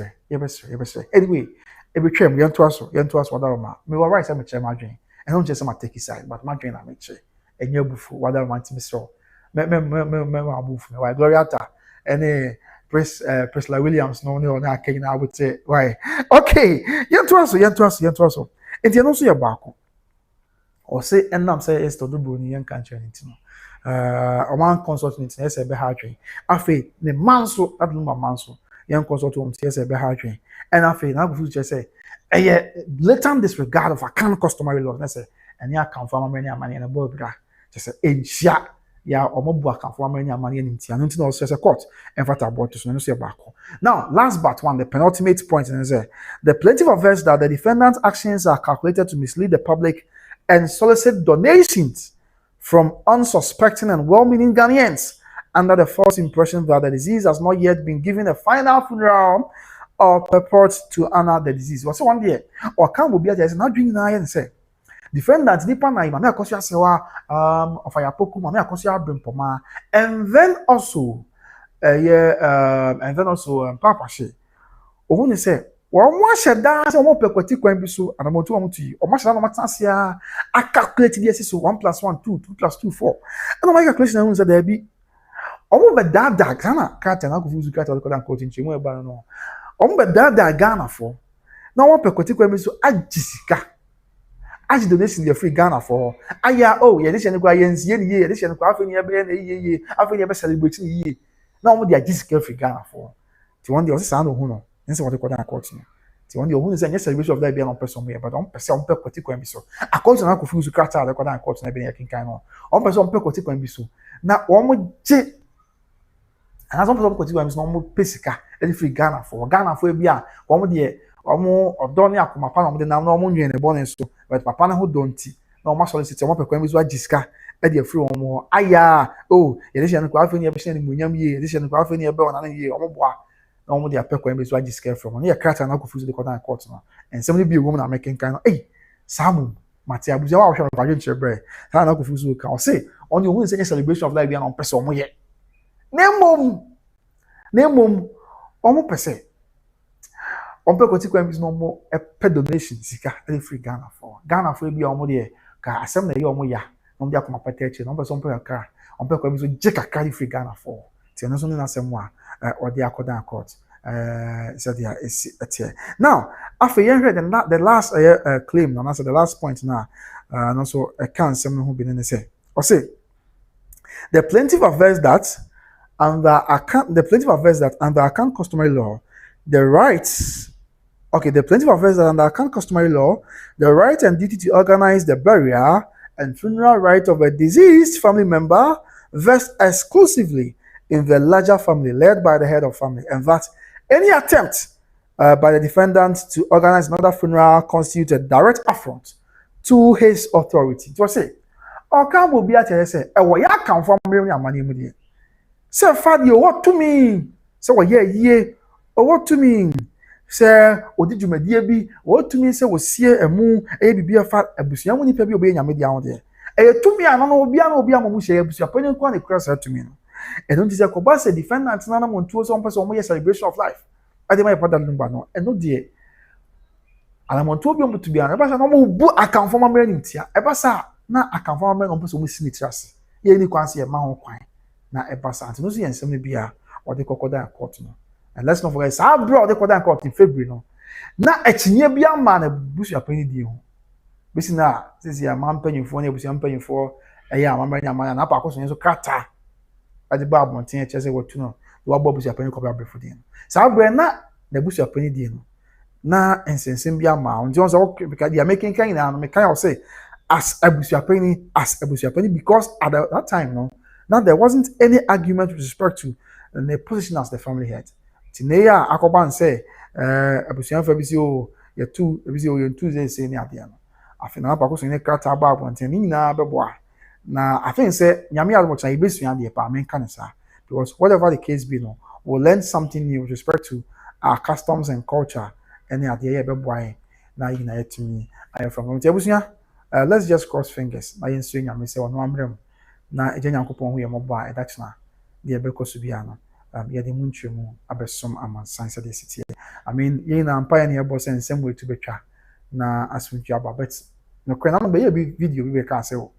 Anyway, every trim, young to us, whatever. Me were right, I'm a chair, my dream. And not just my take side, but my dream, I make sure. And you're before whatever my team saw. Me, why Gloriata, and Press like Williams, no, I can, I would say, why? Okay, young to us. And you're also your back. Or say, and I'm saying, it's to do Bruni young country. One consultant yes a behadwin afi ne manso adluma manso yan consultant yes a behadwin and afi na go future say blatant disregard of account customary law na say and ya account for many amani na board bra just say enhia ya omobu account for many amani ni ntia no ntia say court and fata about to no say back. Now last but one, the penultimate point is the plaintiff affirms that the defendant's actions are calculated to mislead the public and solicit donations from unsuspecting and well-meaning Ghanaians under the false impression that the disease has not yet been given a final funeral or purports to honor the disease. What's one day? Or can we be at this? Not doing and say, defendant nipa na ima me Akosua Serwaa of Ayapoku ma me Akosua Brimpoma and then also Papa She. Ohun say one share dance on pekwati kwan bi so anamotu omo tuyi o ma share na matase a calculate this so 1 + 1 2 2 + 2 4 and my calculation na say there be omo be dada Ghana kata na kufuzu kata ko dan ko tinchemu e ba no omo be dada Ghana for na one pekwati kwan bi so agisika agi donation dey free Ghana for aya ye dey share kwa yensi ye ye dey share kwa afeni e be na ye afeni e be celebrate ye na omo dey agisika free Ghana for ti one dey o say no hu no nse what they call that court. See, when you say yes, celebration of that be on person here, but on person on particular so. According to confuse the character, they call that court na be here kind of. On person on particular so. Na one je, and as on person particular so no pesika. Any free Ghana for be a one dey omo odoni akoma pa no dey na no omo nwe ne born so. But papa na ho donti. Na omo solicit omo particular so agiska. E dey free omo aya oh ye dey share no kwa afeni e be share ni munyam ye dey share no kwa afeni e be ona na ye omo boa. No one they are pekwa embe so agiska from on here character na kufuzu the court no and somebody be a woman making kind of hey Samu Mati abuja wa hwe ba dwenche bre ha na kufuzu ka o say on you say celebration of life be an person omo ye na mom omo pese on pe kwati kwa no mo e pe donation sika e free Ghana for be omo de ka asem na ye omo ya no de akoma pete eche no person pe Accra on pe kwa so je ka carry free Ghana for ti no so na asem wa or the Akodan court. So they are now after you heard the last claim, and also the last point now, and also a can someone who been in the say. Or say the plaintiff affirms that under account customary law, the rights. Okay, the plaintiff affirms that under account customary law, the right and duty to organize the burial and funeral right of a deceased family member vest exclusively in the larger family led by the head of family, and that any attempt by the defendant to organize another funeral constitutes a direct affront to his authority. To say, or can will be at say, ya come from me money mu say Fadio, what to me? So what to me? Say, did you be what to me? Say, was see a moon, a be a fat, a bush, young people be a media there. To me, I don't know, be a mushi, a penny quan across her to me. And don't say Kobasa defendant na mo ntuo so person mo celebration of life. Ade my brother number no. And no die. Ala mo ntuo bi mo to bi an. E ba sa no mo bu account for mamre ni ntia. E ba sa na account for mamre no person mo sinitrase. Ye ni kwan se e ma ho kwan. Na e ba sa ante no so yensem ne bia o de kokoda court no. And let's not forget sa bro de kokoda court in February no. Na etinye bia ma na busu apani di ho. Bisi na sisi ya mampanyimfo na busu ampanyimfo eya mamre nya ma na pa akoso nso kata. The Bible maintain chese what no the busu apani ko ba for dem sa bre na the busu apani di no na ensensem bia ma on just because they are making kind na me kind of say as a busu apani because at that time no now there wasn't any argument with respect to the position as the family head tineya akoba say abusu anfa bi si o ye tu bi si o ye tu say ni ade no afina na pa ko so ni krata ba abonten ni na beboa. Now, I think say nyame almost I base on the apartment cancer because whatever the case be no, we'll learn something new with respect to our customs and culture. Any idea be boy now you know to me. I am from Tebusia. let's just cross fingers na yensu nyame se ono amrem na eje nyankopon hu ye mobo a edachna de ebekoso bia no ye de munchemu abesom amansan se de sitie. I mean ye na empire na ebo sen sem we to betwa na asumdwa ba but no kwena no be ye video bi be ka se o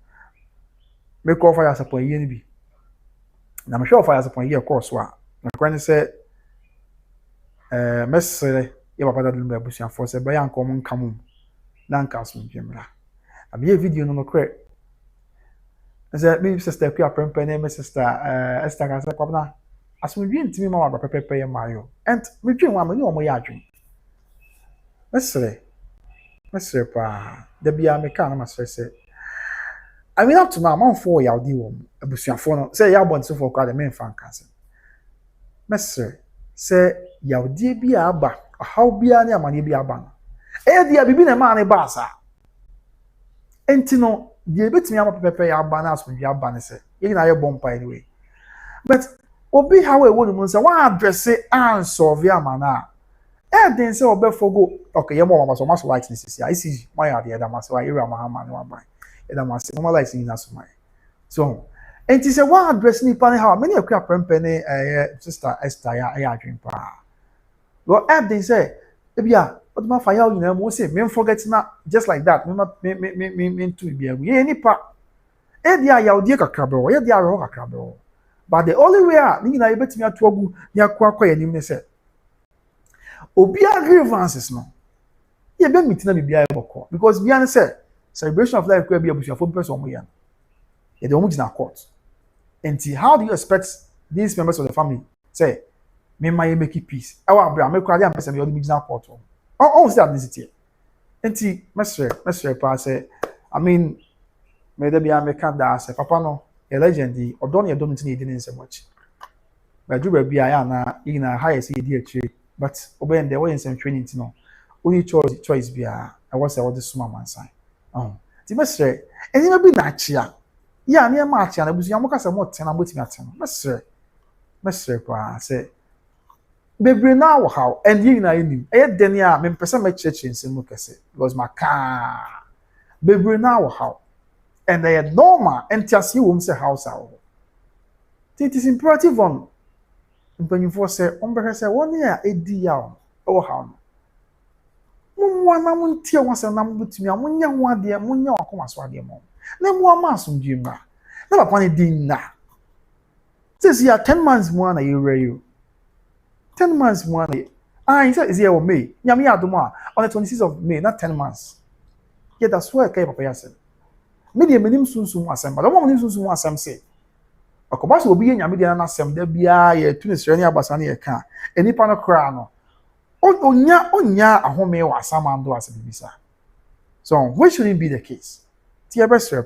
me call fire support ye ni bi na me show fire support ye course wa na kwena se mesere ye papa da Lumba busia for se be ya nkom nkam na nka asumdwa mra abi ye video no kre se me sister ku aprempe na me sister Esther ka se kwabna asumdwa ntimi ma wa pepepe ye mayo and me twen wa me ni omo ya adwen mesere pa da bia me ka na masere se I mean up to now man for ya di wo abusia for no se ya bonto for kwa de me fan kanse mesere se ya di bia aba how bia na amane bia aba e dia bibi na ma ne ba sa enti no die betimi ama pepepe ya aba na asumdwa aba ne se ye na ye bompa anyway but obi how e wonu mun se wa address answer via mana e den se obefogo okay ye mo mama so maso like this I see my idea that maso I area mahama no abai e da maso mama like in aso mai so enti se wa address ni pa ne how many akwa prempe ne sister Esther ya adwen pa go e den se e bia what ma fa ya you know mo say me forget na just like that me to bia ye ni pa e dia ya odie kakra be ye dia ro kakra be but the only way ni na ye betimi ato agu ni akwa ya nim ne se obia grievances no ye be meet na bibia eboko because bia ne say celebration of life could be abusia for person mo yan ye de omu gina court and how do you expect these members of the family say me my make peace e wa bra me kwa dia person me odu gina court on say adversity and mesre pa say I mean me de bia me kan da say papa no a legend di Odobroni e don't need in so much but do bia ya na ina high say di akire but obey there was some training no only choice bia I was all this small man sign ti mesre eni ma bi na achia ya na ma achia na busu mo kasa mo tena mo timi atena mesre pa say bebre na wo how and you na enim e den ya me pesa ma church nsem kese because my car bebre na wo how and they had normal and tiasi wo say house awo it is imperative on mpanyimfo say ombere say won ya edi ya o how mo na mo ntie won say na mo butumi amonya ho ade monya akoma so ade mo na mo ama asomdwe mra na papa ne din na says ya 10 months mo na you 10 months mo na he said is here on May nyame adom a on the 26th of May not 10 months yeah that's why kai papa ya said me de menim sunsun asem but mo menim sunsun asem say akobaso obi ye nyame de na asem da bia ye tu ne sere ne abasa ne ye ka enipa no kra no onya ahome wa asamando asem bisa so which shouldn't be the case yebesre.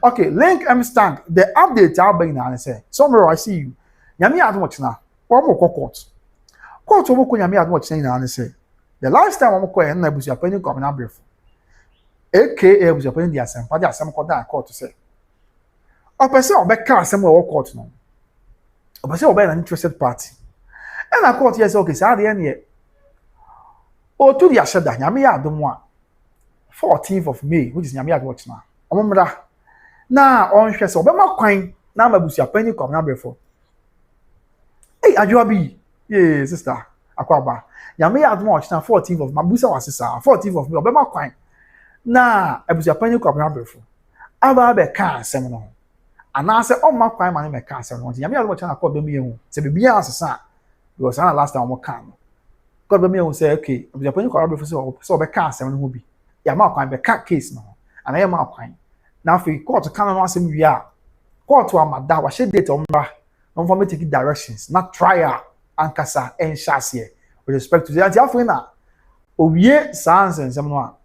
Okay, link stand the update out na say somewhere I see you nyame adom china wo mo court wo ko nyame adom china na say the last time wo ko na busu apani ko na bref aka busu apani di asem pa di asem ko da court say o person obeka asem wo court no o person obe na interested party and na court yes okay say dey na o to di aseda nyame adom a 14th of May which is nyame adom china omomra na on hwe say obema kwan na mabusu apani ko na bref hey ajuabi yeah sister akwaba nyame adom ochina 14th of mabusa wasisa 14th of May obema kwan na abusu apani ko na bref aba be ka asem no ana se o makwan ma ne me ka asem no nyame adom ochina ko be me hu se bibia asesa because na last time mo kan no God be me hu say okay abusu apani ko na bref so be ka asem no hu bi ya makwan be ka case no ana ya makwan na fi court kan no asem wi a court wa mada wa she date omra no for me take directions not trial ankasa en chassis with respect to that afina owie sans no a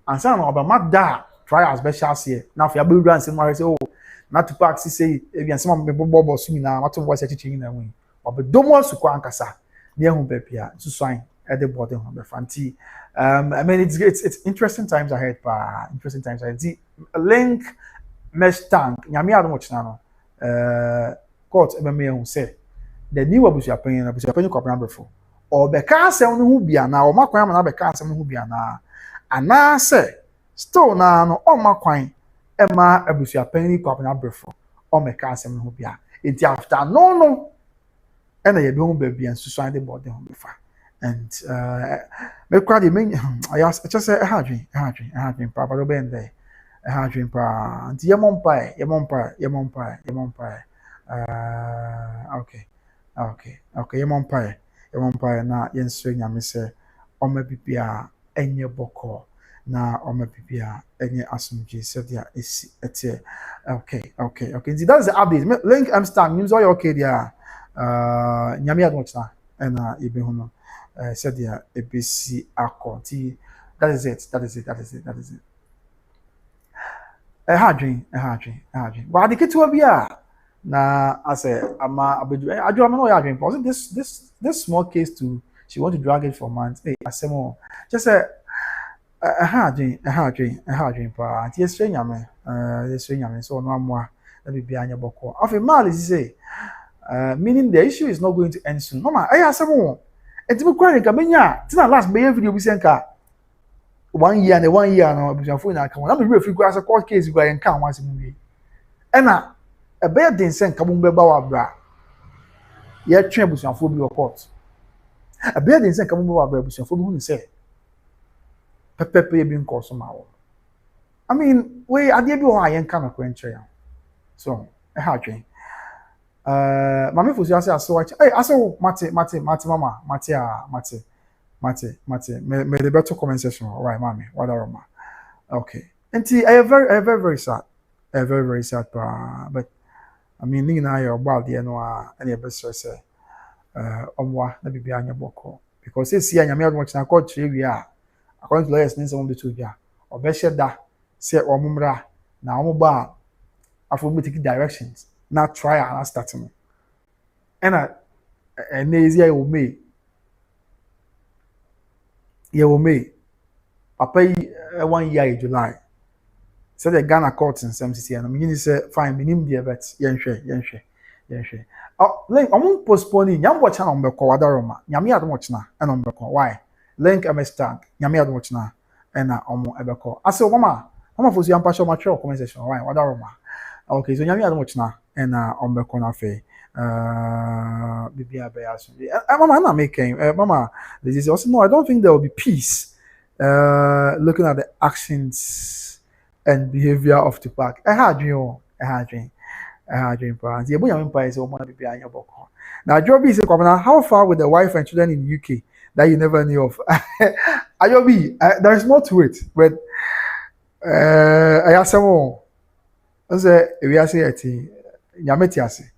ansa na oba mada trials be chassis na for aberu ansem no say oh na Tupac say e bi ansem me bobo so nyina mato voice chichi nyina wen oba domo su kwa ankasa na ehu bepia so swan at the bottom of the fanti I mean it's interesting times ahead the link mesh tank nyame adom china no court ebeme hu say the new abusuapanyin ko brand before or be ka asem no hu bia na o makwan na be ka asem no hu bia na ana say still na no oma kwan ema abusua panni kwapna brefo o meka asem ho bia enti after no ena ye be ho ba bia nsusu ade body ho befa and me kwa de me I just say hadwin pa do be ndey hadwin pa nti ye mompa okay ye mompa na yenso nyame se oma bibia enye boko na oma bibia enye asumji se dia esi etie okay nti that's the update link Agnst news all okay there nyame admochna na ibe hu no said dia ebesi akoti that is it hadwin wa de ketewa bia na ase ama abedu adwo am no ya hadwin for this small case to she want to drag it for months asemo just say hadwin pa ti esre nyame so no amwa na bibia anya boko of a mal is say meaning the issue is not going to end soon. Mama, I asemo. Enti me kwani ka menya, ti na last be video bi senka 1 year no abusuafo na aka won. Na me refi kwa court case gwa yen kan wanse mu wi. E na e be den senka mu be ba wa bra. Ye twen abusuafo bi court. E be den senka mu be wa bra abusuafo bi hu ni se. Pepepe bi nko so ma wo. I mean, we ade bi wo ayen kan ko enche ya. So, e ha twen. Mami fusi ase aso wachi aso mate mama mate me the better comment section right mami whatever ma okay enti I very sad very sad but I mean ni na your bad there no any best say omwa na bibia anya boko because see anya me admo china court wi a according to lawyers ni some be to bia obehye da say omumra na omba afo me take directions na try and starting and easy you me papa 1 year in July so the Ghana court in MCC and mean say fine minim there but yenhwe link I'm postponing nyam watch na mbeko wadaroma nyame admoch na na mbeko why link Agnst nyame admoch na na omo ebeko ase mama fosu yam pasho ma try comment section why wadaroma okay so nyame admoch na na ombeko na fe bibia be aso mama na making mama this is also no I don't think there will be peace looking at the actions and behavior of Tupac I had dream pa the nyame pa is o ma bibia anya boko now Joby is how far with the wife and children in UK that you never knew of Ayobi there is more to it but I ask someone say we are say ati nyame tiase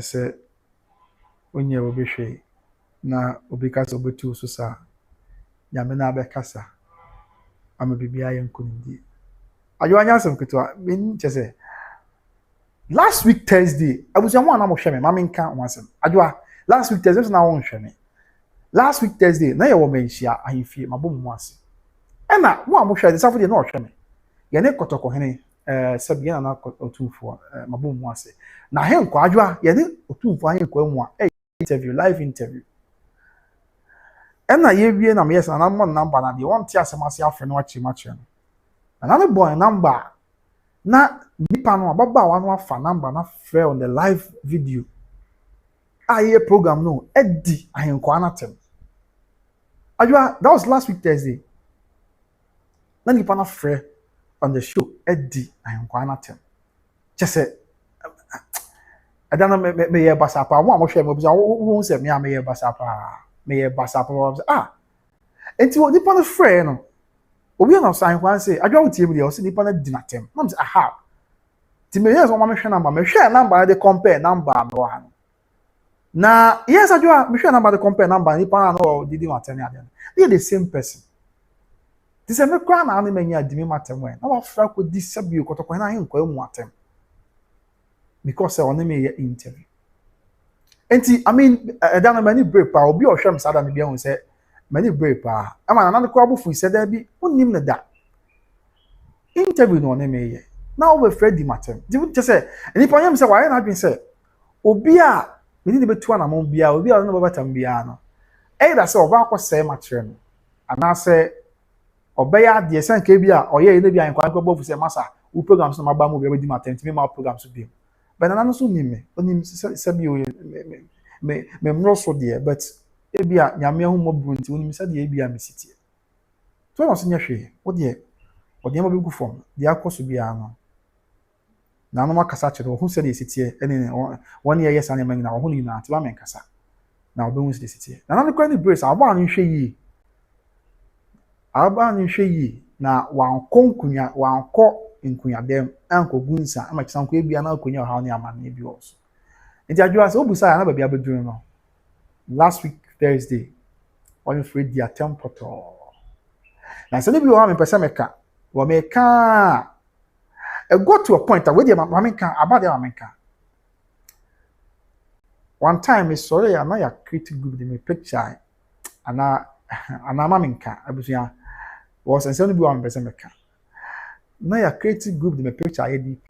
se onye obehwe na obikasa obetu so sa nyame na abekasa ama bibia yenkunidi ayo anya asem ketwa min chese last week Thursday abusia ho na mo hweme ma menka ho asem ayo last week Thursday na wo hweme last week Thursday na ye wo menhia ahemfie mabom mu ase ena wo amohwa de safo de na ohweme ye ne kotoko hene sabia na otumfo mabom mu ase na henko adwa ye ne otumfo henko amu a live interview ena ye wie na me yes na mo number na de won ti asemase afre no achi mache no na ne boy number na nipa no ababa wa no afa number na frɛ on the live video aye program no edi ahenko anatem adwa that was last week Thursday na nipa na frɛ on the show edi ahenko anatem chese adana me ye basapa wo amhwɛ me buza wo se me am ye basapa enti wo nipa na frɛ no obi na so ahenko an say adwa wo tie bi de o se nipa na di natem na me say aha ti me yes wo ma me hwɛ number de compare number no ha na yes adwa me hwɛ number de compare number nipa na no didi matem ya they the same person this is me kwa na menya adimi matem we na wa fra ko di sabio kotoko na hen kwa mu atem because on me interview enti I mean dan many break pa obi o hwem sada ne bia hu say many break pa ama na ko abufu se da bi onnim ne da interview no ne me ye na o be Freddy matem di wu say ni pa nyam say wa na adwen say obi a me ni betu na mo bia obi a no babatam bia no either say oba akọ say makyere no ana say obeya de sen ka bia oye ene bia nkwa nkwa bofu say masa wo programs no maba mo bia di matent me ma programs so bi but nana no so nime onim say bi o me mro so de but e bia nyame hu mo brunti onim say de e bia me sitie so no so nya hwe wo de ma be gu form de akoso bia no na no makasa kire wo hu say de sitie ene won ye yes ane mangina wo hu ni na ati ba men kasa na obe hu say de sitie na no kwa ni brace aba no hwe yi aba no hwe yi na wankọ nkunya dem anko gunsa ama chisanko ebia na akonya ha ni amane bi also nti adwa say obusa ya na ba bia beduru no last week Thursday on free dia tempoto na say bi o ha me pese meka wo meka e got to a point that we dey meka about dey meka one time is sorry ya na ya create group dey me picture ana mamenka abusia was and send bi o me pese meka na ya create group dey me picture IDP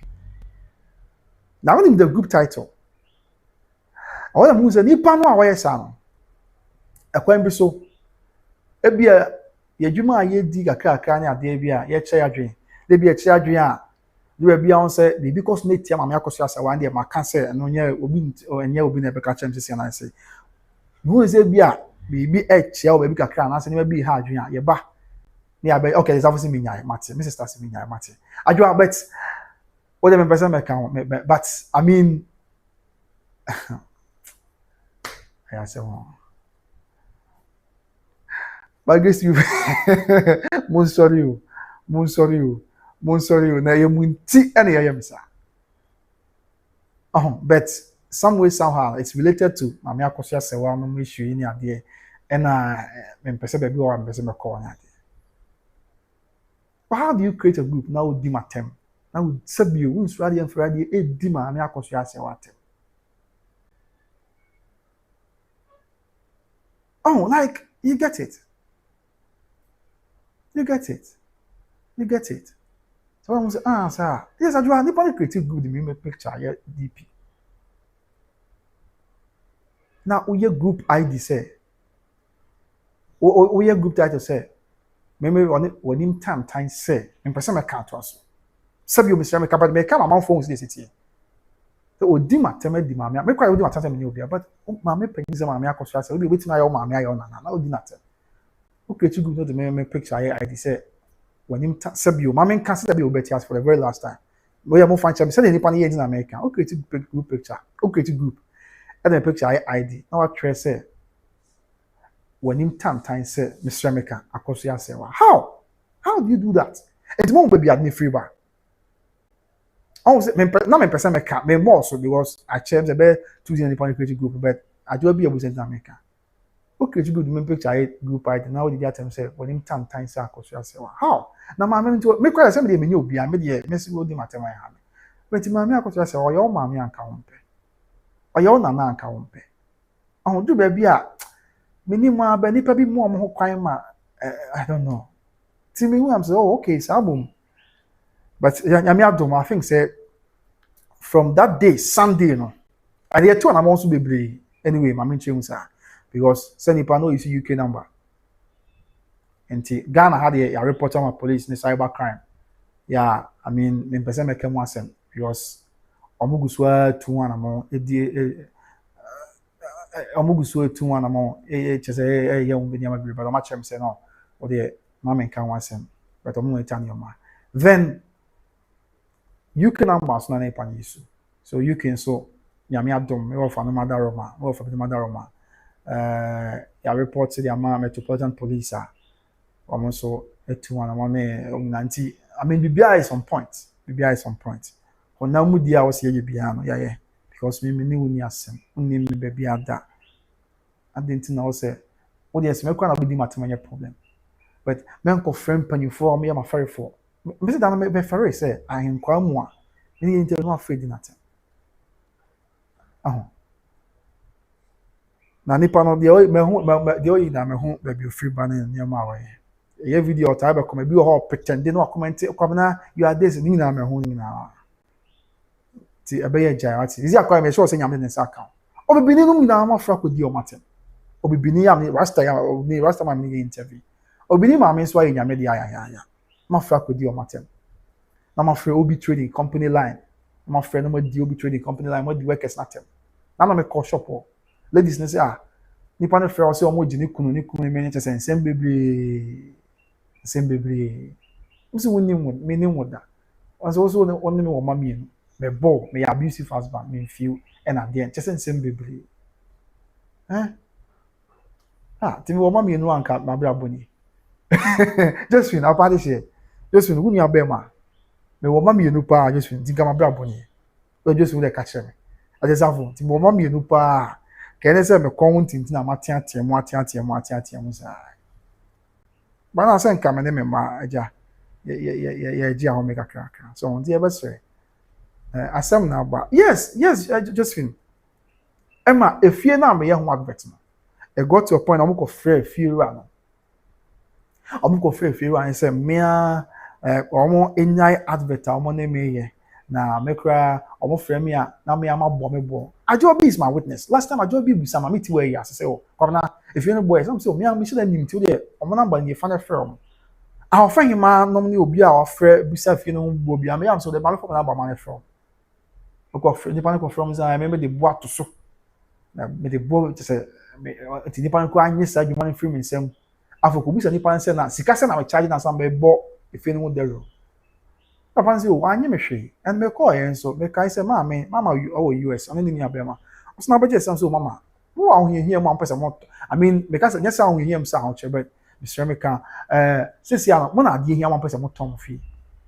now when the group title all the moves ni pa no a why sa no ekwan bi so ebia yadwuma a yedi kakra ne ade bia ye kye adwen de bia kye adwen a de bia on say be because na tia mama Akosua say wan de maka say no nya obi na be ka chem say na say no say bia bi e kye o be kakra na say ne bi ha adwen a ye ba ne ya be okay there's obviously me nyai mate Mrs. Stasi me nyai mate adwen but what the person me kan but I mean I say but guess you mon sorry you na ye munti ene ye yemsa but some way somehow it's related to mama Akosua Serwaa&Lumba issue ni ade na me pese be bi o me pese me call na ade how do you create a group now di matem now sabi you won so ade en frade e di mama Akosua Serwaa like you get it. You get it. So I say, sir, yes, I do. Anybody creative good me make picture here DP. Now, we group ID say, we group title say, maybe when him time say, in person I can't also. Sabi you Mr. Meka, but me come among phones this city. So o di mateme di mama, me kwa o di mateme me obia, but mama pengize mama Akosua say, we waiting ayo mama ayo na o di natem. Okay, you go to the me picture here. I say when him sabi you, mama can see that be obeti as for the very last time. We are more fan cham say any pan here in America. Okay, to group picture. Okay, to group. And the picture ID. Now I try say when him time say Mr. Meka Akosua say how do you do that? It's more baby at me free bar. I say not me person Meka me more so because I change the bed to the pan creative group, but I do be able to America. Okay, you go to me picture group ID. Now the time say when him time say Akosua say how? Now mama to me quite somebody me obi a me dey message go di matem ya ha. But mama Akosua say your mama anka wompe. Oyo na na anka wompe. Do baby a minimum aba nipa bi mu ho kwan ma I don't know. Ti me who am say okay, so album. But nyame adom I think say from that day Sunday no. And here two am also be anyway, mama nche unsa. Because send if I know you see UK number. And Ghana had a report on police in cyber crime. Yeah, I mean, me person make one sem because omuguswa 2-1 amount. Omuguswa 2-1 amount. Chese young be near but I'm actually say no. Or the mama can one sem. But I'm going to tell you ma. Then UK numbers na pan issue. So you can so nyame adom me offer no mother Roma, me offer the mother Roma. Ya report to the Metropolitan Police almost so 2-1 90. I mean BBI is on point. On now mudi I was here biano yeah because me ni asem unni me baby ada. I didn't know say audience me kwa na be di matemanya problem. But me nko friend panifo me am afare for. Me say dan me fare say ahenkwa mu a ni intel no afraid natem. Na nipa no de me hu baby free banner nyama awaye e video ta be come bi ho pretend no comment kwabna you are this ni na me hu ni na ti abeye jai ati isi akwa me sure say nyame ne saka o be ni no na ma fra ko di o matem Obibini am rasta ya obi rasta man ni interview. Obini ma me so aye nyame de aya. Ma fra kodi o matem. Na ma fra obi trading company line. Ma fra no ma di obi trading company line, ma di workers natem. Na me call shop o. Ladies na say nipa no fra o say o mo gini kunu me nyɛ sɛ nsɛm bebree nso woni mu me ni mu da nso so woni me wo ma mienu me bo me abusive husband me feel and there kyɛ sɛ nsɛm bebree timi wo ma mienu anka ma bra boni Josephine apade hye Josephine wuni abema me wo ma mienu pa Josephine dinka ma bra boni Josephine dey catch me adesafo timi wo ma mienu pa kene se me kon tintin na matiatia mu sa bana se nka me ne me ma aja ye ji ahome kakra so on dey ebesre asem na ba yes Josephine Emma efie na me ye ho advert no e got to a point am ko frɛ efie ra no am ko frɛ efie ra say me omo enyai advert omo na me ye na me kra omo frɛ me a na me ama bɔ me bɔ Ajobi is my witness. Last time Ajobi be some meet where you say, oh, come if you know boys, I'm saying, me and Michelle and him today, I'm number in the final firm. Our friend him man, normally will be our friend, beside you know, will be a man, so the man from number money from. Because the panel confirms, I remember the boat to so. The boat to say, the panel crying, yes, I do money free me, some. After Kubis and the panel said, Sikasan, I was charging us some bought if you know the room. Papa say, "Why you me she?" And me call and so me kai say, "Mama, you our US. I need Abema." What's na budget so mama. Who are here one person more. I mean, because yes, I hear him sound but Mr. Meka since ya mo na die here one person more tom fee.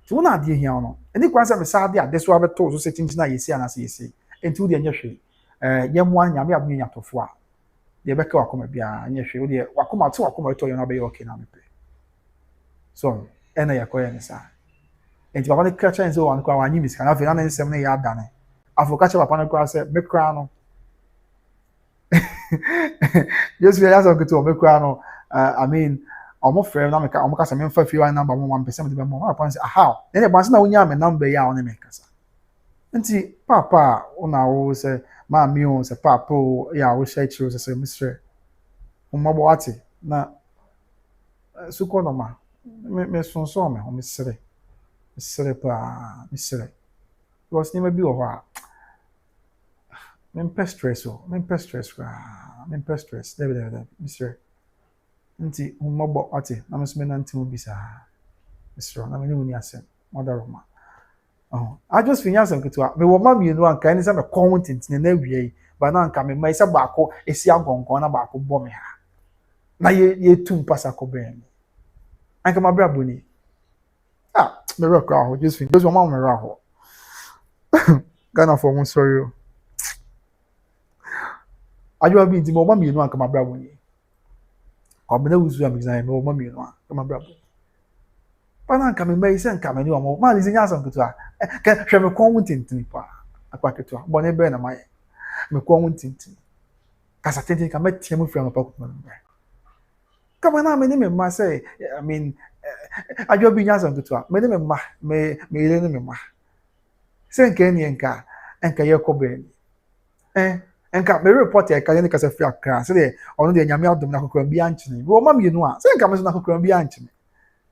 So mo na die here no. Any kwan say me sa de ade so abeto so setting na yesi ana say yesi. Enti de nya hwe. Yem wan nyame abun nyatofo a. De be ka wakoma bia nya hwe. Wo de wakoma to wakoma to yo na be okay na me pe. So, ena yakoya ni sa. Enti papa ne kacha enso wan kwa wanyi miska na fe na nsem ne ya adane afo kacha papa ne kwa se me kra no yes we aso kuto me kra no I mean omo frɛ na me ka omo kasa me mfa fi wan number mo 1% de be mo papa say aha ne ne banse na wonya me number ya one me kasa enti papa una wo se ma mi o se papa ya wo share chiro se Mr. Mo bo ate na suko no ma me sonso me o me sere Misere. Because never be over. Men stress. There, Mr. Nti umabo ate. Na mesme na nti ubisa. Mr. Na meni uni asem. Mother Roma. Oh, I just finish asem ketua. Me wo ma mienu anka ni say me content na wie. Ba na anka me mai say baako esi agongon na baako bɔ me ha. Na ye tum pasa ko ben. Anka ma bra boni. Me rock out just fin. Those one me rock. Ghana for one sorry. Ajo bi nti mo ma mienu anka ma bra boni. Ko be na wusu am exam me mo mienu anka ma bra boni. Pa na anka me mai se anka me ni o mo ma lizi nya san kutu a. Ka hwe me kon tintin pa. Akwa ketu a. Bo ne be na mai. Me kon tintin. Kasa tintin ka metie mu fira no pa kutu na. Kama na me ni me ma say I mean Ajobi nyasan tutua me ne me ile ne me ma se nke ni enka ye kobe enka me report e ka ne ka se fi Accra se de onu de nyame adom na kokran bi anchene wo ma mienu a se enka me so na kokran bi anchene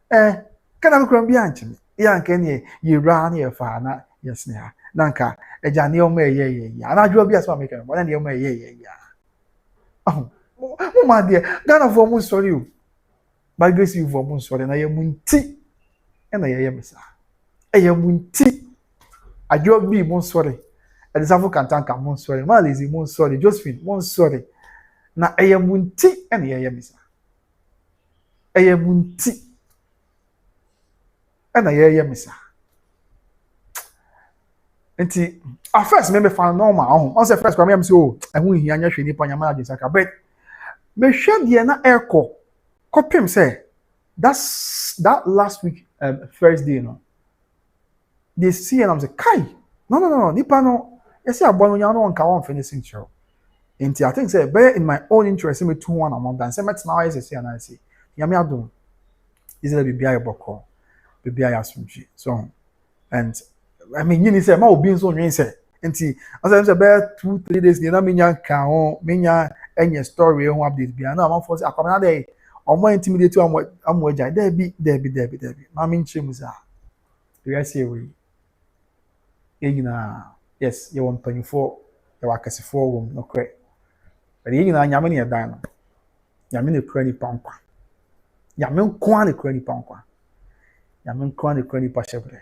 ka na kokran bi anchene ya nke ni ye ra na ye fa na yes ne ha na nka eja ne o ma ye ya na Ajobi asma me ka mo na ne o ma ye ya mo ma de Ghana for mu sorry o by grace you for mun sorry na ye munti e na ye mesa e ye munti Ajobi mun sorry e de safo kantanka mun sorry ma lazy mun sorry Josephine mun sorry na e ye munti e na ye mesa e ye munti e na ye mesa enti at first me fa normal on say first kwa me say oh ehun hia nya hwe ni pa nya ma adisa ka but me hwe de na eko Kopim say that last week Thursday no they see and I'm say kai no nipa no yes abon nya no nka won finishing show enti I think say bear in my own interest me 2-1 among dan say met now is say and I say ya me adom is it be bia boko be bia asunji so and I mean you say ma obi nso nwen say enti I say bear 2-3 days ni na me nya ka ho me nya any story who update be na amanfo say akwamna dey omo intimidate amo agya debi mama nchim za we say we yina yes you want mpanyifo you akasifo wo no kre but yina nyame ne dan no nyame ne kra ni pankwa nyame nko an kra ni pankwa nyame nko an kra ni pashebre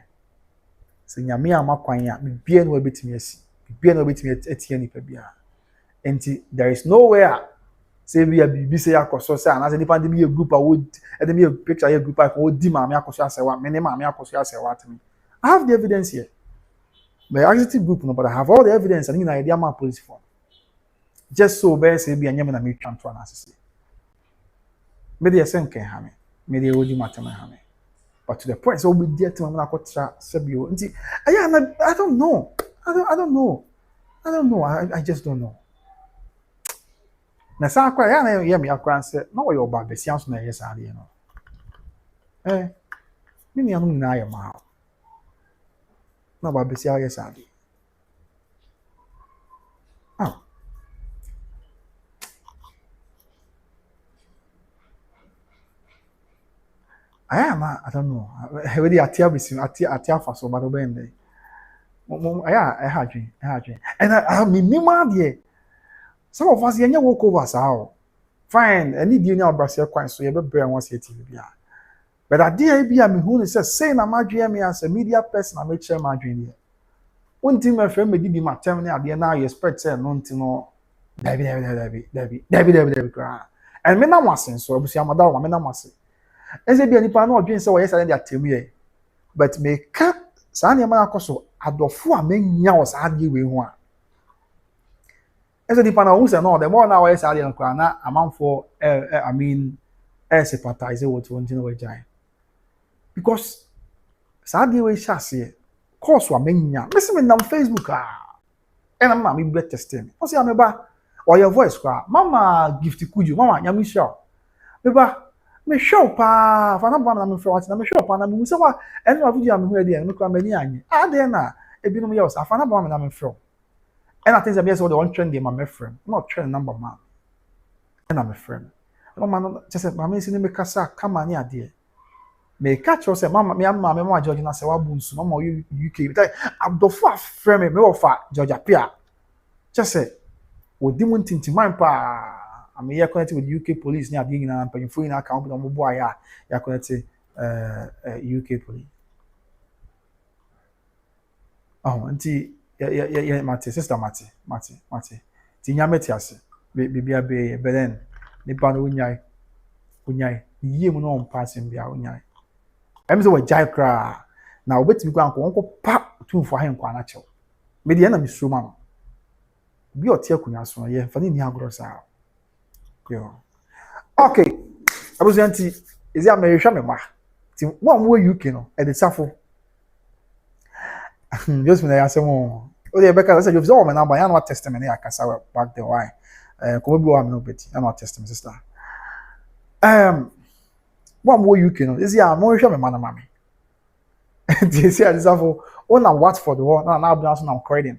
se nyame amakwan ya bibia no obetimi asi bibia no obetimi etie ni pa bia enti there is nowhere say we be say akoso say na say nipa dem be group would dem be picture here group I would di maame akoso asewa me ne maame akoso asewa timi I have the evidence here but active group no but I have all the evidence and you know idea my police for just so be say be anyam na me twanto na asese me dey say nkan ha me dey odi matema ha me but to the point so we dey tell me na kotra sebio nti I don't know I just don't know na sa kwa ya na ye me akwa nse na wo yo ba be sianso na ye sa de no me ni anu na ya ma na ba be sia ye sa de I don't know. Already atia bisim atia faso ba do ben dey. I had dream. And I me ma there. Some of us yenye walk over sao. Fine, any di na obrase kwan so ye be bre won se TV bia. But idea bia me hu say na madwe me as a media person na me share madwe there. Unti me frame me di ma tem na ade na you expect say no nti no. Dabi kra. And me na wasen so abusi amada wa me na wasen. Eze bia nipa na odwen se wo yesa dey atemu ye but me ka sa na ma akoso adofo a menya wo sa ade we hu a eze nipa na wo se no the more na wo yesa dey nkwa na amanfo I mean sympathize with one thing we jai because sa ade we shase course wa menya me se me na Facebook na ma me be testing o se ameba or your voice kwa mama gift kuju mama nyami show beba me show pa fa na ba na me fro na me show pa na me say wa enu afuji am hu e dey me kwa mani anye ade na ebinom ye osa fa na ba na me fro and I think that yes what the one trend dey my friend not trend number man and I'm a friend mama no just say mama si ni me kasa kama ni ade me catch us say mama me mama George na say wa bunsu mama UK but abdofo afrem me ofa George apia just say odi mu ntintiman pa I'm here connected with UK police near being in an painful in account on mobile ya connected UK police. Oh, auntie Mate, sister Mate. Tinya metiase. Bibia be belen. Ni pa no unyai. Ye mu no passing bia unyai. Em so we jai kra. Na obetimi kwa anko pa tumfo ha nkwa na chew. Me de na misroma no. Bi otie akunya so ye fa ni agro sa. Okay. Abuzianti is ya me hwa me ma. Ti wo am wo UK no e de safo. Just me na yasem o. O de be ka say you so me na ba ya no testimony akasa back the why. Ko bi wo am no beti. Ya no testimony sister. Wo am wo UK no is ya mo hwa me ma na ma me. Ti say ya safo o na Watford wo na abuna so na credit.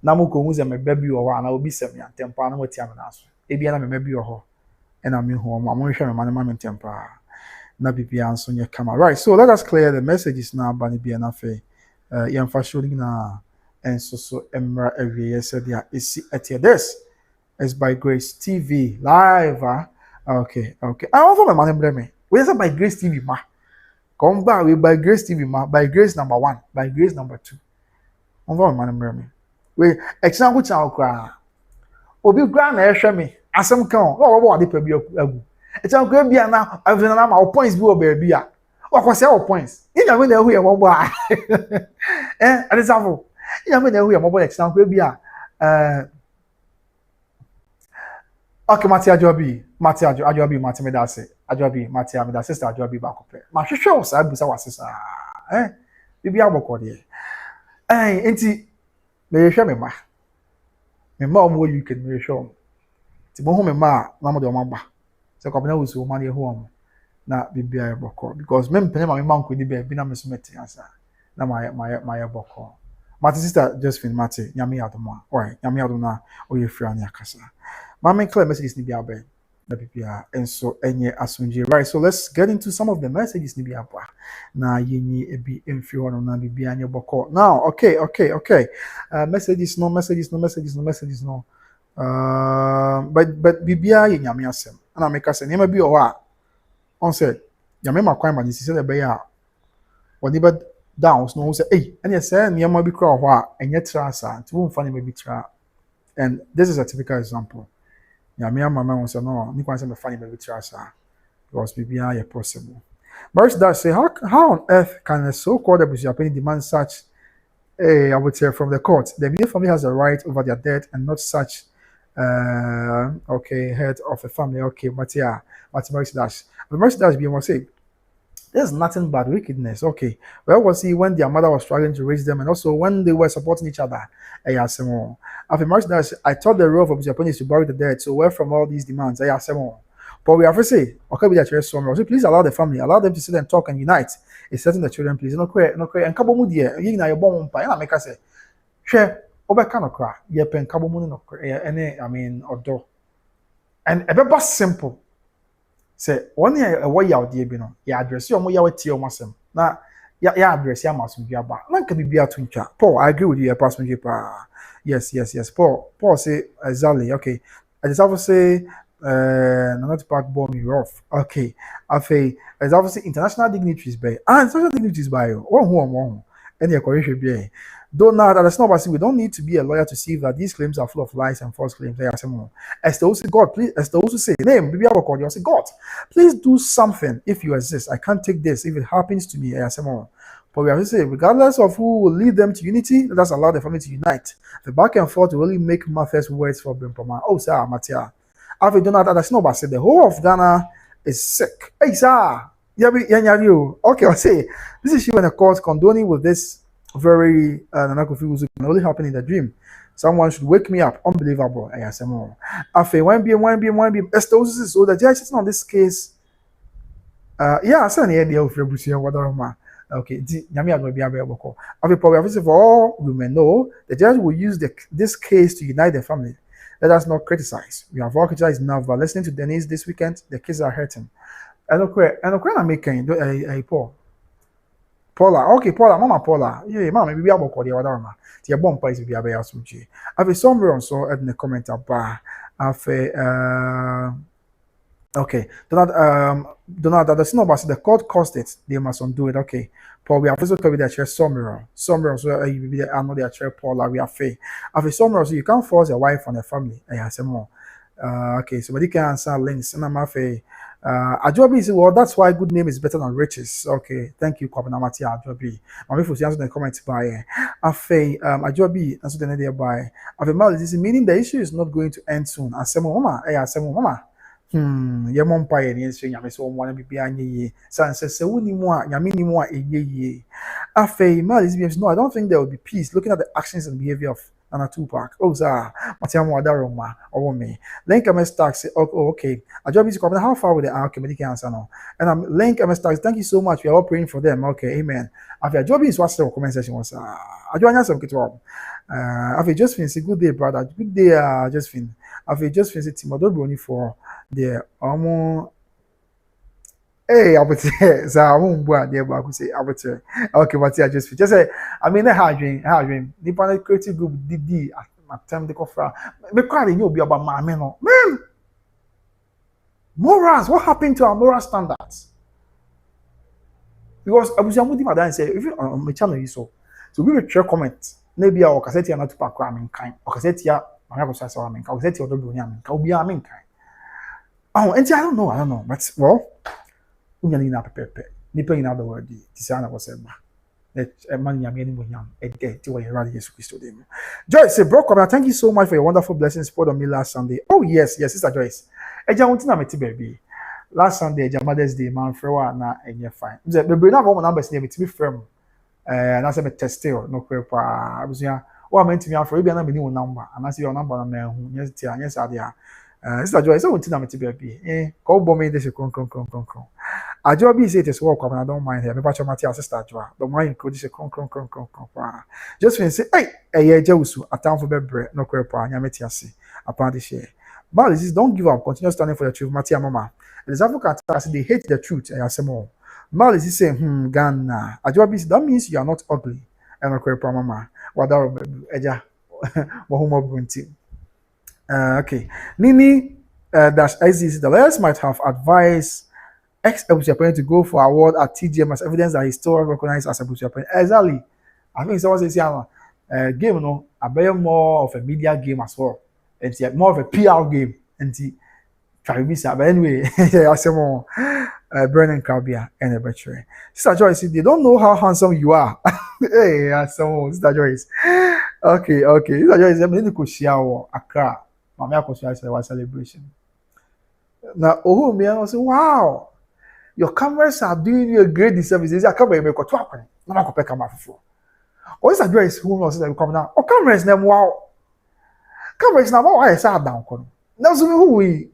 Na mo ko hu ze me baby wo wa na obi sem ya tempa na wati am na so. Ebia na me bi ho and I'm home. I'm going to share my man temper. Na bibia anso nye kama. Right, so let us clear the messages now. Bani bia na fe. Yamfashuri na and so emra every year said yeah. At this is by Grace TV live. Okay. I also my man blame me. We say by Grace TV ma. Come back we by Grace TV ma. By Grace number 1. By Grace number 2. My man blame me. We example channel kra. Obi gra na ehwe me asem kan o wo de pa bi agu etan ko bia na avina na ma points bi o ba bia o kwose o points ina me na hu ye mo ba adisafo ina me na hu ye mo ba etan ko bia okay Mate Ajobi Mate me da se Ajobi Mate me da sister Ajobi ba ko pe ma hwehwe o sa busa wasesa bibia bokọ de enti me hwehwe me ma me ma omo you can me show ti mo hu me ma na mo de o ma ba se ko bena wusu o ma de hu o na bibia e bokọ because me mpene ma me ma nko di be bi na me so meti asa na my bokọ Mate sister Josephine Mate nyame adoma oi nyame adoma o ye fira na akasa Mama clear messages ni bi abe. Na pipia enso enye asunje. Right. So let's get into some of the messages ni bi aba. Na yenyi ebi emfi hono na bibia anye boko. Now, okay. Messages no. But bibia ye nyame asem. Na make us name bi o ha. On said, nyame makwan ma ni sise de be ya. Woni ba downs no say, hey, and you say niyama bi kra ho a enye tra asa. Nti wo mfa ne bi tra. And this is a typical example. Nyame mama won say no, ni kwan say me fa ne bi tra asa. Because bibia ye possible. Marriage does say, how on earth can a so-called abusuapeni demand such I would say from the court? The immediate family has a right over their death and not such head of a family. Okay, but marriage dash. But marriage dash be must say there's nothing but wickedness. Okay. Where was he when their mother was struggling to raise them and also when they were supporting each other? After marriage dash, I thought the role of abusuapeni is to bury the dead. So where from all these demands? But we have to say, okay, we are so please allow the family, allow them to sit and talk and unite. It's setting the children, please. No cry. And kabomu dear, you know your bomb pie. And I make us say, share over cannot cry. Ye pen kabomu no cry. Odo. And a bit simple. Say, one year a way out dear bino. Ya address you more yaw tea or masem. Now, ya address ya must be about. None can be a twin chat. Paul, I agree with you, a passenger. Yes. Paul say, exactly. Okay. I just have to say, not Tupac bomb you off. Okay. There's obviously international dignitaries by international dignitaries by one. Any correction be. Though now that's not what we don't need to be a lawyer to see that these claims are full of lies and false claims. They are some as they also God, please, as they also say, name, maybe I will call you say, God, please do something if you exist. I can't take this if it happens to me. But we have to say, regardless of who will lead them to unity, let us allow the family to unite. The back and forth will only make matters worse for Bimpoma. Oh, sir, Matia. After Donald Adasnoba said the whole of Ghana is sick. Hey, sir. Okay, I'll say this is she when the court condoning with this very Nanakofi can only happen in the dream. Someone should wake me up. Unbelievable. I say more. After one be so the judge is on this case. I said the idea of Rebution, whatever. Okay, Yami will be able to probably for all women know the judge will use this case to unite the family. Let us not criticize. We have all criticized enough, but listening to Denise this weekend, the kids are hurting. And I'm making Paula. Okay, Mama Paula. Yeah, Mama, maybe I'll call the other one. The bomb price will be a bear suji. I've a somewhere also in the comment about okay. Donald, that's not about the court caused it. They must undo it. Okay. Paul, we have also covered that chair somewhere. Somewhere also, you be the another chair, Paula, we are fair. After somewhere also, you can't force a wife on a family. I have some more. Okay, somebody can answer links. And I'm afraid. Ajobi says, well, that's why good name is better than riches. Okay, thank you, Kwabinamati Ajobi. Mami Fusi answer the comments by Afe Ajobi answer the idea by Afe Mal. This is meaning the issue is not going to end soon. Asemo mama. Ye mompa ye ni so nyame so mo na bibia anye ye san se woni mu a nyame ni mu a eye afei ma lesbians no I don't think there will be peace looking at the actions and behavior of Nana Tupac. Oh sir Matiamo Adaroma or me link MS tax okay a job is coming how far with the community answer now and I'm link MS tax thank you so much we are all praying for them okay amen afei job is what the comment section was I join some kitwa afei just finish good day brother good day just finish afei just finish team Odobroni for the hey, I would say, so I won't go there, but I could say, I would say, okay, but I just say, I mean, how dream, the Planet Creative Group did at time they offer, but crying, you'll be about my man, morals, what happened to our moral standards? Because I was young with him, say, if you on my channel, so we will share comments, maybe our cassette not to pack ramming kind, or cassette, I have a ramming, or cassette or the Brunian, or be a kind. Oh, and I don't know, but well, unyani na pepepe. Nipa in other word, Tisana was said, that a man yamini munyam, a get to a rally Yesu Christo dem. Joyce said, Bro, thank you so much for your wonderful blessings poured on me last Sunday. Oh, yes, Sister Joyce. Eja wontina meti baby. Last Sunday, Eja Mother's Day, man, Serwaa na enye fine. The brain of numbers near me to be firm. And I said, a test still, no crepa. I was here. Oh, I meant to be for maybe another new number, and I see your number on man, yes, idea. Sister Joyce, I want to know me baby. Call bomb me this. Ajobi say it is work, and I don't mind her. Me patch my sister Joa. Don't mind could this just when say, hey, Jewsu, a town for bebre, no crepa, Yametiasi, upon the share. Malice, don't give up. Continue standing for the truth. Matia Mama. The South African they hate the truth. And I say more. Malice is saying, Ghana. Ajobi, that means you are not ugly. And okay, Mama. Wada Eja. Wahuma Brunti. Okay. Nini dash ICC. The lawyers might have advised ex-Abusuapeni to go for award at TGM as evidence that he still recognized as Abusuapeni. Exactly. I think someone says, game, no, a better more of a media game as well. It's more of a PR game. And but anyway, I say more Brennan Krabia and a battery. Sister Joyce, they don't know how handsome you are. Hey, Sister Joyce. Okay. Sister Joyce, I'm going to share Accra. Mama Akosua Serwaa celebration. Now, oh, me, I say, wow, your cameras are doing you a great disservice. I come and make a twap. I'm not going to camera for. Oh, Sister Joyce, who knows that come now? Oh, cameras, them wow. Cameras now, why I sat down. Now, so who we.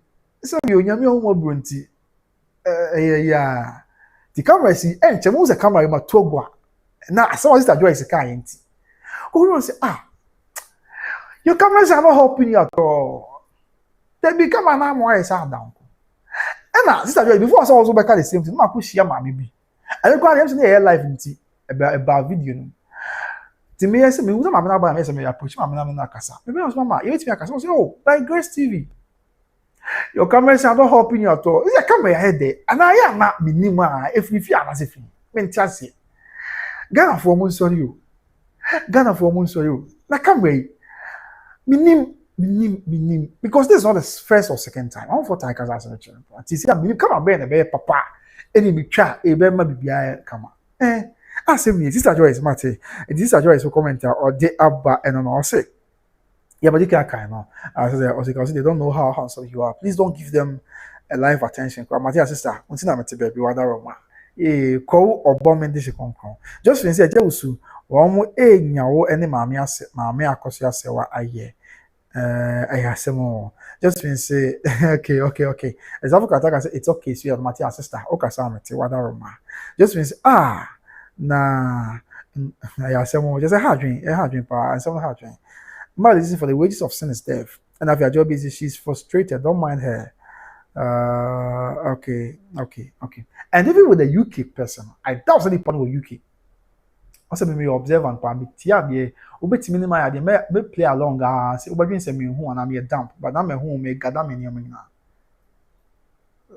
So you nyame ho mobronti yeah the camera see chemo the camera ma togwa na so Sister Joyce kan enti who say your cameras are not helping you at all they become an am why sat down and Sister Joyce before so also back the same thing ma ko share ma me and go am say na live enti about video no ti me say me wo ma na ba me say me approach ma na kasa me be mama you wait me kasa say oh by Grace TV. Your cameras are not helping you at all. It's a camera head there. And I am not minima if you are as if you mean chassis. Ghana for moon sorry you. Ghana for moon sorry you. Na camera. Minim. Because this is not the first or second time. I'm for Tigers as a channel. You see, I come and bear the bear papa. Any me chat, a bear maybe be a come. I say me, Sister Joyce Mate. Sister Joyce will comment or they abba and on all say. Yeah, but you can't kind of. As they don't know how handsome you are. Please don't give them a live attention. My dear sister, until I'm a baby, what are call or bombing this con. Just when say Jesu, one nyawo any mammy Akosua Serwaa aye. I have some more. Just when say okay. As Africa say it's okay, so you have my dear sister. Okay, what are just when say nah. I have some more. Just a hard drink, and some hard drink. Mother, this is for the wages of sin is death. And if your job is she's frustrated, don't mind her. Okay. And even with the UK person, I doubt any part with UK. Also, me observe and me tia be obeti minima ya de me play along say obadwin say me hu and me damp, but na me hu me gada me nyam nyina.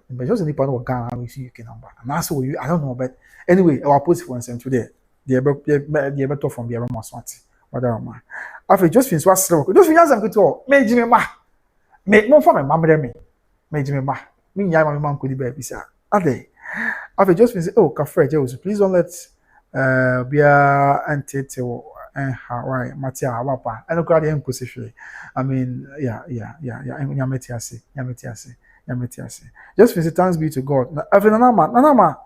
But just any part of Ghana we see UK number. And that's what I don't know, but anyway, our post for instance today. The better from the Maswati. Whatever man. After just finish what slow. Just finish am to me jime ma. Me mo for me mamre me. Me jime ma. Me nya ma me man kodi ba bisa. Ade. After just finish Kafre Jews, please don't let bia entity why Matia wapa. I don't call the imposition. I mean, yeah. Nyametiase. Just finish thanks be to God. After nana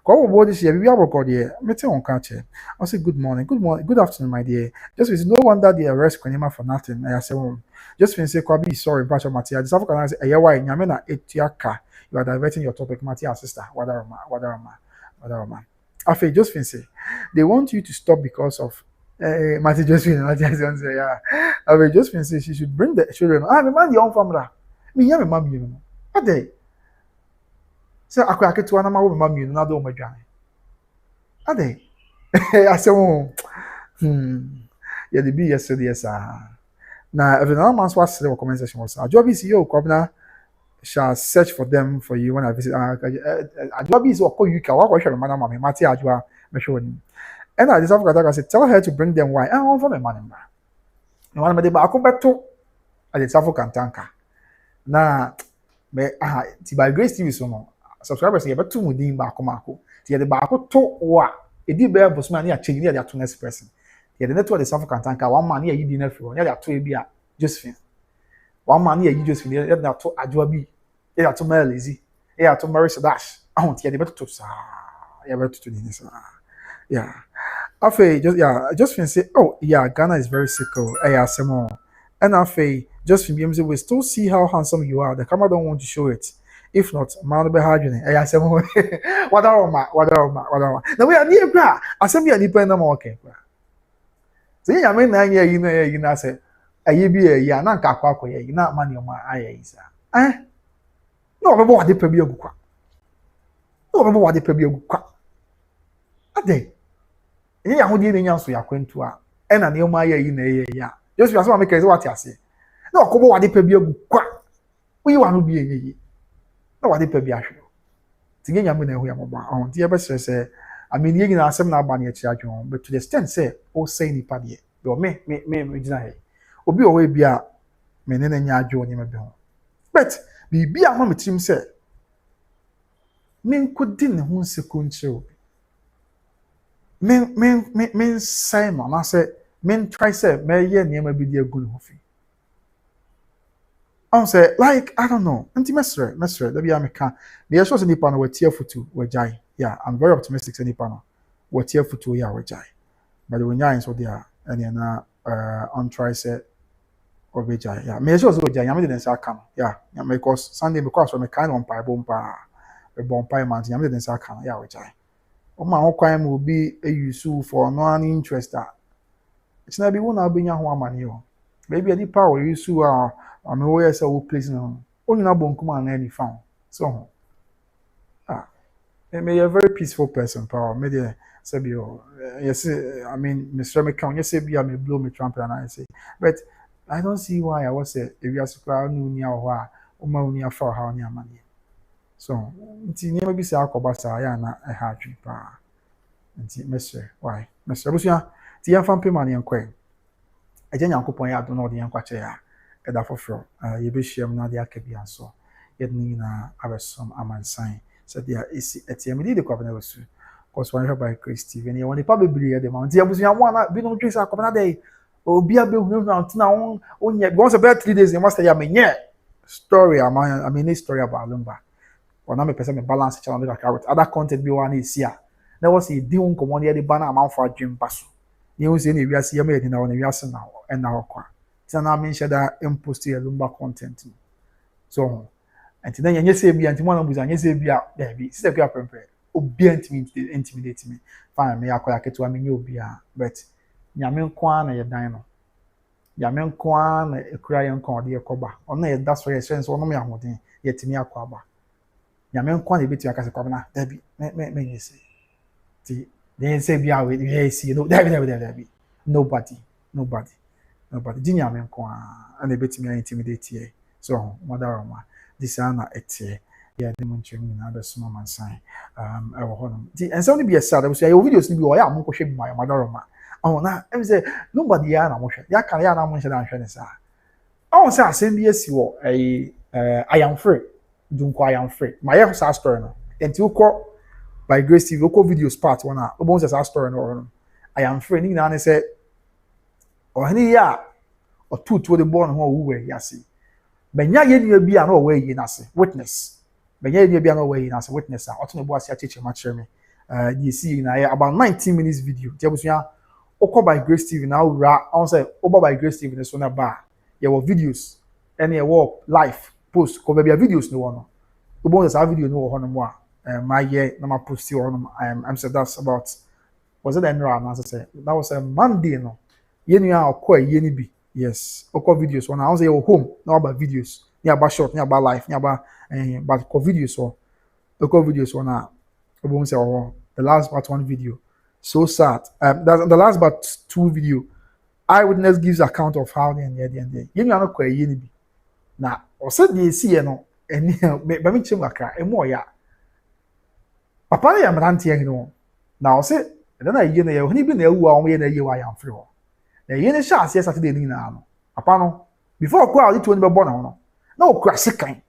Go about this year, we have recorded here. Meeting on catcher. I say good morning, good afternoon, my dear. Just with no wonder they arrest Konima for nothing. I say, just when say Kwabi, sorry, Pastor Matia. This African I say, Ayawa, Yamena, Etiaka. You are diverting your topic, Matia, sister. Wadarama. After just when say, they want you to stop because of Matia Josephine. Say, yeah. After just when say she should bring the children. Me man, the own family. Me, yeah, me mom, you know. What day? So I could to one of my mammy, another my journey. Are they? I said, yeah, the be yesterday, sir. Now, if another man's was the conversation was, our job is you, Governor, shall search for them for you when I visit. Our job is to call you, what shall Madame Mammy, Matty Ajua, Meshoni. And I deserve I said, tell her to bring them wine. I want for my money. No one may back back to at the South Cantanka. Now, by Grace TV, so no. Subscribers say about 2 million baako. The baako to wa. Edi be bosman ya change near the next person. The network the South Cantanka 1 man here you be na free. Near the 2 e bia Josephine. 1 man here you Josephine. Near the 2 Ajuabi. Near the 2 Mary Lazy. Near the 2 Mary Sadash. I the better to sa. Yeah, better to this. Yeah. Afe just say Ghana is very sick. Yeah, some more. And Afe just we still see how handsome you are. The camera don't want to show it. If not, man be hard you. I say what are now we are near bra. I say me a depend on okay. So you mean 9 year you know say ayi bi ya na nka akwa ye na ma ne ma aye isa no be bo ade pa bi agukwa no be bo ade pa bi agukwa ade ya hodi ne nyanso ya kwantu a na ne ma aye yi na ye ya Yesu ya so ma make what ase na okobo wade pa bi agukwa oyi wa no bi enyi na wade pa bi ahwe tinye nyamu na ehu ya moba on ti e be sese amini yegi na asem na aba na echi adwon but to the extent say o say ni pa de do me gina he obi o we bia me ne na nya adwon ni me be ho but bi a ma metim say men kodi ne ho nsekonche obi men say ma na say men try say me ye niam bi de agu ne ho fi on say like I don't know anti mesre da bia me ka the shows nipa no watia futu wajai yeah I'm very optimistic say nipa no watia futu ya wajai but when ya so there and na on try say obejai yeah me shows wajai yam de nsa aka yeah because Sunday because we me kind on pai bompa e bompa man yam de nsa aka yeah wajai o ma ho kwan mo bi eyusu for no an interest it's na bi wona abenya ho amane yo maybe any power yusu I'm always a place now. Only na bonkuma na any found. So I may a very peaceful person, power. Maybe Sabio. Yes, I mean, Mr. McCown, yes, be I may blow me trumpet and I say. But I don't see why I was if you ask crowd near or near for how near money. So it's never be say Akobasa, Yana, a hard trip. And Mr. Why? Mr. Busia, Tia Fampe money and quay. I didn't coupon ya don't know the unquacha. Eda foforo ye be hyiam na de akabia so ye ni na abesom amansan so dia esi etiam di de kwabena wasu cause one by Christy when ye won pa bebiri ye de ma ntia busu yam na bi no twisa kwabena de obi abehunu na ntina onye once about 3 days you must ya menye story I mean story about Lumba ona me pese me balance channel make account other content bi wa na esia na was e di won komo ne de ba na amanfo adwempa so ye won se na ewiase ye ma ye na won ewiase na ho na ho kwa sana mention that impost your Lumba content so and then you say be anti one buza you say be there be sister kwa pempe obi intimidate me fine me akoya ketu amenye obi a but nyame nko na ye dan no nyame nko na ekura ye nko de ekoba ona ye da so ye sense ono me ahoden ye timi akwaba nyame nko na ebeti akase kwabna there be me you say ti they say be we you see no there be nobody jinya me nko and ebetimi intimidate here so mother ma this ana etie ya dem ntwem na be soma mansan e wo hono di and so ni be sad I say your videos ni be o ya mo kohwe bi my mother ma na em say nobody ya na mo hwe ya kan ya na mo hwe na hwe ne sa say asem bi esi wo I am free dunko I am free my yes story no enti ukọ by Grace TV ukọ videos part one a obo say story no I am free ni na say ohini ya otutu de born ho wuwe yase benya ye nua bi a na owe yi nase witness benya ye nua bi a na owe yi nase witness a oto ne bo ase acheche ma kire me you see na about 19 minutes video ti abusua okọ by Grace TV na ura on say oba by Grace TV ne so na ba ye wo videos and ye wo live post ko be videos no no obo say video no ho no mo a my ye na ma post yo no I'm said that's about was it enra na say that was a Monday no ye nua okọ ye ni bi yes okọ videos one I say your home na about videos ni about short ni about live ni about but okọ videos so okọ videos one a obo say oh the last part one video so sad the last but 2 video eyewitness gives account of how they and ye nua no kwa ye ni bi na o said the see no eni ba mi chem Accra emo ya papa ya mrante ye no na o say na ye na ye honi bi na ewu a o ye na ye wa ya mfre ho na ye ne sha ase Saturday ni na no papa no before kwa o 20 be born no na o kura sekan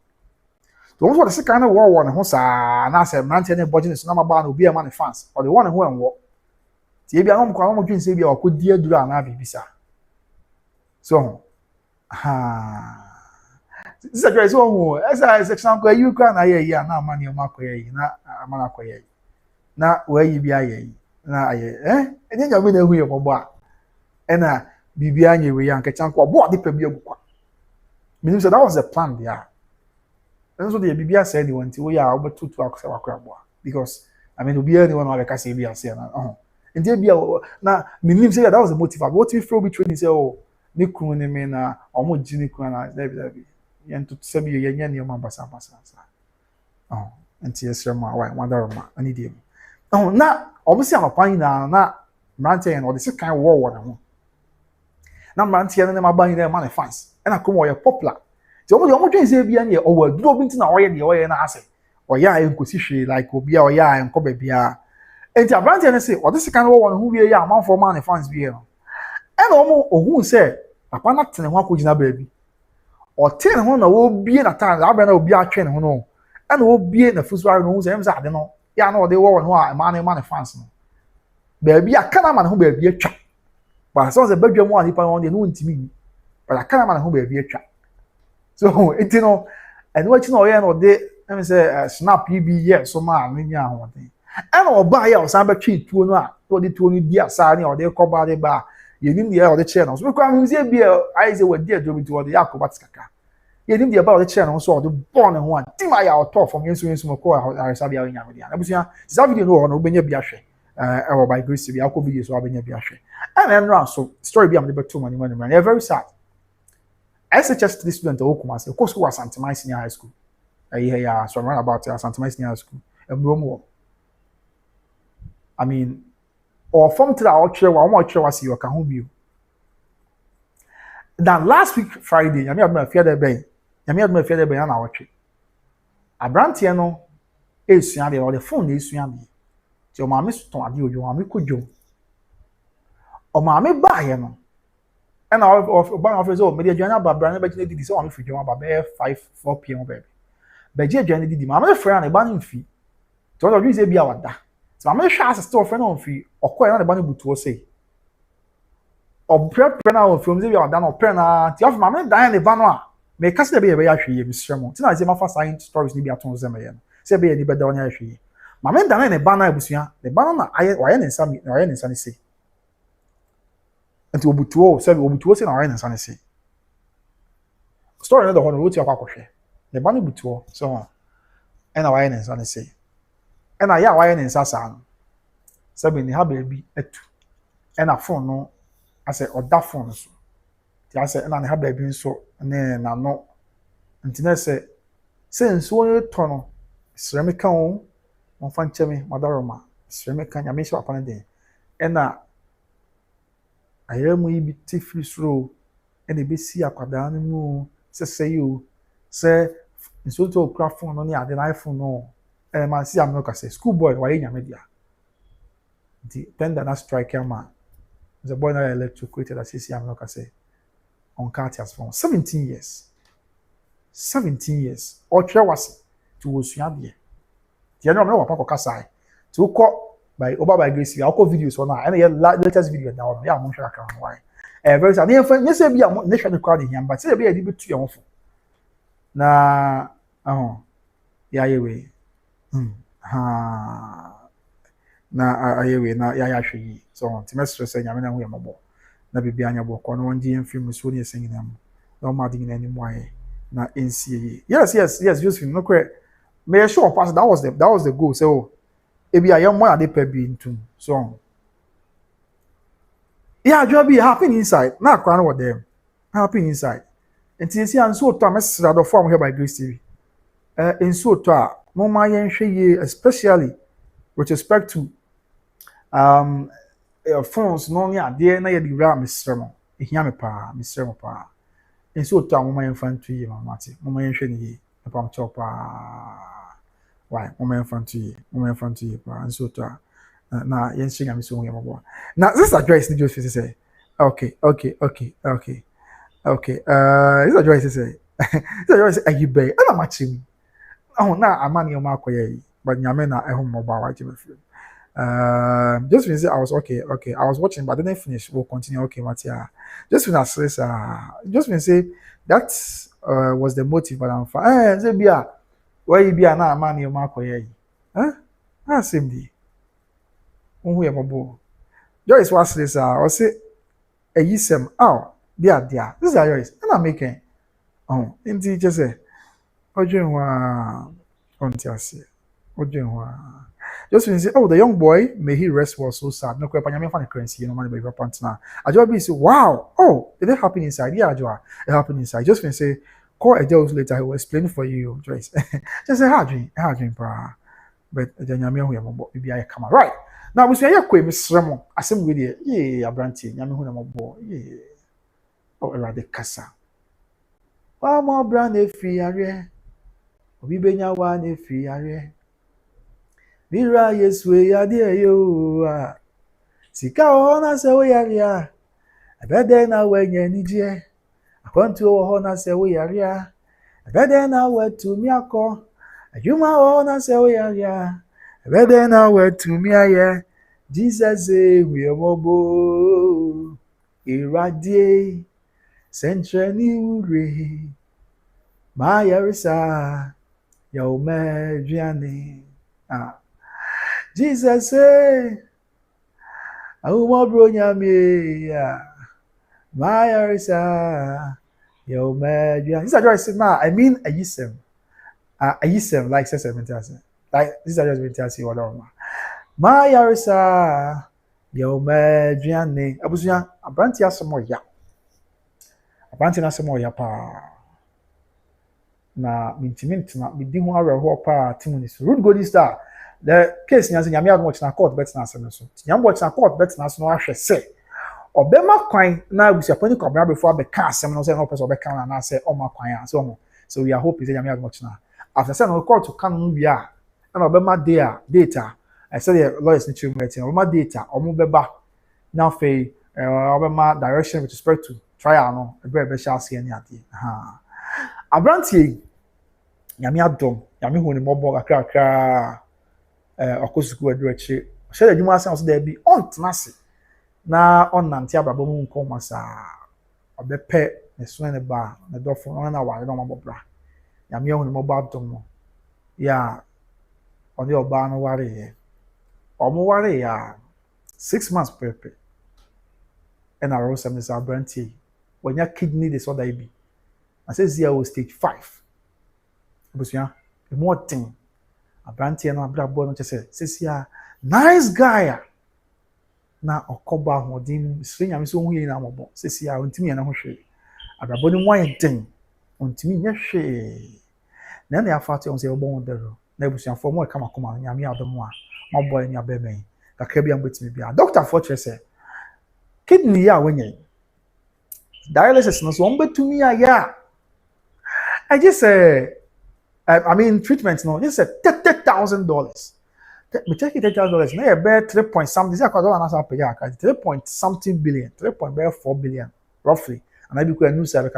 to wo the sekan na wo ne ho saa na say mrante ne budget so na ma ba na obi e ma ne fans o the one who enwo ti e bia no mkwa no dwen se bia akodi aduru ana bibisa so this is just one as section ko you kwa na ye na amani o makoye na amana koye na we yi bia ye na aye enye me na hu ye bobo a na bibia anye we yan kechan ko bo de pa bia gukwa meaning so that was the plan there and so the bibia said the one ti we ya obetutu akose wakra bo because I mean obi anyone no be say bia say na and there bia na meaning say that was the motive what if throw between say oh ne kunu ne me na omo ji ne kunu na dabi yen to sabi ye nya ne ma basa oh enti yesre ma why madaroma ani dem oh na omo si amapan na mrante yen odi se kan wo ne ho na mrante yen ne ma ban ne ma ne fans na komo ye popular ti omo twen se bia ne o wa duro binti na oye de oye na ase oya enkosi hwe like obi a oya enko ba bia enti mrante ne se odi se kan wo ne ho wie ya amanfo ma ne fans bia no na omo ohun se papa na tene ho akogina ba bi o tene ho na wo bie na tan abra na obi atwe ne ho no na wo bie na fusuare no hu se em se ade no ya na ode wo no a ma ne fans no ba bi akana ma ne ho ba bi atwa ba so se badwa mu a nipa no de no ntimi ni ba akana ma ne ho ba bi atwa so enti no eno achi na oye no de em se snap bi ye so ma anya ho de na oba ya o san ba twi tuo no a to de tuo no di asa ne ode koba de ba yenim de ode che no so kwa hu se bi ai se wadi ado bi to ode yakoba tikaka yenim de ba ode che no so ode born ho a tima ya oto from yensu mako aresa bia nya me dia na busia za video no no obenya bia hwe e by grace bi akọ video so obenya bia hwe and then so story bi am de beto mani they're very sad SHS 3 student okuma say course was Asantehene Senior High School yeah so around about Asantehene Senior High School Morrow. I mean or from to that outshare one more share was your can hold you. Then last week Friday, I mean fear the bay. I mean fear the bay na watch. Abrantie no e sua de or the phone e sua bi. Ti o ma me so ton ade ojo ma me kojo. O ma me ba ye no. And of ban office o me dey join ababra na be gina didi so o me fi join ababa 4 PM baby. Be je join didi ma me frɛ na ba no mfi. Ti o do use bi awada. So I'm not sure as still friend on free or quite not the butu say. Or prep now from the done or prena. The of my man dying the banner. May cast the baby actually, Mr. Mont. Tina is my first sign stories maybe at home. Say be any better on actually. My man dying the banner busia. The banner I and some or any sunny say. And to Obutuo, say Obutuo say or any sunny say. Story another one route your quack. The banner butuo, so on. And I and sunny say. And I why in Sasa. Sabi ni ha baby etu. And a phone no. I say or that phone so. I say and I ha baby so ne na no. Nti say since one tono. Sremeka on fan chemi madaroma. Sremeka nya me so apane den. And ayemu yi bi tifri sro. And e be si akwada no mu say you say nso to okra phone no ni ade na iPhone no. Man see I'm not say school boy why in media. The tender na strike man. The boy na electrocuted as see I'm not say on Cartia's phone 17 years. 17 years. Or try was to osua de. The no wa papa kasai. To call by over by grace. I call videos on na and latest video now be am share account why. Very sad. You say be am nation the crowd here but say be dey be tu your phone. Na yeah we na ayewe na ya hwe so timestre se nyame na hu yambo na bibia anya boko no wonji enfim so ne sengina mu na ma ding na ni mu aye na ncie yes Josephine no kwe me sure pass that was the goal so e bia yam mo ade pa bi ntum so yeah job be happy inside na akwa no them happy inside enti an so to amesra do form here by Grace TV in so to a mama yenhwe especially with respect to phones no nya de na ye di ra mesrɛ no ehia me pa mesrɛ mo pa en so to mama yenfantu yi mama ti mama yenhwe ni yi pa mcho pa why mama yenfantu yi pa en so to na yenhwe nya me so hu mo na this address ni just say okay this address say this address ayibe ana machi oh na amani o makoye but nyame na ehom mo ba wa jebe film just when I was okay I was watching but then I finished we'll continue okay Matia just when I say that was the motive but I'm fine say bia why you bia na amani o makoye na same di who ye mobo Joyce was this or say a yisem dia this is Joyce and I'm making indeed just say Ojenwa ontiase Ojenwa Josephine say, oh, the young boy, may he rest well, so sad. No question, I'm find a currency, you know, money by your partner. Ajoa say, wow, oh, did it happen inside? Yeah, Ajoa, it happened inside. Josephine say, call a day later, I will explain for you, Joyce. Just say, hard dream, bra. But then you're me, maybe I come right. Now, we say, you're Miss Ramon, I same with you, yeah, Branty, Yami, who I'm a boy, yeah. Oh, rather Cassa. One more brand if we are, we be now one if we are. Mira Yeswe ya yo sika ona se we ya abede na wenye nije akwantu ona se we ya abede na wetu mi akọ adwuma ona se we ya abede na wetu mi aye Jesus we omobo irade centrally ure ma yarisa ya ome duane Jesus say, Odobroni ya my arisa yo media. This is just I mean a yisem like says like this is just mentality whatever. My arisa yo media ne abusuya abranti asomo ya. Abranti na asomo ya pa. Na mintimint na midi ho awerho pa timunis. Root Golden Star. The case nyanse nyame admo na court bet na asem so. Nyambo na court bet na so no ahwe se. Obema kwan na abusuapani kwabra before be ka asem no say no person be ka na say o ma kwan so we are hoping say nyame admo na. After say no court to kan no wi a na obema data. I said the lawyers need to meeting. Obema data omo beba na fe obema direction with respect to trial no ebe shall see any ade. Abrantie nyame adom nyame hu ni mobo akra Akosua adreche share adwuma asan so da bi on tenase na on nante abrabo mu nko masa obepe ne so ne ba na dofo na ware no mabobra nyame hu ni mobo adom no ya oni oba no ware ye omo ware ya 6 months pepe and our semester Abrantie wanya kidney disorder bi says here was stage 5. Abusuya, the more thing. Abrantie na abrabo no chese. Says here, nice guy. Na okoba hodin sri nyame so hu yi na mobo. Says here, ontimi na ho hwe. Abrabo ni wan den. Ontimi nya hwe. Na na afate on say obo on dero. Na abusuya for mo kama koma nyame adomo a. Mo boy nya beben. Kakra bia mbetimi bia. Doctor for chese. Kidney ya wenye. Dialysis no so on betumi ya. I just say, I mean, treatment, no, just said $30,000. We take it $30,000. Now, about 3 point something. This is a 3 point something billion, 3.4 billion, roughly. And I be a new service.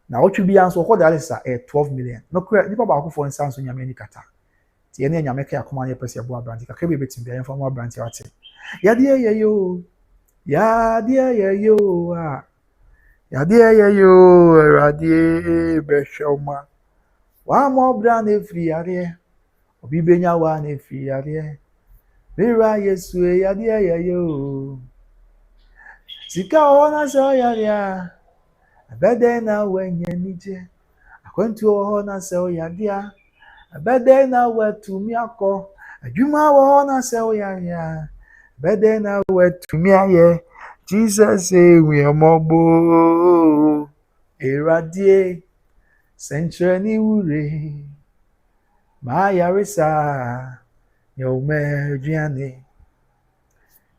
Now, what you be answer? What the others are 12 million. No, correct. Nipa ba for instance, when you make kata. The any you make a command your person about branch. Can be between the informal branch. Ya dear yo, ya dear yo. Yadia yo radie beshoma wa mo bra na friare obi benya wa na friare mira yesu yadia yo sika ona so yadia abede na wenye nije akwantu ona so yadia abede na watumi akọ adwuma ona so yadia abede na watumi aye Jesus say we are mobo irade centrally ure ma yarisa yo me duane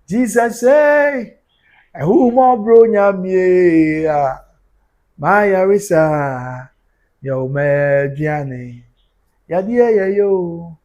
Jesus say who mo bro nyame ma yarisa yo me duane yadie yo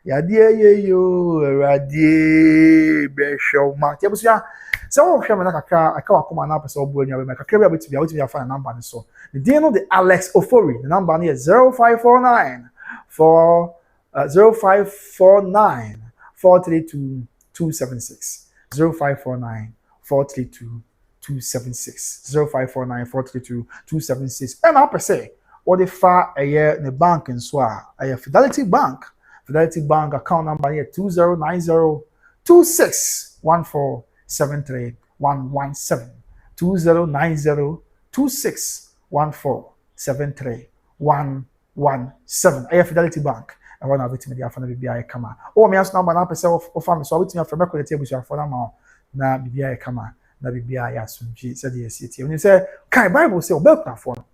Yadie yo radie beshoma. Tiabusia. So hwe me na kakra aka wakoma na pese obo anya be kakra bia betibia ya find number ni so. The day no the Alex Ofori. The number is 0549 0549 432 276 0549 432 276 0549 432 276. And I per se what the far a year in the bank in Swa a Fidelity Bank. Fidelity Bank account number here 209026147311 209026147311 517 ɛyɛ Fidelity Bank ɛwɔ na betimi dia fa na bibia yɛ kama o me aso number na pese of family so betimi afrɛ me collect abusuafo na ma na bibia yɛ kama na bibia yɛ asomdwi sɛ de yɛsi tie oni sɛ kai Bible sɛ obɛkunafo no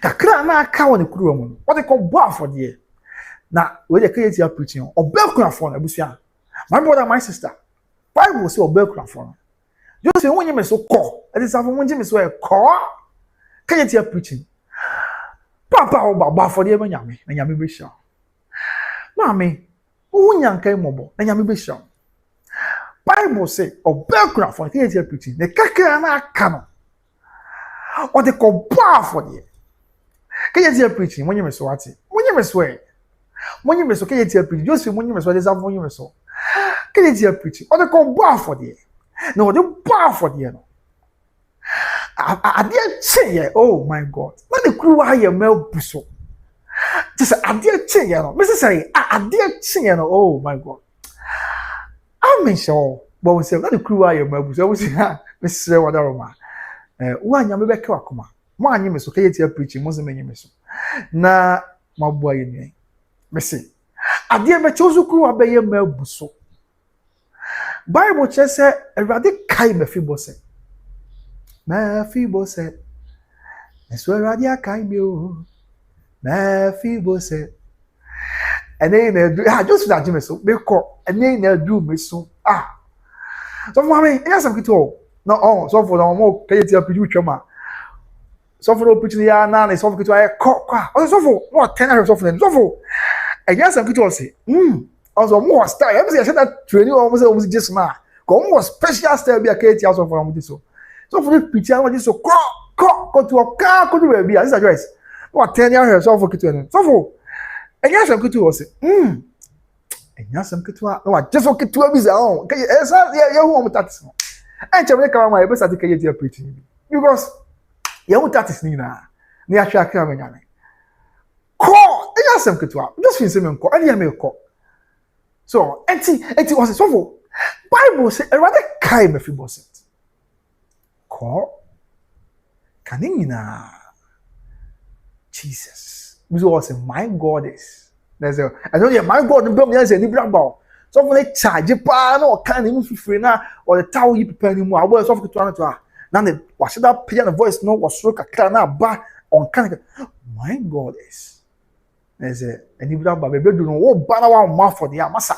kakra na aka wɔ ne kuruwa mu no wɔde kɔ bɔ afɔdeɛ na we dey create your preaching obekunafo na abusua my brother my sister Bible say obekunafo no just say wonye me so kɔ e dey say wonye me so e kɔ create your preaching papa o baba afɔdeɛ ba nyame na nyame be sha mami wonya nkai mobo na nyame be sha Bible say obekunafo no create your preaching ne kakra na aka no o dey kɔ bɔ afɔdeɛ create your preaching wonye me so ate wonye me so e money me so ke yetia preach just money me so dey serve money me so ke yetia preach o dey come bar for there na o dey bar for there no ade che oh my god na the crew ha ye mel buso just ade che no me say ade che no oh my god I'm sure but we say na the crew ha ye mel buso we say ha me say wadaroma wo anya me be ka akoma mo anya me so ke yetia preach mo se menye me so na mabua ye ni Messi. Adia me chozu kru abeye me buso. Bible che se Erade kai me fi bose. Me fi bose. Eso Erade kai me o. Me fi bose. Ene na do just that me so me ko ene na do me so. So for me, e asam kito. No so for no mo kayeti apidi utwama. So for no preaching ya na so for kito ay ko kwa. So for no 10 so for so for again some people say also more style I say that training almost just ma go more special style be aketi also for am so for the picture what so ko to ka ko do be this address what 10 years so for kitu so for again some people say again some people no just for kitu be say oh esa ya hu am tatis no and chebe ka ma e be start ka yeti preaching because ya hu tatis ni na ni ahwa ka ma nyame ko some ketwa just feel say me ko ani me ko so enti was so for Bible say Erade kai me fi boset ko kanina Jesus we was say my God is there's a I don't my God no be say ni braba so for the charge pa na o kan ni mu fifiri na o the tawo yi pepa ni mu a bo so for ketwa na to a na ne wa should that piano voice no was so kakra na ba on kan my God is there's a anybody baby do no wo ba na wa ma for the amasa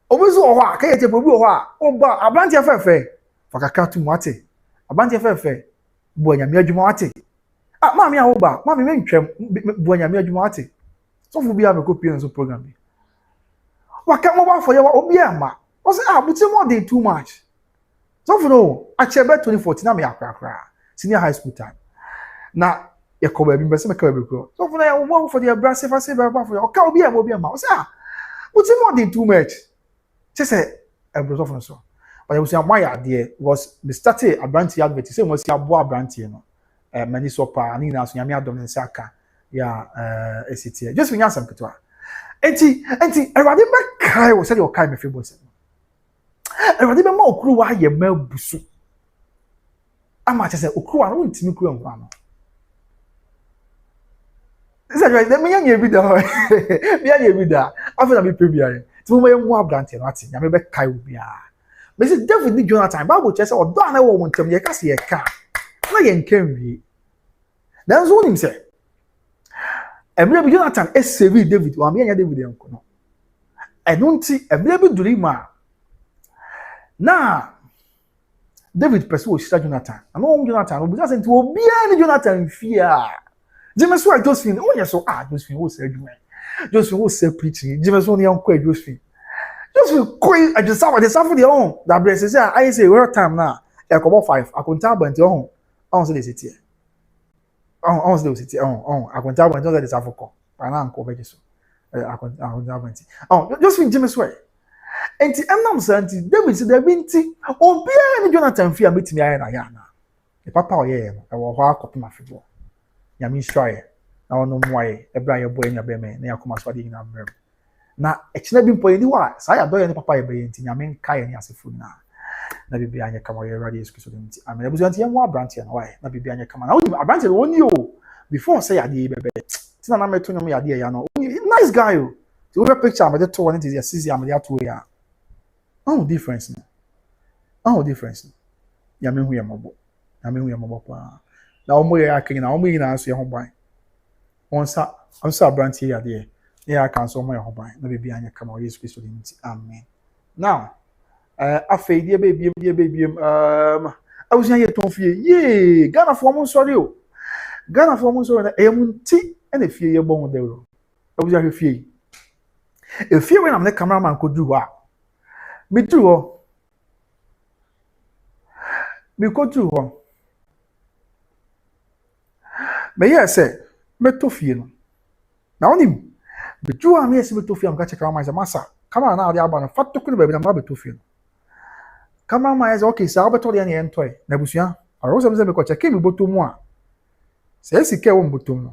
obezu o ha ka yete bobi o ha o ba abranti afefe fakaka tu mu ate abranti afefe bo anyame adwuma ate maami a wo ba maami me ntwem bo anyame adwuma ate so fu bia me copy no program bi waka mo ba for ye obi ama o say buti more than too much so fu no achebe 2014 na me akra senior high school time na yakoba bi mbese meka bi ko so for na wo for the abrasive say ba for o ka obi ama o say buti more than too much just say ebro so for so but we say why ade was the started abranti advert say mo si abo abranti no mani so pa ani na so nyame adom nsa aka ya esit just we nyasam ketwa enti Erade be kai wo say o kai me febo say Erade be ma okuru wa ye ma busu ama che say okuru wa no ntimi kuru nkwa no is that right? Me nya bi da. Me nya bi da. After me prepare. Ti mo mo abranti no ati. Nya me be kai obi a. Me say David ni Jonathan Bible che say odo na wo wontam ye ka se ye ka. Na ye nkan wi. Dan so nim say. Emre bi Jonathan save David. Wa me nya David enko no. Eno nti emre bi duri ma. Na David person wo shira Jonathan. Ano Jonathan obi say nti obi a ni Jonathan fia. James why Josephine oh yes so Josephine who said you Josephine who said preaching James who yan kwa Josephine koi I just saw the suffer the own that bless say I say where time now e come 5 akunta banti on say dey sit here on say dey sit here on akunta banti on dey suffer ko na nko be so akunta banti Josephine James why enti emnam santi David say there binti obi a ni Jonathan fi ametimi aye na ya na e papa oye no e wo ho akopima febo nyame straye na ono moaye ebra ye boy nya be me na yakoma so ade nyina mrem na ekina bi mpo ni wa sa ya doye ni papa ye be nti nyame nka ye ni asefu na bibi anya kama ye radio Yesu Kristo nti amen ebuzo nti ye mo abranti na wa na bibi anya kama na woni abranti woni o before say ade bebe tina na meto nyom ade ya no nice guy o so we picture am dey to one is ya sisi am dey ato ya difference no difference ya me hu ya mobo pa na omo ya akin na omo yi na so ya ho ban onsa branti ya de ya kan so omo ya ho ban na be anya kama o Yesu Kristo din ti amen now afei die baby awusia ye ton fie ye Ghana for mo sorry o Ghana for mo sorry na emunti na fie ye bon de o awusia hwe fie e fie we na me cameraman ko du wa me du ho me ko du ho me ye say me to fie no na onim be du am ye se me to fie am ka check am masa kama na ade aba no fatto ku be na ma be to fie no kama ma ye okay sa obeto de na entoi na busua aro se me ko check me boto mu a se sike wo boto mu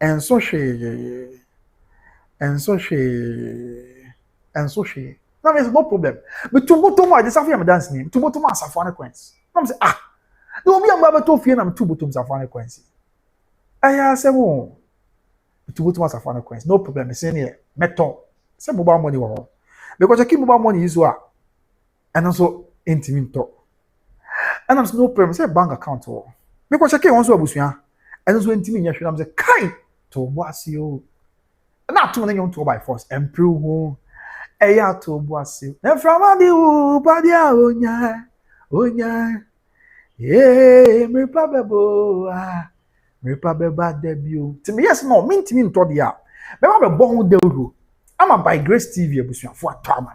enso hwe na me no problem me to boto mu a de safia me dance ni to boto mu asafo na queens na me say no me am ba to fie na me to boto mu asafo na queens aya se mo to boto mu asafo na queens no problem me say ni meto se mobile money wo because check mobile money is wa and also intimate and I'm no problem say bank account wo because check one so abusua and also intimate nya hwe am say kai to boase o na to na nyom to by force improve ho eya to boase na from adi u padia onya me pabebo me pabeba debut timi yes no mintimi nto dia me ba be bon de ru ama by Grace TV abusua fo atama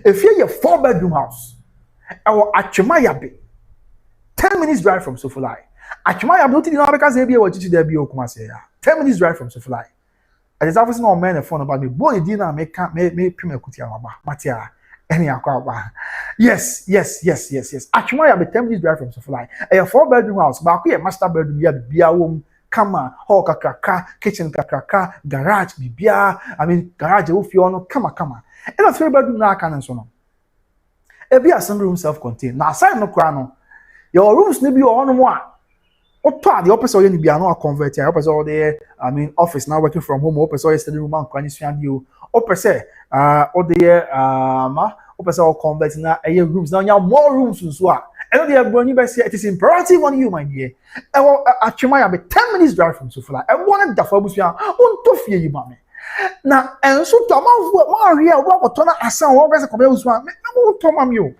efie ye 4-bedroom house ewo Atwemayabe 10 minutes drive from Sofulai Atwemayabe no tidi na because e bia wo chichi da bia okuma se ya 10 minutes drive from Sofulai and it's obviously no man phone about me boy di na me pim akuti amaba matia any akwa yes Atwemayabe 10 minutes drive from Sofulai a 4-bedroom house ba ko ye master bedroom ya bia wo kama hall kakraka kitchen kakraka garage bibia I mean garage wo fi ono kama and a 3-bedroom na aka nso no e bia some room self contained na aside no kra no your rooms ne bi ono mo a oto ade opese oye ni bia no convert ya opese all the I mean office now working from home opese oye study room an kwani suade o opese opese all convert na eye rooms na nya more rooms nso a and the Odobroni be say it is imperative on you my dear Atwemayabe 10 minutes drive from Sofula e wona dafa busua unto fie yi mame na enso to ma hwe wo to na asan wo be se ko be usua na mo to mame o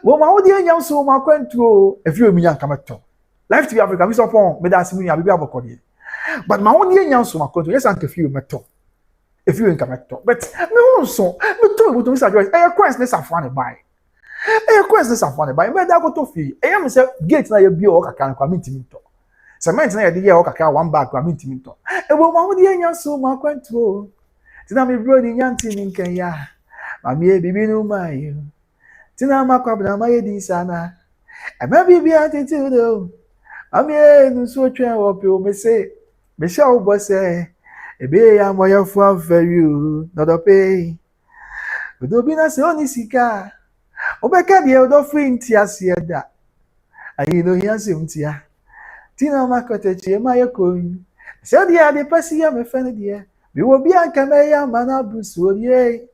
wo ma wo di anya so ma kwantu e fi omi nya kameto Life TV Africa mi so pon me da asimu ya bibi abokode but ma wo di anya so ma kwantu yes an ka fi o meto if you inkameto but me wonso me to we to Mr. Joyce quest na safo ne buy quest na safo ne buy me da go to fi me say gate na ye bi o kaka kwa mintimi to cement na ye de ye o kaka one bag kwa mintimi to wo ma wo di anya so ma kwantu tina me bro ni nyanti ni nkan ya ma me bibi no mai tina ma kwa bna ma ye di sana ma bibi attitude do ame no so twa wo pe o me say me sha wo bo say ebe ya moya fu aferi no do pay do bi na se oni sika obeka de o do free ntia se da ayi no hia se ntia tina makote chi ma ye ko se dia de pasi ya me fene dia bi wo bi anka me ya mana brusu orie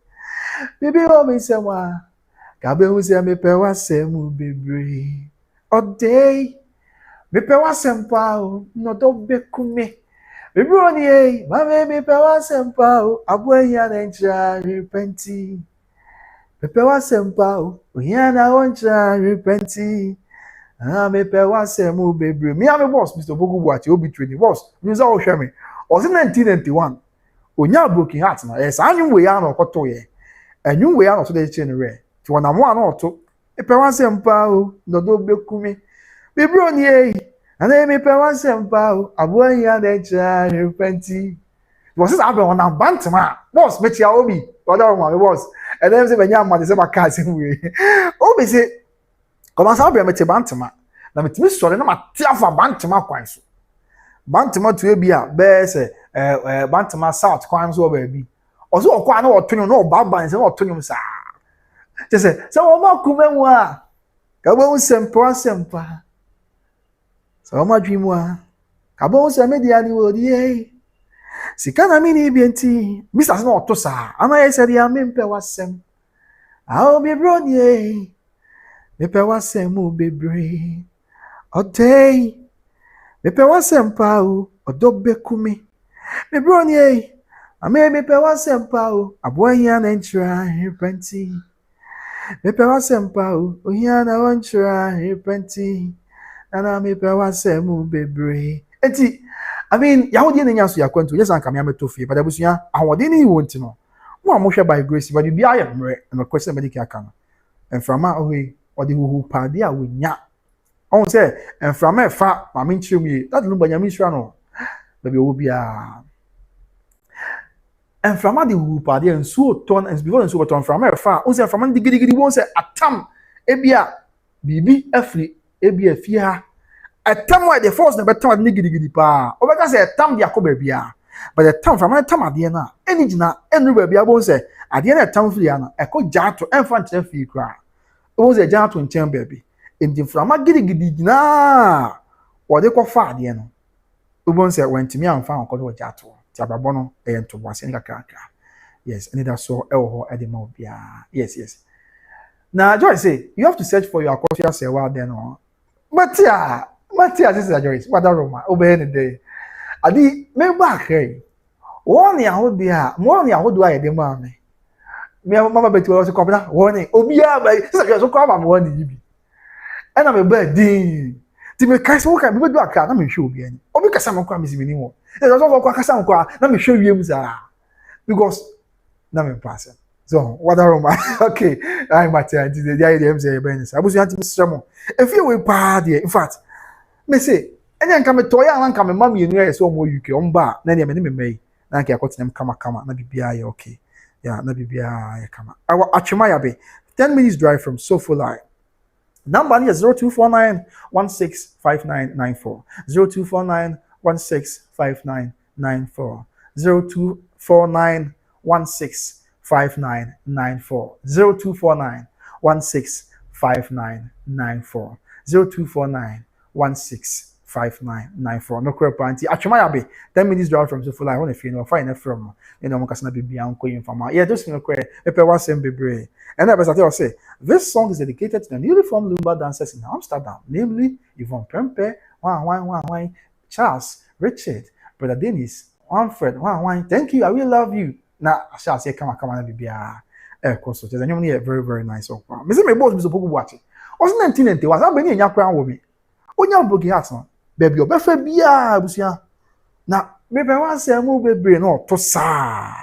bibi o me se wa ka be hu se me pe wa se mu bebre o day me pe wa se mpa o no do be kume Odobroni mame me pe wa sempa o aboya na ncha repenti pe wa sempa o oya na oncha repenti me pe wa semu bebre me am boss Mr. Bogu ati obi training boss you say o hwe me o 1991 onya broken heart na yes anyum we ya na okoto ye anyum we ya na so de che ne re ti wona mo ana oto pe wa sempa o dodo bekumi Odobroni and me pe wan sempa o aboya na ncha repenti was is happen on bantama boss metia obi other one boss and then say benya ma de say maka same way obi say come say obi metia bantama na metimi sore na matia fa bantama kwan so bantama to ebi a be say bantama south kwan so ba bi oso okwa na otonyo na obaba say otonyo sa say o ma kuma mu a ka bo sempa So my dream wa. Kabo se media ni wodi. Sikana mini bienti. Mr. Sno tosa. Ama yesa dia mempe wasem. Ao be broni. Mepe wasem u bebre. Otey. Mepe wasem pa u odobe kumi. Me broni. Ame mepe wasem pa u aboya na ntra repenti. Mepe wasem pa u ohia na wantra repenti. Nana mepe wasem u bebre. Enti I mean, Yahudi and Yansu Yakwentu, yes, and Kamia Tofi, but I was young, I didn't want to know. One more by grace, but you be I am and a question medical can. And from my way, or the who padia with ya. On say, and from my fat, I mean, to me, that Lumba Yamishrano, but you will be a. And from the who padia and so ton and before and so ton from my fat, on say from the giddy won't say a tam, ebia, bibi, efri, ebia, fear. A time where the force never time niggy pa. Or because a time the Akobe bia. But the time from a time at the end, any jina, anywhere be able say, at the end of town fliana, a co jato and fancy fee cry. It was a jato in town baby. In the from a giddy na or they call far the end. Ubon said when to me and found called jato, Tababono, and to Wasenga Kaka. Yes, and it saw Elho at the Mobia. Yes. Now, Joy say, you have to search for your Akosua Serwaa then on. But yeah. Matia, this is a Joyce. What a Roma, obey any day. Adi, me back, hey. One year would be a more year would do I demand me. Me, Mamma Betty was a copper, warning, Obia, by so come one you be. And I'm a bird, ding. To me, Castle can be do a car, let me show you. Or because some crime is anymore. There's also a some car, let me show you, because nothing passing. So, what a Roma. Okay, I'm Matia, the idea of the I was yanting Mr. If you will party, in fact. Me say, enya nka me toya na nka me mam yenu ye so mo UK omba na ne me me na nka yakotenem kama na bibia ye okay yeah na bibia ye kama awa atwema ya be 10 minutes drive from Sofoli. Number is 0249 165994 0249 165994 0249 165994 0249 165994 0249 165994. No crap anti. Actually, 10 minutes drive from Sofoli. I want to feel no fine from Mokasana Bibia and Koyin from yeah, just no credit. Pepe was bebre. And I was say this song is dedicated to the newly formed Lumba dancers in Amsterdam, namely Yvonne Prempe, Wine, Charles, Richard, Brother Dennis, Manfred, Wine. Thank you, I will love you. Now I shall say, come on, Bibia. Course, there's a very, very nice song. Mr. My boss, Mr. Pogu watching. Wasn't 1990 was I been in your crown with me? Onya bogi hatson baby obefa bia abusia na bebe wan se mu bebre na oto saa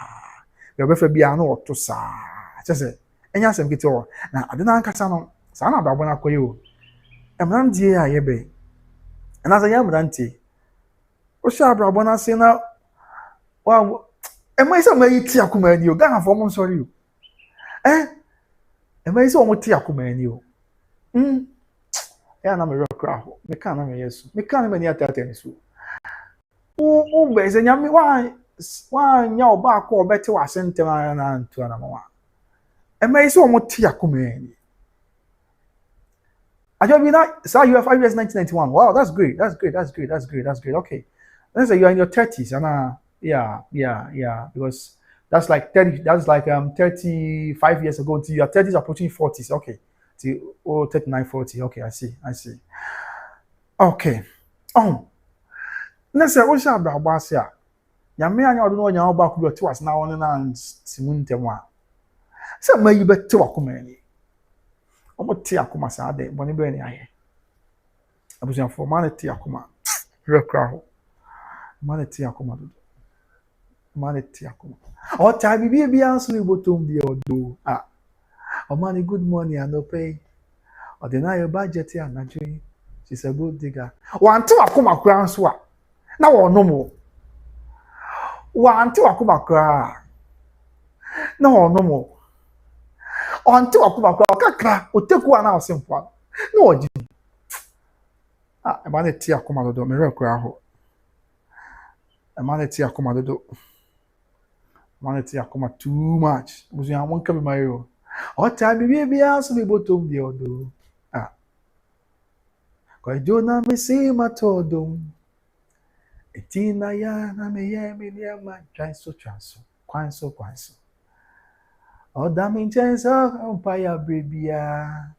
be obefa bia na oto saa chese enya sem kiti o na ade na nkata no saa na babona koye o emran die aye be na za ya mranti o sha babona se na wa emai se mai ti akuma ni o ga fo mo sorry o emai se o mo ti akuma ni o ya na me rokra ho me kan na me yesu me kan me ni atata ni so o be ze nyame wa nya oba ko obete wa sentem na ntu na ma emai se o mo ti akuma ni ajobi na say you have 5 years 1991 wow that's great okay let's say you are in your 30s and yeah because that's like 35 years ago until your 30s approaching 40s okay till 39 40 okay I see okay let's say what shall be about ya nyame anya odo no nya oba ku bi to was na won na simuntem a say mayi bete wakoma ni omo ti akoma sa de boni be ni aye abusan for man ti akoma rekra ho man ti akoma do man ti akoma o ta bi anso ni botom di odo oh man, good money and no pay. Or deny your budget here, Najee. She's a good digger. One two akuma crown swap. Now or no more. One two akuma crown. No or no more. On two akuma crown. Kaka, or take one house in one. No, Jim. A man at tea akuma do mirror crown. A man at tea akuma do. Man at tea akuma too much. Was you one coming my own. O time be aso me botom de odo Jona me see my todum. Etina ya na me ye me niema transo. Kwanso. Oda me chensa umpaya bibia.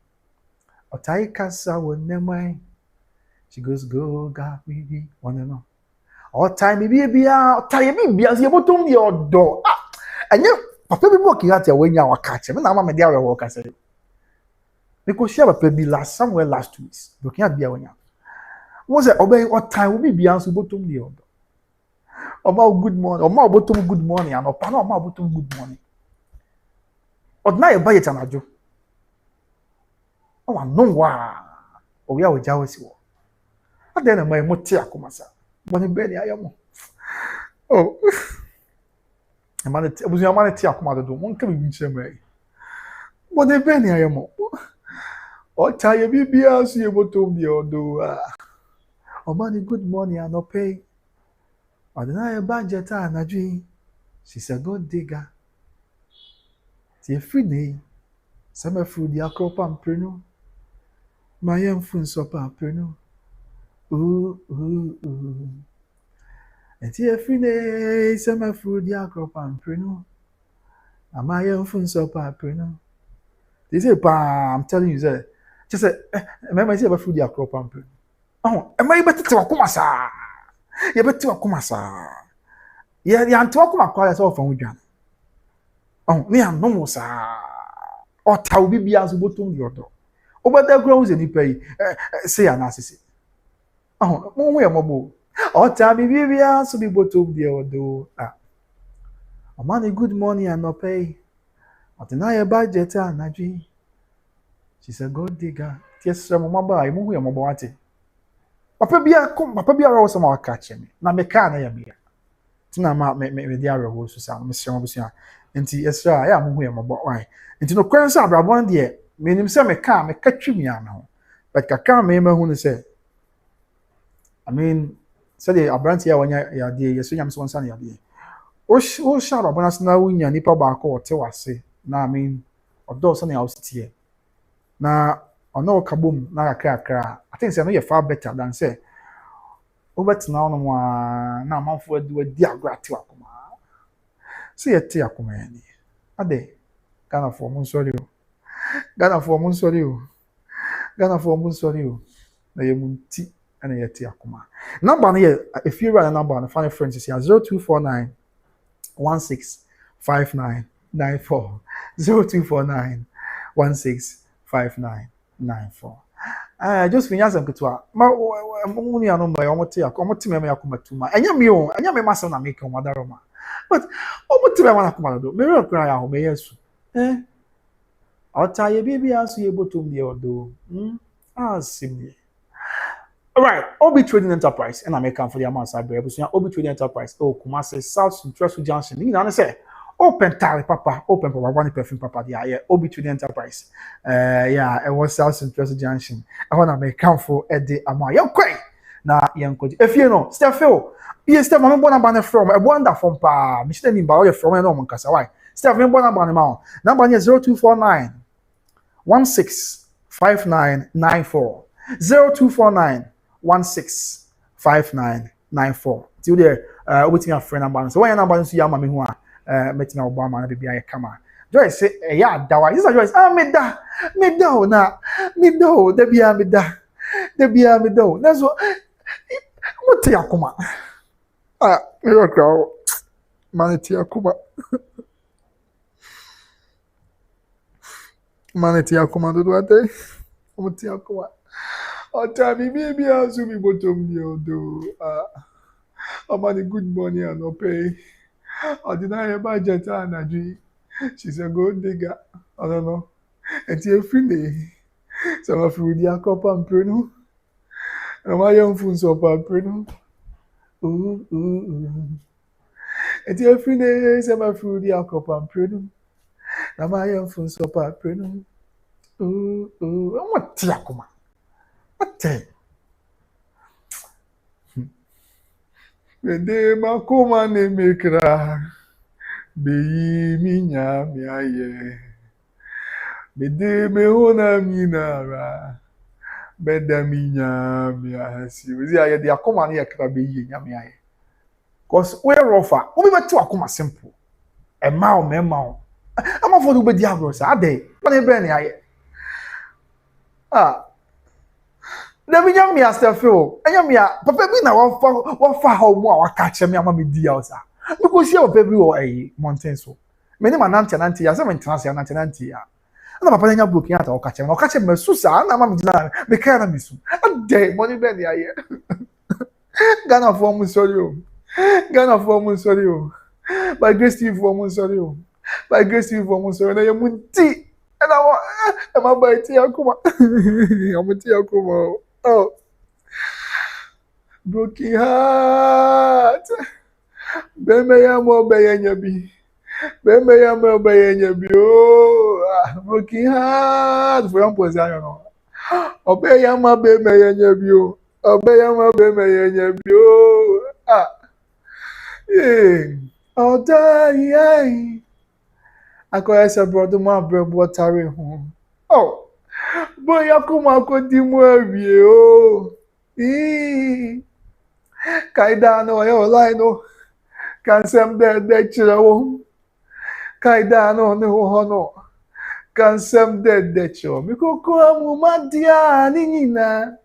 Otai kasa wonemai. She goes go ga bibi. Wanna know. Otai bibia, otai bibia si botom di odo. Ah, enye papa bi mo kihati awenya wakache. Me na mama me dia we work say. Because she have a baby somewhere last 2 weeks. Looking at the one. Was it obey what time will be beyond so bottom the order? About good morning, or more bottom good morning, and upon all my bottom good morning. Or now you buy it an adjo. Oh, no, wow. Oh, we are with Jawesi. And then my motia comasa. But in bed, I am. Oh, a man, it was your man tia commander. One can be same. But in bed, I am. Oh, tell you, be as you bottom the order. Oh, money, good morning, and no pay. I deny a budget and a dream. She's a good digger. Tia free some food the acropa and preno. My young fun supper and preno. Ooh. And tia free some food the acropa and preno. And my young fun supper and preno. They say, I'm telling you, sir. Just say, remember, I say about food the acropa and preno. Oh, am I better to a kumasa? You better to a kumasa. Yeah, the Antokuma calls off from Jan. Oh, me and no, sir. Or tau be as bottom the order. Over there grows any pay, say an assassin. Oh, no way, mobile. Or tell me, be as be bottom the order. Ah, a money good money and no pay. I deny a budget and a dream. She's a good digger. Yes, sir, Mamma, I move your mobility. Papa be some more catching me. Now, me can't hear me. Tina ma me dia rewo so sa me sema busia enti esra ya mo hu ye mobo why enti no kwan sa abrabon de me nim se me ka twimi ana ho but kaka me hu ne se I mean say the abranti ya wanya ya de yeso nyam so nsa na ya de o sha abrabon as na wunya nipa ba ko ote wase na I mean odo so na ya ositi na ono kabum na kakra I think say no ye far better than say Obetina ono wa na amanfo adi agrati akoma. Se yete akoma yani. Ade Ghana for mun sorry o. Ghana for mun sorry o. Na ye munti ana yete akoma. Number na ye if you run a number on funny friends is 0249 165994 0249 165994. Just finya some ketwa ma muni anu mba omote me yakoma tuma enya me masa na make o madaroma but omote me na kuma do me re kra ya ho me yesu ota ye bibi asu ye botom de odo asimye. All right, Obi Trading Enterprise and American for the amount of Obi Trading Enterprise Kumasi South Central Junction ni na say open papa one perfume papa there Obi Trading Enterprise yeah it was South Central Junction I want to make come for the amount you quay na yanko if you know Stefel yes Stef me bona ban from a wonder from pa Mr. Nimba you from no nkasa why Stef me bona ban ma number 0249 165994 0249 165994 till there waiting a friend number so when number so yama me ho a metina Obama na bibia ye kama Joyce say ya dawa this Joyce me da o na me da o da bia me da o na so what ya kuma me ro kra maneti akuma do ate muti akuma o ta mi bibia so mi bottom di odo amani good money and no pay. I deny a budget and a dream. She's a good digger. I don't know. And you're free. Some of you, dear copper and preno. And my young fun soap and preno. Ooh. And you're free. Some of you, dear copper and preno. And my young fun soap and preno. Ooh. What tiakuma? What te? Bede makoma ne mekra beyi minya miaye bede me hona minara Bedaminya miasi. We say they are come and here krabe yi nyame aye. Cause we rougher. We be to akoma simple. E ma o me ma o. Am for do be dia bro sa ade. What e be ni aye. Ah. Dabi nyame astafo. Nyame a papa bi na wa fa ha mu a wa ka che me ama me di ya o sa. Because here papa bi o aye mountain so. Me ni manante ya se me ntena se nanti ya. Na papa nya broken ata o ka che me susa na ama me dina me ka na me su. Ade money be ni aye. Ghana for mu sorry o. Ghana for mu sorry o. By grace TV for mu sorry o. By grace TV for mu sorry na ye munti. And I want buy tea akuma. I'm tea akuma. Oh. Broken heart. Beme ya mo beyenya bi. Beme ya mo beyenya bi. Oh. Broken heart. For example, I know. Obe ya mo beme yenya bi o. Obe ya mo beme yenya bi o. Ah. Yeah. Oh, die. Akoya se brodo ma brebo tare ho. Oh. Boya kuma ko di mu awie o. Kaida no e online no. Kansem de chire wo. Kaida no ne ho no. Kansem de chire. Mi koko amu madia ani nyina.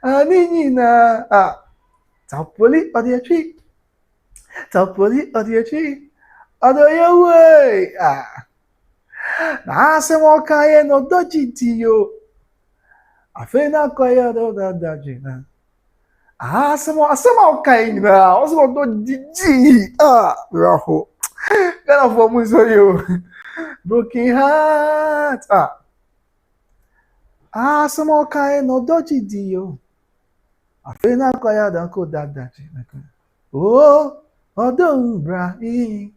Ani nyina. Ah. Tapoli odiachi. Tapoli odiachi. Adoyewe. Ah. Na se mo kaye no dojiti yo. Afena koya do daji na. Se mo kaye na. O se mo dojiji. Ah, raho. Gana for mu so yo. Broken heart. Se mo kaye no dojiti yo. Afena koya do daji na. Oh, Odobroni.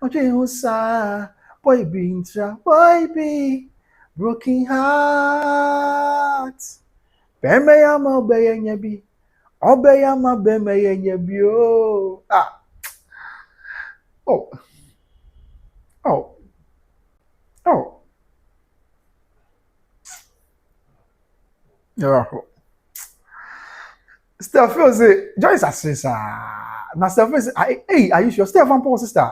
Oje husa. Boy be broken heart. Beme ya ma obeye bi. Obeya ma beme ye bi o. Ah. Oh. Oh. Oh. Yeah. Steph say Joyce assisa. Na Steph say hey, are you sure Steph and Paul sister?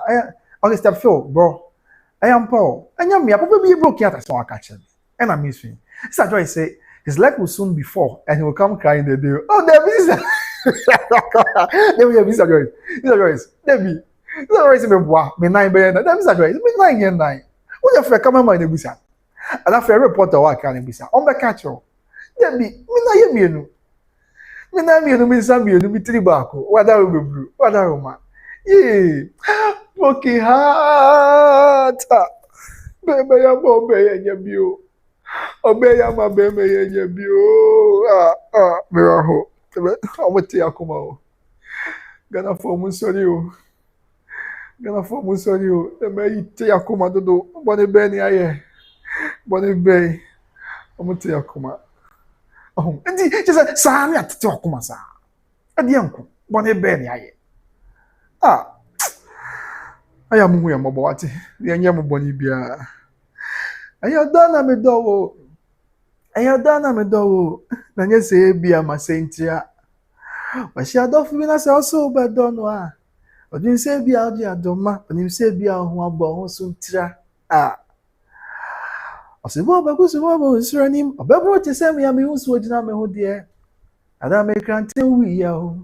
Okay, Steph bro. I am Paul. And you are probably broken out as one catcher. And I'm missing. Sister Joyce say his leg will soon be fall and he will come crying the day. Oh, Debbie! Debbie, Mr. Joyce. Mr. Joyce. Debbie. Mr. Joyce, me bois. Me 9 billion. Mr. Joyce. Me 9 yen 9. Who you for come in the busa? And after a reporter work can be sa. On the catcher. Debbie. Me na ye me no. Me na me no me sa me no me 3 back. Whether we blue. Whether we man. Yeah. Broken heart. Bebe ya ma obeye bi o. Obe ya ma bebe ye bi o. Miraho. Amoti akoma o. Gana for mu sorry o. Gana for mu sorry o. E me ite akoma dodo. Bone be ni aye. Bone be. Amoti akoma. Oh, ndi just sa mi atete akoma sa. Adi anko. Bone be ni aye. Aya mu ya mabo ate. Ye nya mu boni bia. Aya dana me dowo. Na nye se bia masentia. Wa shi adofu bi na se oso be dono a. Odin se bia odi adoma, onim se bia ho abo ho so ntira. Osebo ba kusumo bo nsuranim. Obebro te se me ya me hu so ogina me ho de. Ada me krante wi ya ho.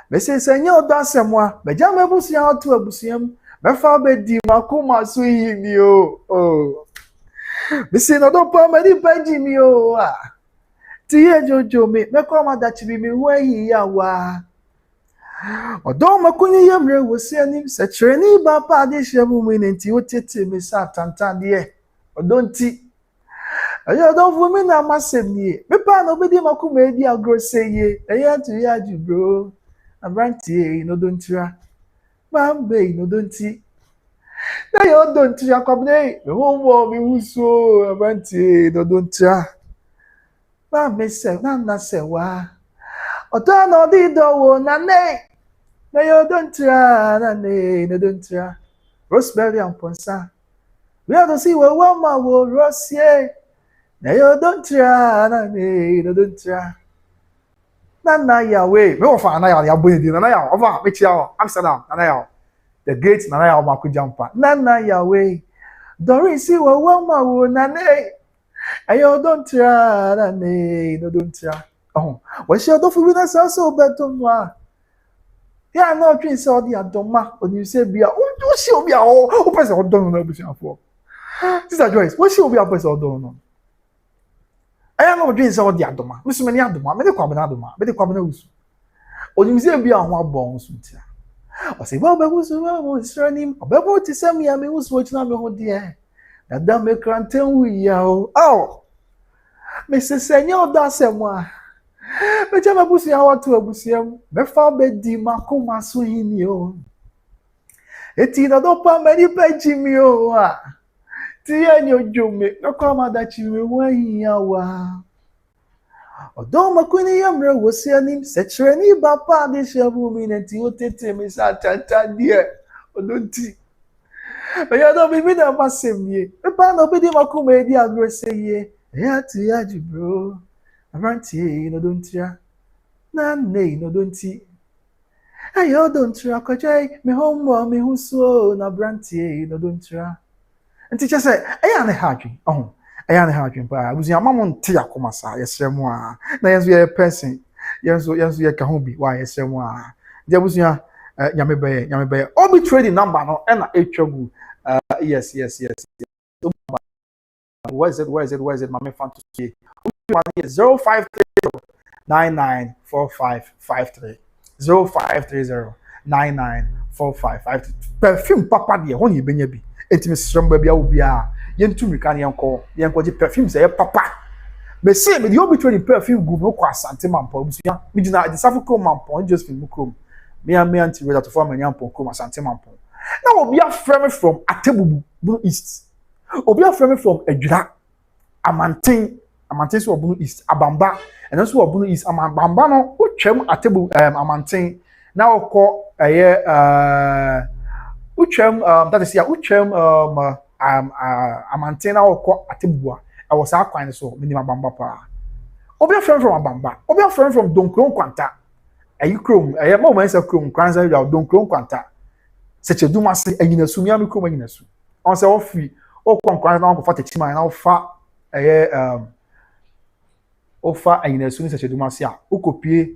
Bese senye odasemwa beja mebusia otu abusiam befa bedi makoma so yimi o bese no do pa medi paji mi o tiye jojo me mekoma dachi bi mi hu ayi ya wa odo makunye yemre wosi anim se treni ba pa de shemu mi nti otete me sa tantan de odo nti ayo do fu mi na masem ni me pa no bedi makoma edi agroseye eya tu ya ju bro Abrantie no don't tira. Bambe no don't tea. Na yo don't tira kwabne. Me wo mi wuso abrantie no don't tira. Bambe se na se wa. Oto no di do wo na ne. Na yo don't tira na ne no don't tira. Rosemary and Ponsa. We have to see where one ma wo Rosie. na yo don't try na ne no don't try na ya we me wo fa na ya boni di na ya over me chia Amsterdam na ya the great na ya Marco Jampa na ya we Doris si wo ma wo na ne ayo don't try na ne no don't try oh we share do fu na so beto no ya na twin se odi adoma oni se bia o si obi a o pese odon na busia fo Sister Joyce what she obi a pese odon no aya na twin se odi adoma musu me ni adoma me de kwa bana adoma me de kwa bana usu oni se bia ho abon so tia o se ba ba usu ba mo sranim obebo ti se me me usu ochina me ho de dada me kranten wi ya o me se senyo da semwa me chama busia watu abusiam me fa be di makoma so hini o eti na do pa me ni peji mi o ti enyo jume no kwa madachi me wa ya wa odo makuni yamre wosi anim sechere ni bapa de shebu mi nti o tete me sa tata die odonti me ya do bi na masem ye me pa no bi di makoma edi agrese ye ya ti ya ji bro Avanti no don't ya na ne no don't ayo don't try kwajai me homo me huso na branti no don't try nti che say eya ne hadwi eya ne hadwi pa abuzi amamo nti akoma sa yesremu a na yenso ye person yenso ye ka ho bi wa yesremu a je abuzi ya nyame be obi trading number no e na etwagu yes where is it mama fan to see 0530-994553 0530-994553 perfume papa de ho ne benya bi entimi sramba bia obi a yentumi kan yenko je perfume say papa me say me the obi trading perfume group no kwa Asante Mampo busuya me dina the Safuko Mampo Josephine Mukom me anti reader to form anyampo kom Asante Mampo na obi a frame from Atebubu Bunu East obi a frame from Adwira Amanten so Obunu East Abamba and also Obunu East Abamba no utwem Atebu Amanten na okọ utwem that is here utwem Amanten na okọ Atebu I was akwan so minimum Abamba pa obi a friend from Abamba obi a friend from Donkron Kwanta ayi krom mo man say krom kranza ya Donkron Kwanta seche duma se anyina su mi am krom anyina su on say ofi okọ kranza na okọ fatechima na ofa ofa anyina su ni seche duma se a okopie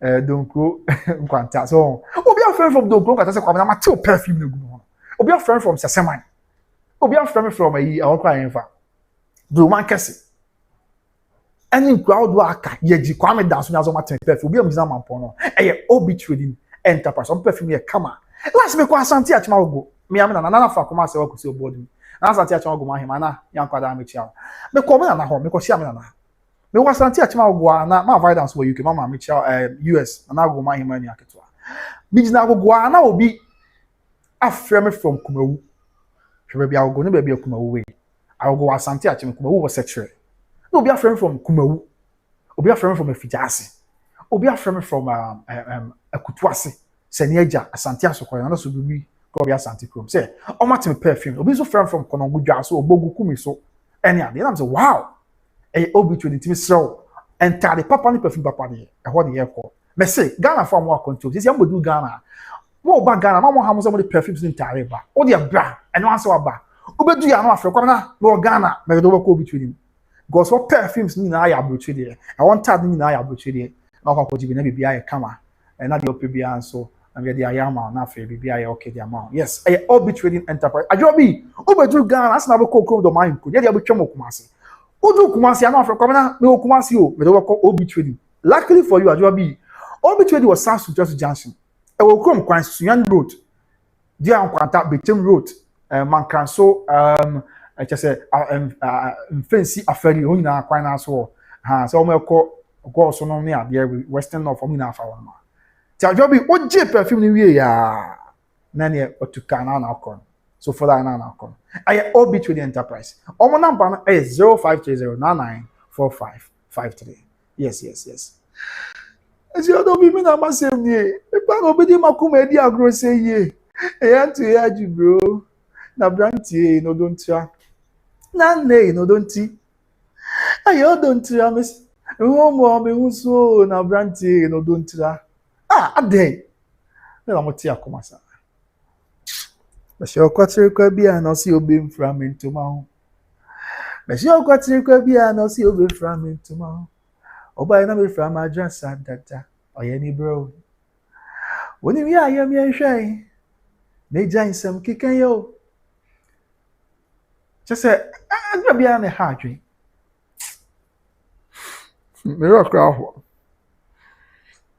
Donkro Kwanta so obi a friend from Donkron Kwanta say kwa na mateo perfume no gu obi a friend from Seseman obi a friend from ayi awokwa yenfa do man kese any crowd waka yeji kwame dance nyazo maten perfume obi am gina Mampo no obi trading enterprise on perfume ye kama last me kwa Asante achima ogo me am na fa koma se wakusi obodi na Asante achima ogo mahima na yankwada amechia me ko me na ho me ko sia me na me wa Asante achima ogo na ma violence wo UK mama amechia US na go mahima ni aketwa bi gina ogo na obi aframe from Kumawu hwe bia ogo ne bia Kumawu we ago Asante achima Kumawu was secretary no obi aframe from Kumawu obi aframe from Afijase obi aframe from Akutuase Senieja Asante Asokwa na so bibi ko obi Asante Krom say o matim perfume obi so from Konongudwa so obogu kumi so any ade na say wow obi to the team sell enter the papa ni perfume papa de ho de yeko me say Ghana for more control say ambodu Ghana mo ba Ghana ma mo ha mo say mo the perfumes ni tare ba o de bra eno anse wa ba obedu ya no afre kwa na no Ghana me do ko obi to him because what perfumes ni na ya broche de I want tad ni na ya broche de na kwa jibi na bibia ya kama na de opebia so na be de ayama na afa bibia ya okay de amount yes obi trading enterprise ajobi obedu Ghana as na be kokrom do man ko de ya be twem okumase odu Kumasi na afre kwa na me Kumasi o me do ko obi trading luckily for you ajobi obi trading was South Sudan Junction e wo krom kwan Suyan Road dia Ankwanta Betem Road Mankanso I just say fancy affair o nyina kwan na so ha so mo go so no ne ade Western North mo na afa won ma ti ajobi o je perfume ni wie ya na ne otuka na akon so for that na akon I obi to the enterprise omo number no is 0530994553 yes ezi odobi mi na masem ni e pa no bi di makuma edi agro say ye e antu ya ji bro na branti no don't try na ne no don't Ayo don't tira miss. Mo me so na branti no don't tira. Ade. Na mo ti akoma sa. Be se okwatire kwa bia na si obi mfra me ntoma ho. Be se okwatire kwa bia na si obi mfra me ntoma ho. Oba na me fra ma adresa dada. Oye ni bro. Woni wi ayam ye hwai. Ne jansam kikan yo. Just say adwa bia na ha adwen. Me rock ho.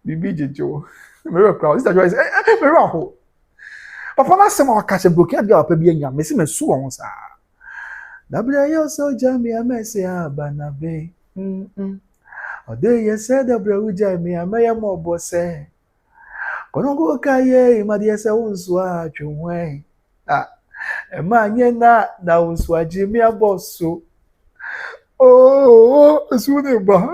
Bibi jejo. Me rock ho. Sister Joy say me rock ho. Papa na se ma catch broken dia papa bi anya me se me su won sa. Da bra yo so jami amese abanabe. Ode ye se da bra uja mi amaya mo bo se. Kono go kaye ma de se wonso atwenwe. E ma nye na wonso aje mi aboso. Sune ba.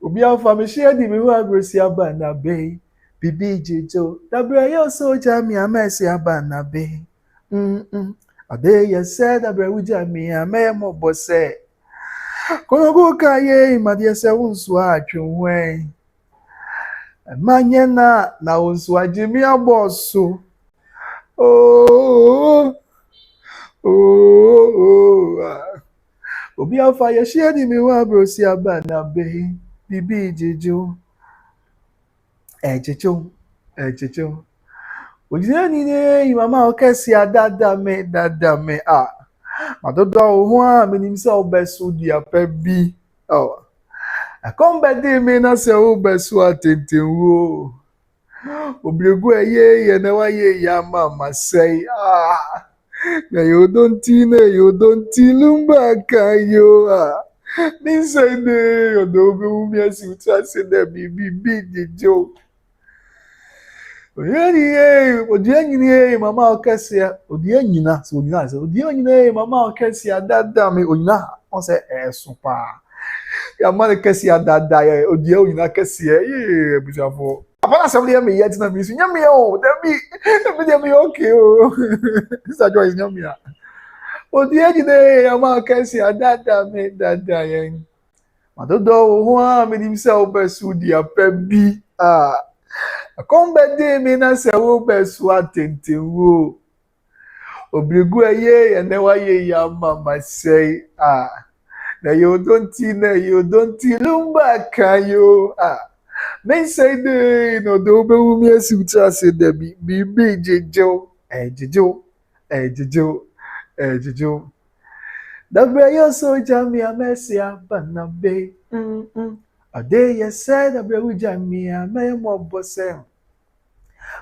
Obi afa me share di me wa agrosi abanabe. Bibi jejo, dabra yo so jami amesi abanabe. Ade ye said dabra uja mi ame mo bose. Kono go kaye imadi se unsu atwenwe. Manye na unsu ajimi aboso. Obi afa ye share di me wa brosi abanabe. Bibi jejo. Chicho. Ojini ne mama okesi dada me Madodo ohun me nim se obesu dia pa bi. Akombe me na se obesu atentenwo. Obregu ye na wa ye ya mama say na you don't lumba kayo me say ne odogo mi asiuta se da bibi jejo. Odianyine mama okesia odianyina so onyina se odianyine mama okesia dada me onyina on se eso pa ya mama kesia dada ya odianyina kesia bushafo apana se me me yet na me so nyame o da bi okay o Sister Joyce nyame ya odianyine mama okesia dada me dada ya madodo ho me nim se obesu dia pa bi Akombe de me na se wo besu atentenwo. Obregu ye na wa ye ya mama say na you don't lumba kayo me say de no do be wu mi asiuta se da bibi jejo jejo da be yo so jami amesi abanabe Ade ye said abra uja mi ame mo bose.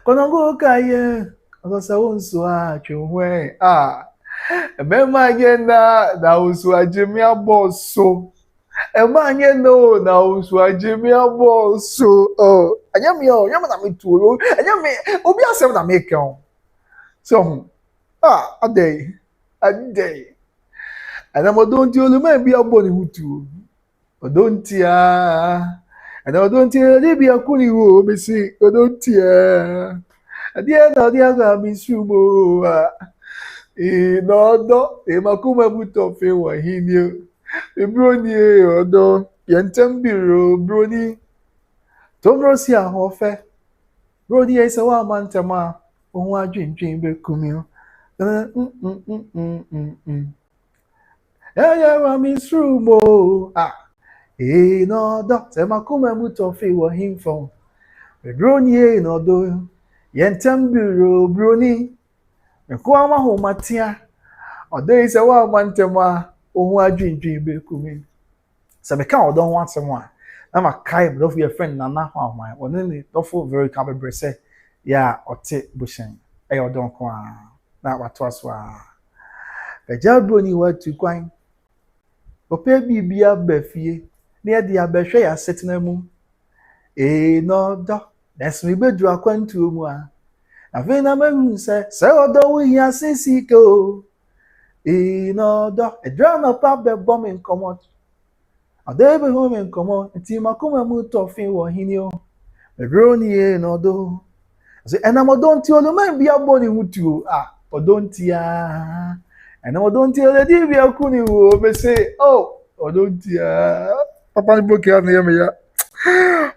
Kono go kaye osa wonso atwenwe me manye na wonso ajemi aboso. E manye no na wonso ajemi aboso. Anyame na me tuo. Anyame obi asem na me kan. So ade. Ana mo don ti oluma bi abo ni hutu. Odontia. And odontia de bi akuni wo me si odontia. Adia na dia ga mi sumo. No do e makuma buto fe wa hinio. E broni odo yentambiro broni. Tomro si ahofe. Broni e se wa mantama. Ohun adwendwen be kumio. Ya mi sumo. No do se makuma buto fe wa hinfo. Broni no do yentambiro broni. Kwa ma ho matia. Odo se wa mantama ohun adwendwen be kumi. Se me ka odo ho atem a na makai bro for your friend nana ho man. One ni dofo very capable say ya ote bushen. E odo nko a na wato aso a. Eja broni wa tu kwan. Ope bibia ba fie. Na e dia behwe ya setena mu. No do. That's me bedu akwantu mu a. Afi na mahu se odo wo hia sisiko. No do. E dra na pa be bomb in comot. Ade be home in comot. Nti makoma mu tofin wo hinio. E broni no do. So enamodon ti oluman bia boni hutu odontia. And I don't tell the DB Kuni, me say, oh, don't dear. Papa the book out near me, ya.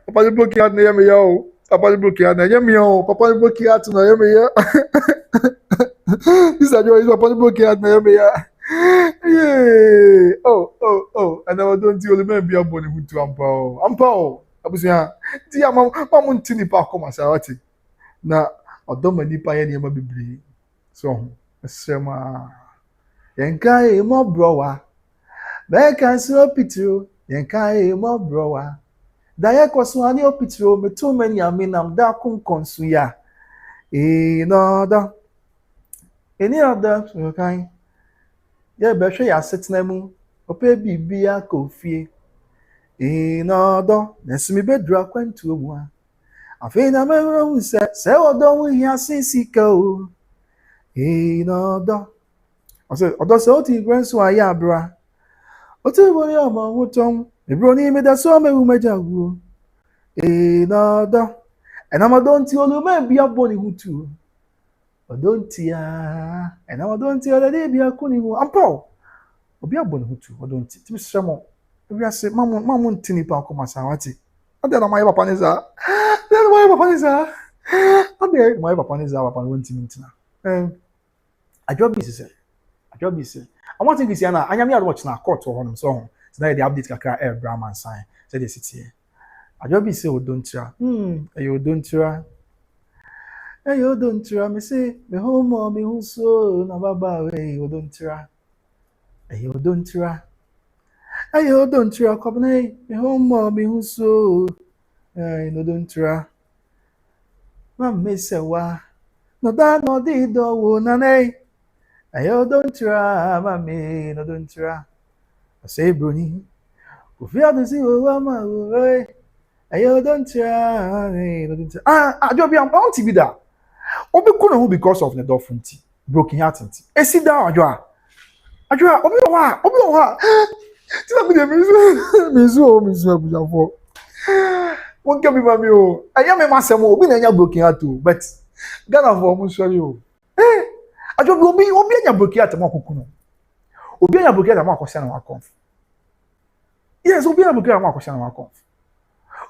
Papa the book out near me, yo. Papa the book out near me, yo. Papa the book out near me, ya. This is your Papa the book out near me, ya. Yeah. Oh. And I don't tell the man be a bonny who to Ampo. I was here. Dear Mamma Tini Park, my Sarati. Now, I don't many pioneer near my baby. So, Sema. Yenkai mo browa. Beka so pitro. Yenkai mo browa. Daya kwaswani o pitro. Me too many aminam da kum konsuya. No da. Any other kind. Yeah, beshe ya setnemu. Ope bibia kofie. No da. Nesumi bedra kwentu mwa. Afina me se odo ya sisika o. No da. I said, "Odo se oti granso aya bra. Oti bo ya ma wotom. Ebro ni me da so me wu mejagu. Na da. And I'm don't tell you me be aboni hutu. Odonti ya. And I'm don't tell you be akuni hu. Ampo. Obi aboni hutu. Odonti. Timi semo. Obi ase mamu ntini pa akoma sawati. Ade na my papa niza. Ade my papa niza. Ade my papa niza papa wonti mintina. Ajobi sise. I want to see na anyame ado watch na court or honum so now the update kakra air Brahman sign say the city I just be say odontira odontira me say me home me hu so na baba we odontira kobne me home me hu so odontira mam me sewa no da no di do wo na nei don't try, mammy, no don't try. I say, Bruni, if you have to see what my way, don't try, no don't try. I don't be on TV that. Obi couldn't because of the dolphin tea, broken heart and tea. Sit down, Ajwa, Obi, tell me the mizu, what can be my meal? I am a master, obi na broken heart too, but Ghana for almost sorry. Ajo obi anya broki atama kokuno. Obi anya broki atama akosia na wakonf. Yes, obi anya broki atama akosia na wakonf.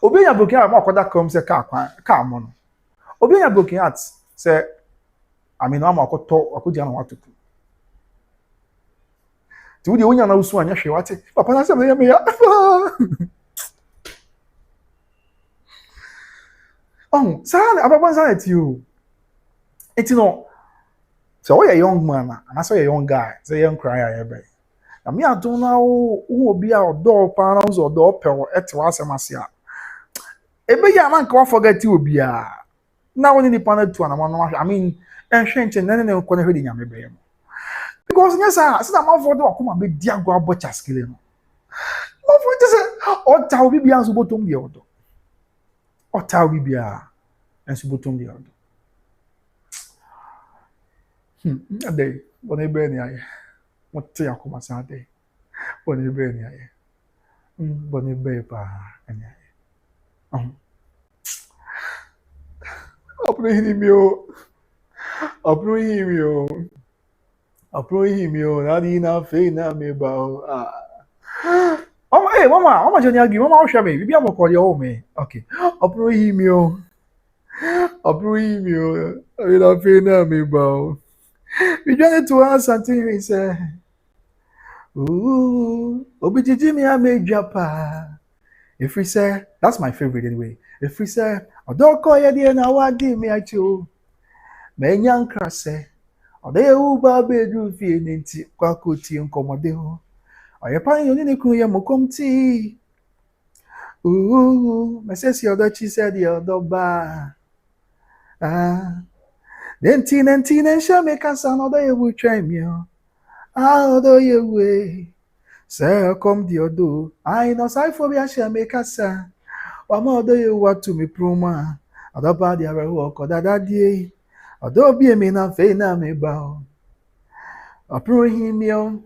Obi anya broki atama akoda kom se ka mo no. Obi anya broki at se amino ama akoto akodia na watutu. Ti wudi onya na usu anya hwe wate. Papa na se me ya. Oh, sana ababa sana ti o. Eti no so we a young man and I saw a young guy, say young cry every. Na me I don't know who obi a odo pounds or do pel etwa asemasia. Ebe ya man ka forget you obi a. Na woni ni panel to na no I mean enhwenche nene ko na hwedi nyame be mo. Because yes sir man for do akoma be dia go abocha skill no. Mo for it say o ta obi bia nso botom bia odo. O ta obi bia nso botom bia odo. Ade, bone be ni aye. Mote akoma sa ade. Bone be ni aye. Bone be pa ni aye. Apro himio. Nadi na fe na me ba. Mama joni agi, mama o shame. Bibi amoko le o me. Okay. Apro himio. Nadi na fe na me ba. We journey to Asantehene say, ooh, obijiji mi amejapa. If we say, that's my favorite anyway. If we say, odoko ye die na wadi mi acho. Me nyankra se, ode uba bedu fie nti kwa koti nkomode ho. Oye pan yoni ne kun ye mokomti. Ooh, me say si odachi se di odoba. Nenti shame kasa no do you try me. Do you way. Say come the odo. I know sai phobia shame kasa. Wama do you want to me proma. Odoba dia we work odada die. Odo bi me na fe na me ba. Apro himio.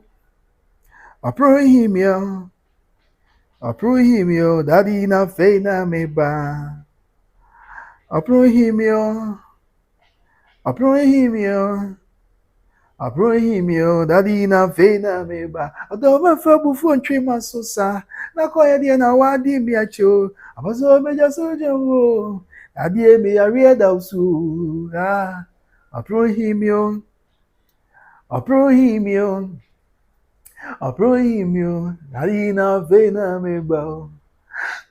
Daddy na fe na me ba. Apro himio. Abrahimio, daddy na fena meba. Adoma fabu fun trima sosa. Na koya dia na wadi miacho. Abazo meja soja wo. Daddy me ya rieda usu. Ah, Abrahimio, Abrahimio, Abrahimio, daddy na fena meba.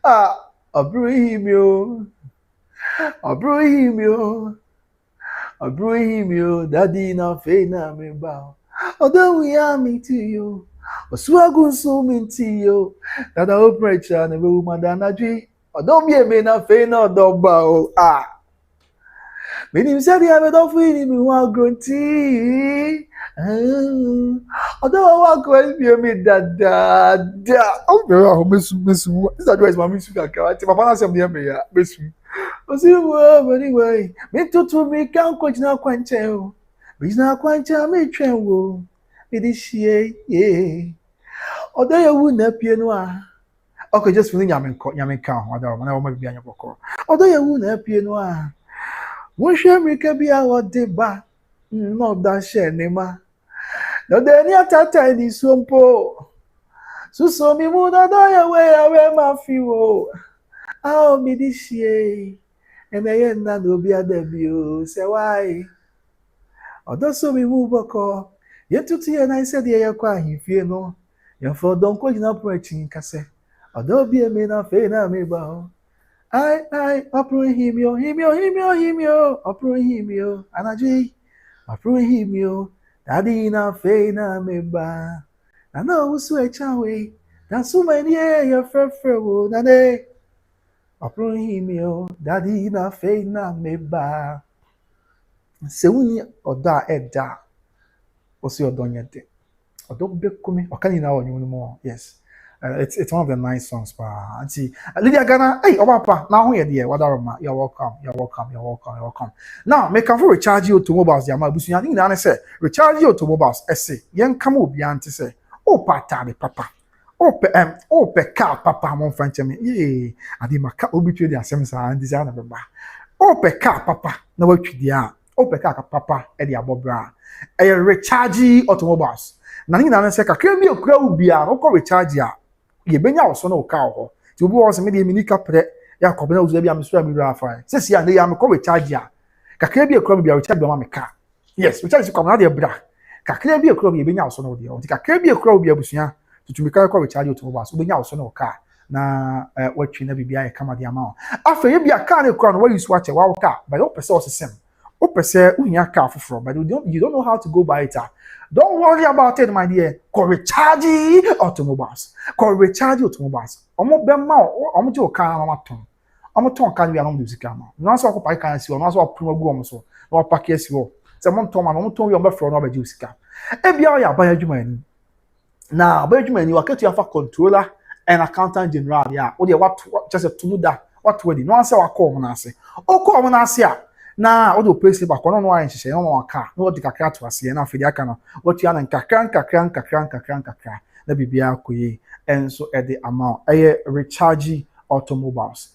Ah, Abrahimio, Abrahimio. Abrahimio, daddy na fena meba. Although we are me to you, Oswagun so mean to you, that I hope preacher never woman than a tree. Although me a man a fena doba. Ah, when him said he have it off with him, you want grunty. Although I walk away, be a me da. Oh, miss, this address, my miss, I can't. Papa, I'm here, miss. Anyway, me to me can't quench now quench you. Be now quench me train. It is ye. Although you wouldn't appear no. Okay, just feeling yamin count. I don't know, maybe your book. Although you wouldn't appear no. One share me can be our deba. Not that share, Nema. No, then you tata in this swampo. So me would die away my fuel. I'll be this ye. And I ain't not to be a debut. Say why? Although so we move a call. Yet to tea and I said, yeah, quite if you know. Your for don't quit up preaching, Casse. Although be a man of faith, I may bow. I approve him, approve him, and I G. Approve him, daddy in a faith, I may bow. I know who's switch away. That's so many, your fair wood, and they. Abrahimio, daddy na fe na meba. Se wuni oda eda. Osi odonyete. Odo bekumi. Okani na onyu mo. Yes. It's one of the nice songs pa. Auntie Lydia Ghana, hey, Obapa, now who you there? Wadaroma, you're welcome. Now, make can for recharge you automobiles, the Amabusi. I think I say recharge you automobiles. Essay. Yen come up beyond to say, oh, papa. Ope car papa mon French me. Ye, adi maka obi twe dia asem sa and design beba. Ope car papa na watwi dia. Ope car papa e dia bobra. E recharge automobiles. Na ni na se kakra bi okura ubi a no ko recharge a. Ye benya wo so na o car ho. Ti obi wo se me de mini kapre ya ko bena uzu bia me so mi ra fa. Se si ande ya me ko recharge a. Kakra bi okura bi a recharge bi ma me car. Yes, recharge ko na de bra. Kakra bi okura bi benya wo so na o de. Kakra bi okura bi abusua to me carry recharge automobiles we nya so no car na watwi na bibia e kama de ama afa ye bia car na kura no use watch wa car but o pese o sesem o pese unya car foforo but you don't know how to go by it. Don't worry about it, my dear. Recharge automobiles omo be ma omo je o car na maton omo ton car bia no do sika ma no so ko pai car si o no so promo gu omo so no park esi o se mo ton ma no mo ton wi o be fro no be je sika e bia o ya ban adwuma ni. Now, Benjamin, you are going to have a controller and accountant general. Yeah, or what just a tumuda, what wedding? No answer, I call Manasi. Oh, call Manasi. Now, all the place back on one and she say, no car, no, the car to us, and after the account, what you are and kakran. The BBA Kuye, and so at the amount, a recharge automobiles,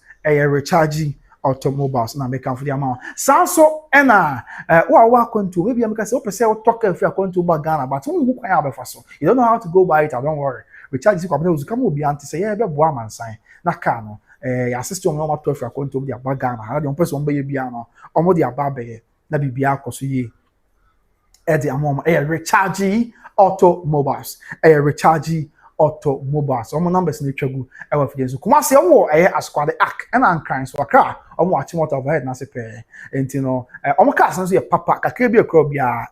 na make am for the amount. So what going to maybe I'm say talk if you are going to Ghana, but who can have a so you don't know how to go by it, don't worry. Recharge this company will come be anti say yeah be boa man sign na car no your system no matter if you are going to be a Ghana the person be bia no omo the aba be na bibia akoso ye e the amount recharge automobiles recharge automobiles. Omo numbers ni twagu e wa fide so kuma se wo askwade ak e na ankran so Accra omo achi motor overhead na se pe enti no omo cars no so ye papa kakra bi ekro bia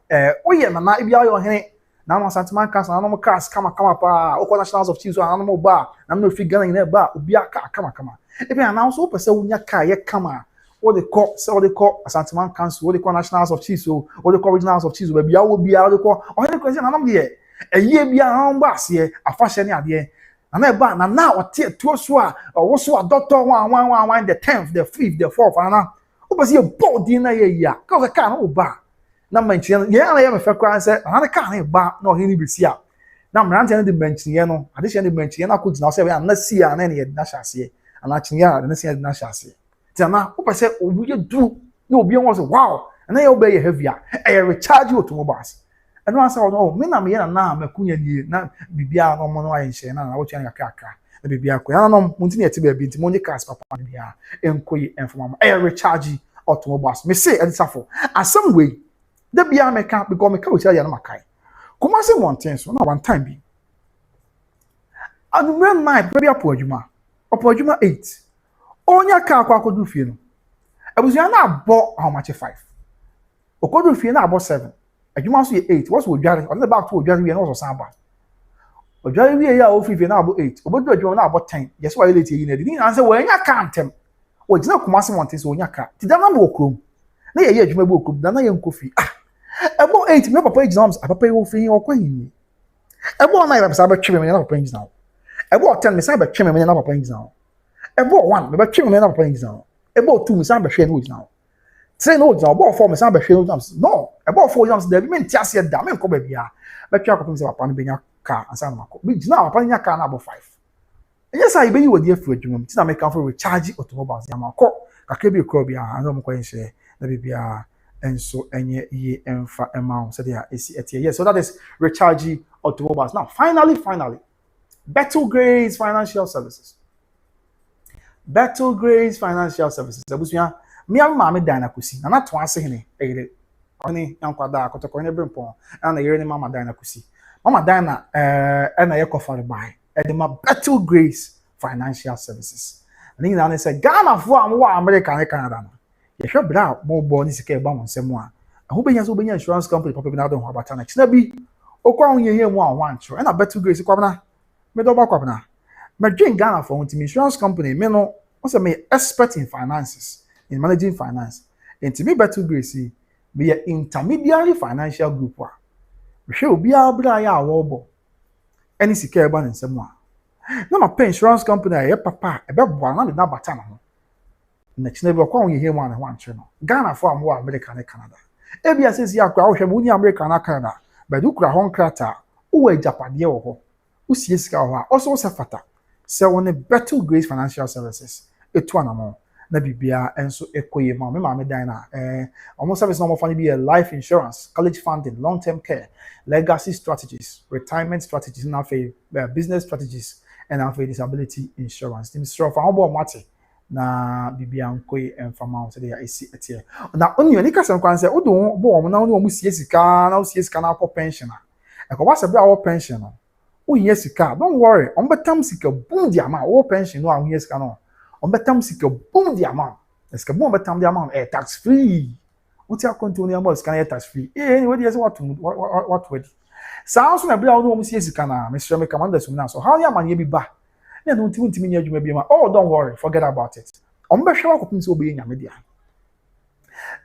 oye na e bia yo hene na no Asantehene cars na no cars kama pa okwa nationals of chiefs na no ba na no fi Ghana ina ba obi aka kama e bia na so pese wunya car ye kama what they call Asantehene council what they call nationals of chiefs so what they call regionals of chiefs bia wo bia what they call ohene question na no de eye bia han ba se afahye ne ade na ba na ote to so a wo so doctor one the 10th the 5th the 4th na o ba se body na ye ya ka o ka na o ba na manchie ye na ye me fe kran se na ka na ba na o he ni besi a na mrante na de manchie no ade hye ne manchie na ko gina se na si a na ne ye na hyase ana chinye a na si na hyase ti na o ba se o bu ye du na obi won se wow na ye o be ye heavy a recharge automobiles And one say, oh, me na me na makunya nie na bibia no mo no ayenhye na wo tua kakra na bibia ko ya no muntini eti ba bi nti monye cars papa ne bia enkoyi enfoma e recharge automobiles me say edisafo asem we da bia meka because meka we say ya na makai kuma se mountain so na one time bi adu me night bia po adwuma 8 onya ka akodu fie no abusua na abo how much 5 okodu fie na abo 7 adwuma so ye 8 what's we dware on the back to dware we na so san ba odware we ya o fie na abo 8 obodu adwuma na abo 10 yes why late yi na di na say we nya ka antem o gina kuma se mountain so onya ka ti da na mo okrom na ye adwuma bi okrom da na ye nkofi ebo 8 me papa exams papa wo fie o kwa yin ebo 9 me sa ba tweme me na papa exam ebo 10 me sa ba tweme me na papa exam ebo 1 me ba tweme me na papa exam ebo 2 me sa ba hwe na exam 3 no exam ebo 4 me sa ba hwe na exam no ebo 4 exams da bi me ntiase da me nko ba bia ba twa ko se papa no benya ka ansa na mako bi gina papa nya ka na abo 5 yes I be you wodi afu adwuma ti na me kan for recharge automobiles ya mako kakra bi kro bia anso mo ko yenhye na bibia enso enye ye emfa amount so there is yes so that is recharge automobiles. Now finally Battle Grace Financial Services. Battle Grace Financial Services. Abusuya me am ma me dan na kusi na to Asantehene ere oni yankwada akotoko ne brempon na yere ne mama dan na kusi mama dan na na ye kofare bai e ma Battle Grace Financial Services ni na say Ghana fo am wa America ne Canada no ye hwe bra mo bo ni sika e ba mo nsem a ho benya so benya insurance company papa bi na do ho abata na kina bi okwa onye ye mu a wancho e na Battle Grace kwabna me do ba kwabna me dwen Ghana for insurance company me no what's me expert in finances in managing finance and to me Battle Grace be an intermediary financial group wa we hwe obi abra ya awobo any sika e ba nsem a na ma pay insurance company e papa e be boa na na bata na ho na kina bi okwa onye he mu a na wancho no Ghana for am wa America ne Canada e bia sesi akwa wo hwe mu ni America na Canada ba du kura hon krata wo Japade wo ho wo sie sika ho a also se fata se won Battle Grace Financial Services etu anamo na bibia enso ekoye ma me dan na almost service no more funny be a life insurance, college funding, long-term care, legacy strategies, retirement strategies, and business strategies, and disability insurance. Tim sure for how mate na bibia nkoye enfama so dey esi etie na only any person kwan say odo bo na only omu sika na akọ pension e ko wase bra wo pension no wo sika don't worry on betam sika boom di ama wo pension no a wo sika no on betam sika boom di ama sika boom betam di ama tax free uti akonto ni ama sika na tax free we dey say what we sounds na bra wo omu sika na me sure me commander so na so how ya man ye bi ba na no ntimi nya adwuma bi ma oh don't worry forget about it ombehwe wakopim se obe nya media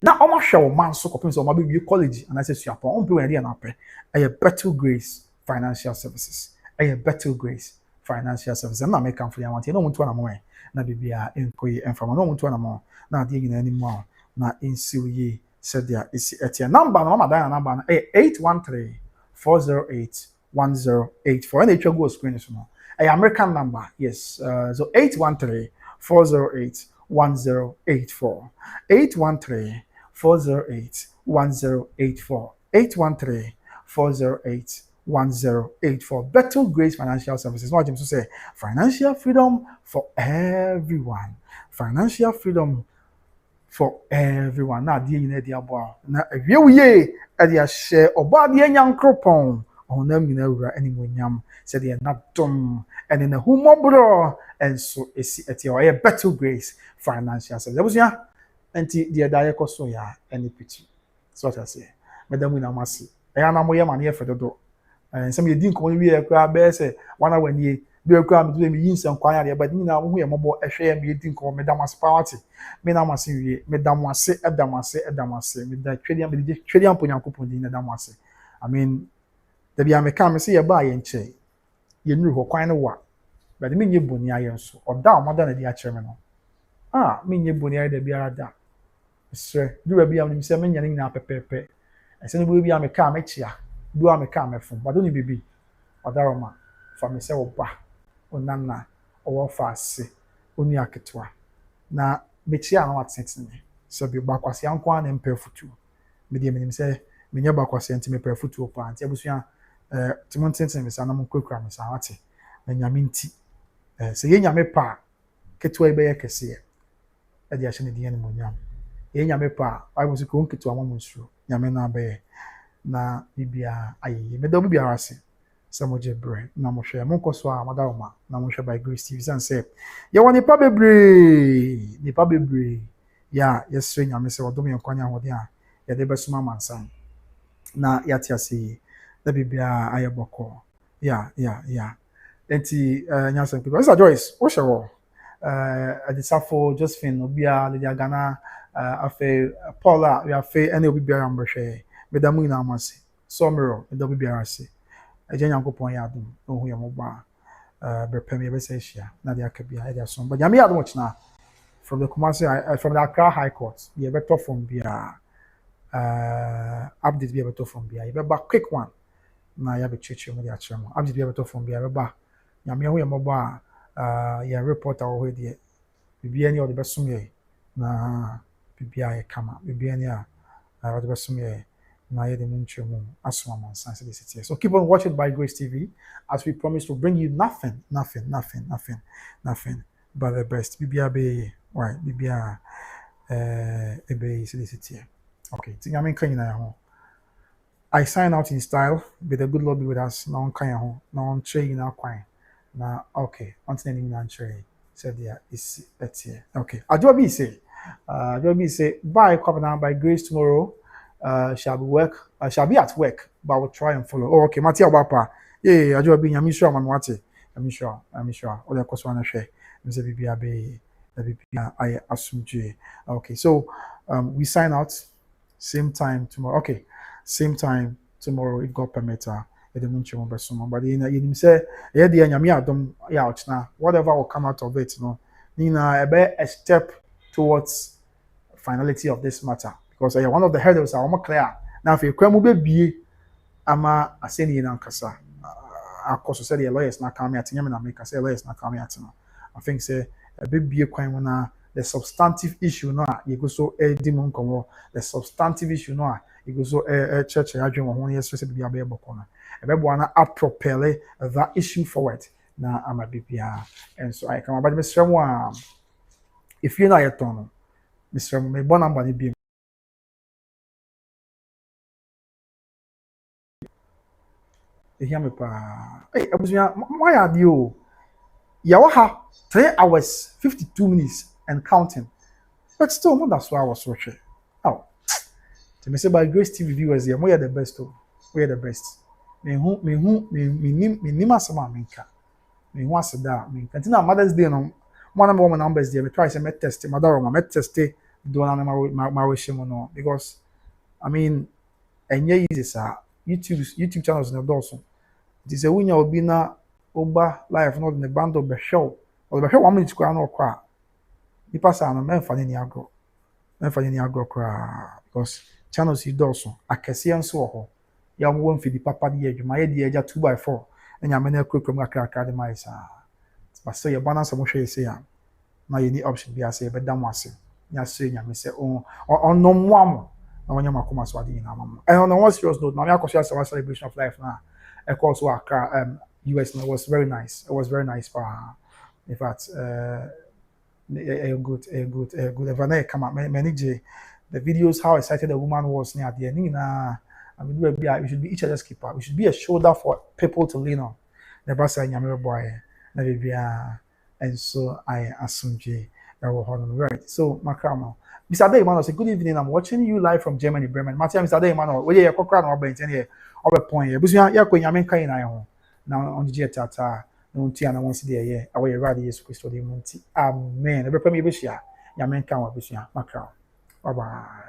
na omahwe o man so kopim se o ma be college and I say suapon ompe we na apɛ ɛyɛ Battle Grace Financial Services ɛyɛ Battle Grace Financial Services na make am for ya want no muntu na mo na bibia enkoyi enfama no muntu na mo na ade nyina ni mo na ensiwie said there is etia number no mama dan number na 813 408 1084 and etwa go screen so no American number, yes. So 813-408-1084. 813-408-1084. 813-408-1084. Battle Grace Financial Services. What James say? Financial freedom for everyone. Financial freedom for everyone. Now, dear, you know the about. Now, if you share oba the nyankropon. Onam nyina anymore nyam said they are not dumb and in a humobro and so is at your Battle Grace Financial Services. That was ya anti the Akosua ya any pity. So what I say. Madam we na masi. I am moya man here for the door. And some you didn't call me a crab bear say one when ye be a crab to me in some quiet, but me now we are mobile a share me didn't call Madam party. Me na masi Madam was say Adamase with that trading punyankupon in Adamase. I mean da bia me ka me se ye ba ye nche ye nuru ho kwan no wa but me nye boni aye so oda omoda na di a kire me no me nye boni aye da bia da sre du bia me se me nyane na pepepe ese no bia me ka me chia du a me ka me fun but oni bibi oda roma fa me se wo ba onana owo fa ase oni aketwa na me chia na watete ne so bi ba kwase anko an empefutu me di me se menya ba kwase enti me prefutu pa enti abusua timontensen me sa na monkokura me sa wate na nyame nti se ye nyame pa ketwa ibe ye kese e dia hye ne dia ne monyam ye nyame pa bible ko nketwa mo nsuro nyame na be na bibia ayi me do bibia ase samoje bre na mo hwe mo koso a madawoma na mo hwe by Grace TV san say ye woni pa bebre ya yesre nyame se wodom ye kwanya hode a ye de besuma mansan na yati ase da bibia ayeboko ya enti nyasen people Mr. Joyce wo hwe wo adisafo Josephine obia Lydia Ghana afe Paula we afe ene obi bia mbhwe medamu ina amase so Morrow medamu bia ase agya nyankopon ya adom ohu ye mogba brepem ye besa hia na de akabia e de asom but nyame adom china from the from the Accra High Court ye beto from bia update be beto from bia ye be ba quick one na ya be cheche mo de achemo update be beto from bia be ba nyame hu ye mogba ye reporter wo de bibia ni o de besom ye na bibia ye kama bibia ni a o de besom ye na ye de munchemu asoma monsan se city. So keep on watching by Grace TV as we promise to bring you nothing but the best. Bibia be right bibia ebe se city. Okay, tinyame kan na ho. I sign out in style. May the good Lord be with us. Na on kan ho, na on trade na kwan. Na okay, until any na trade. Said there is better. Okay. Ajobi say bye come by Grace tomorrow. Shall be at work, but I will try and follow. Oh, okay, Matia Bapa. Yeah, I do be I'm sure I'm what I'm sure. All the course one share. Mr. BBA I assume J. Okay, so we sign out same time tomorrow. Okay, same time tomorrow if God permit the munchi mo but you say yeah the nyame adom ya ochna whatever will come out of it nina a step towards finality of this matter. Because one of the hurdles are almost clear. Now, if you come be ama aseni na nkasa, Akosua said the lawyers not coming at him, and I say lawyers not coming at him. I think say a baby na the substantive issue no you go so demon komo the substantive issue no you go so church adwen ho yes say be abebo na e be bo na propel that issue forward na ama bibia and so I come about Mr. Serwaa if you know your turn Mr. me bon number ni bi hear me pa hey abusuya why are you yawa 3 hours 52 minutes and counting but still not that's why I was watching oh to me say by Grace TV viewers here we are the best we are the best me nim asama menka me hu aseda menka tina Mother's Day no one of my numbers there me try say me test mother me test do na my wish no because I mean enye easy sir YouTube channels na doso this a winya obi na oba live not in the band of the show or the show 1 minute kwa no kwa ni pasa no me fa ni agro kwa because channels yi doso akese nso ho ya mo won fidi papa de adwuma ye de eja 2x4 enya me na kwekrom akra de mai sa pasa ye balance mo hwe se ya na ye ni option bi ase be dam ase nya se nya me se on no mo am na wanya makoma so ade na mama and on one serious note na me Akosua celebration of life na Accra Accra US no, was very nice. It was very nice for her. In fact, good. If I come up, manage the videos how excited the woman was near the end. I mean, we should be each other's keeper. We should be a shoulder for people to lean on. The boss and Yammer boy, and so I assume that will hold on right. So, Macramo. Mr. Day say good evening. I'm watching you live from Germany, Bremen. Mr. Day where you are no bench here or point here. Busia, ya kwen yamen kai na ho. Na on the tata, no tia na won si there here. Away rather yes Christo de munti. Amen. Ebe pem ye be hia. Yamen kan wa busia. Macramo. Bye bye.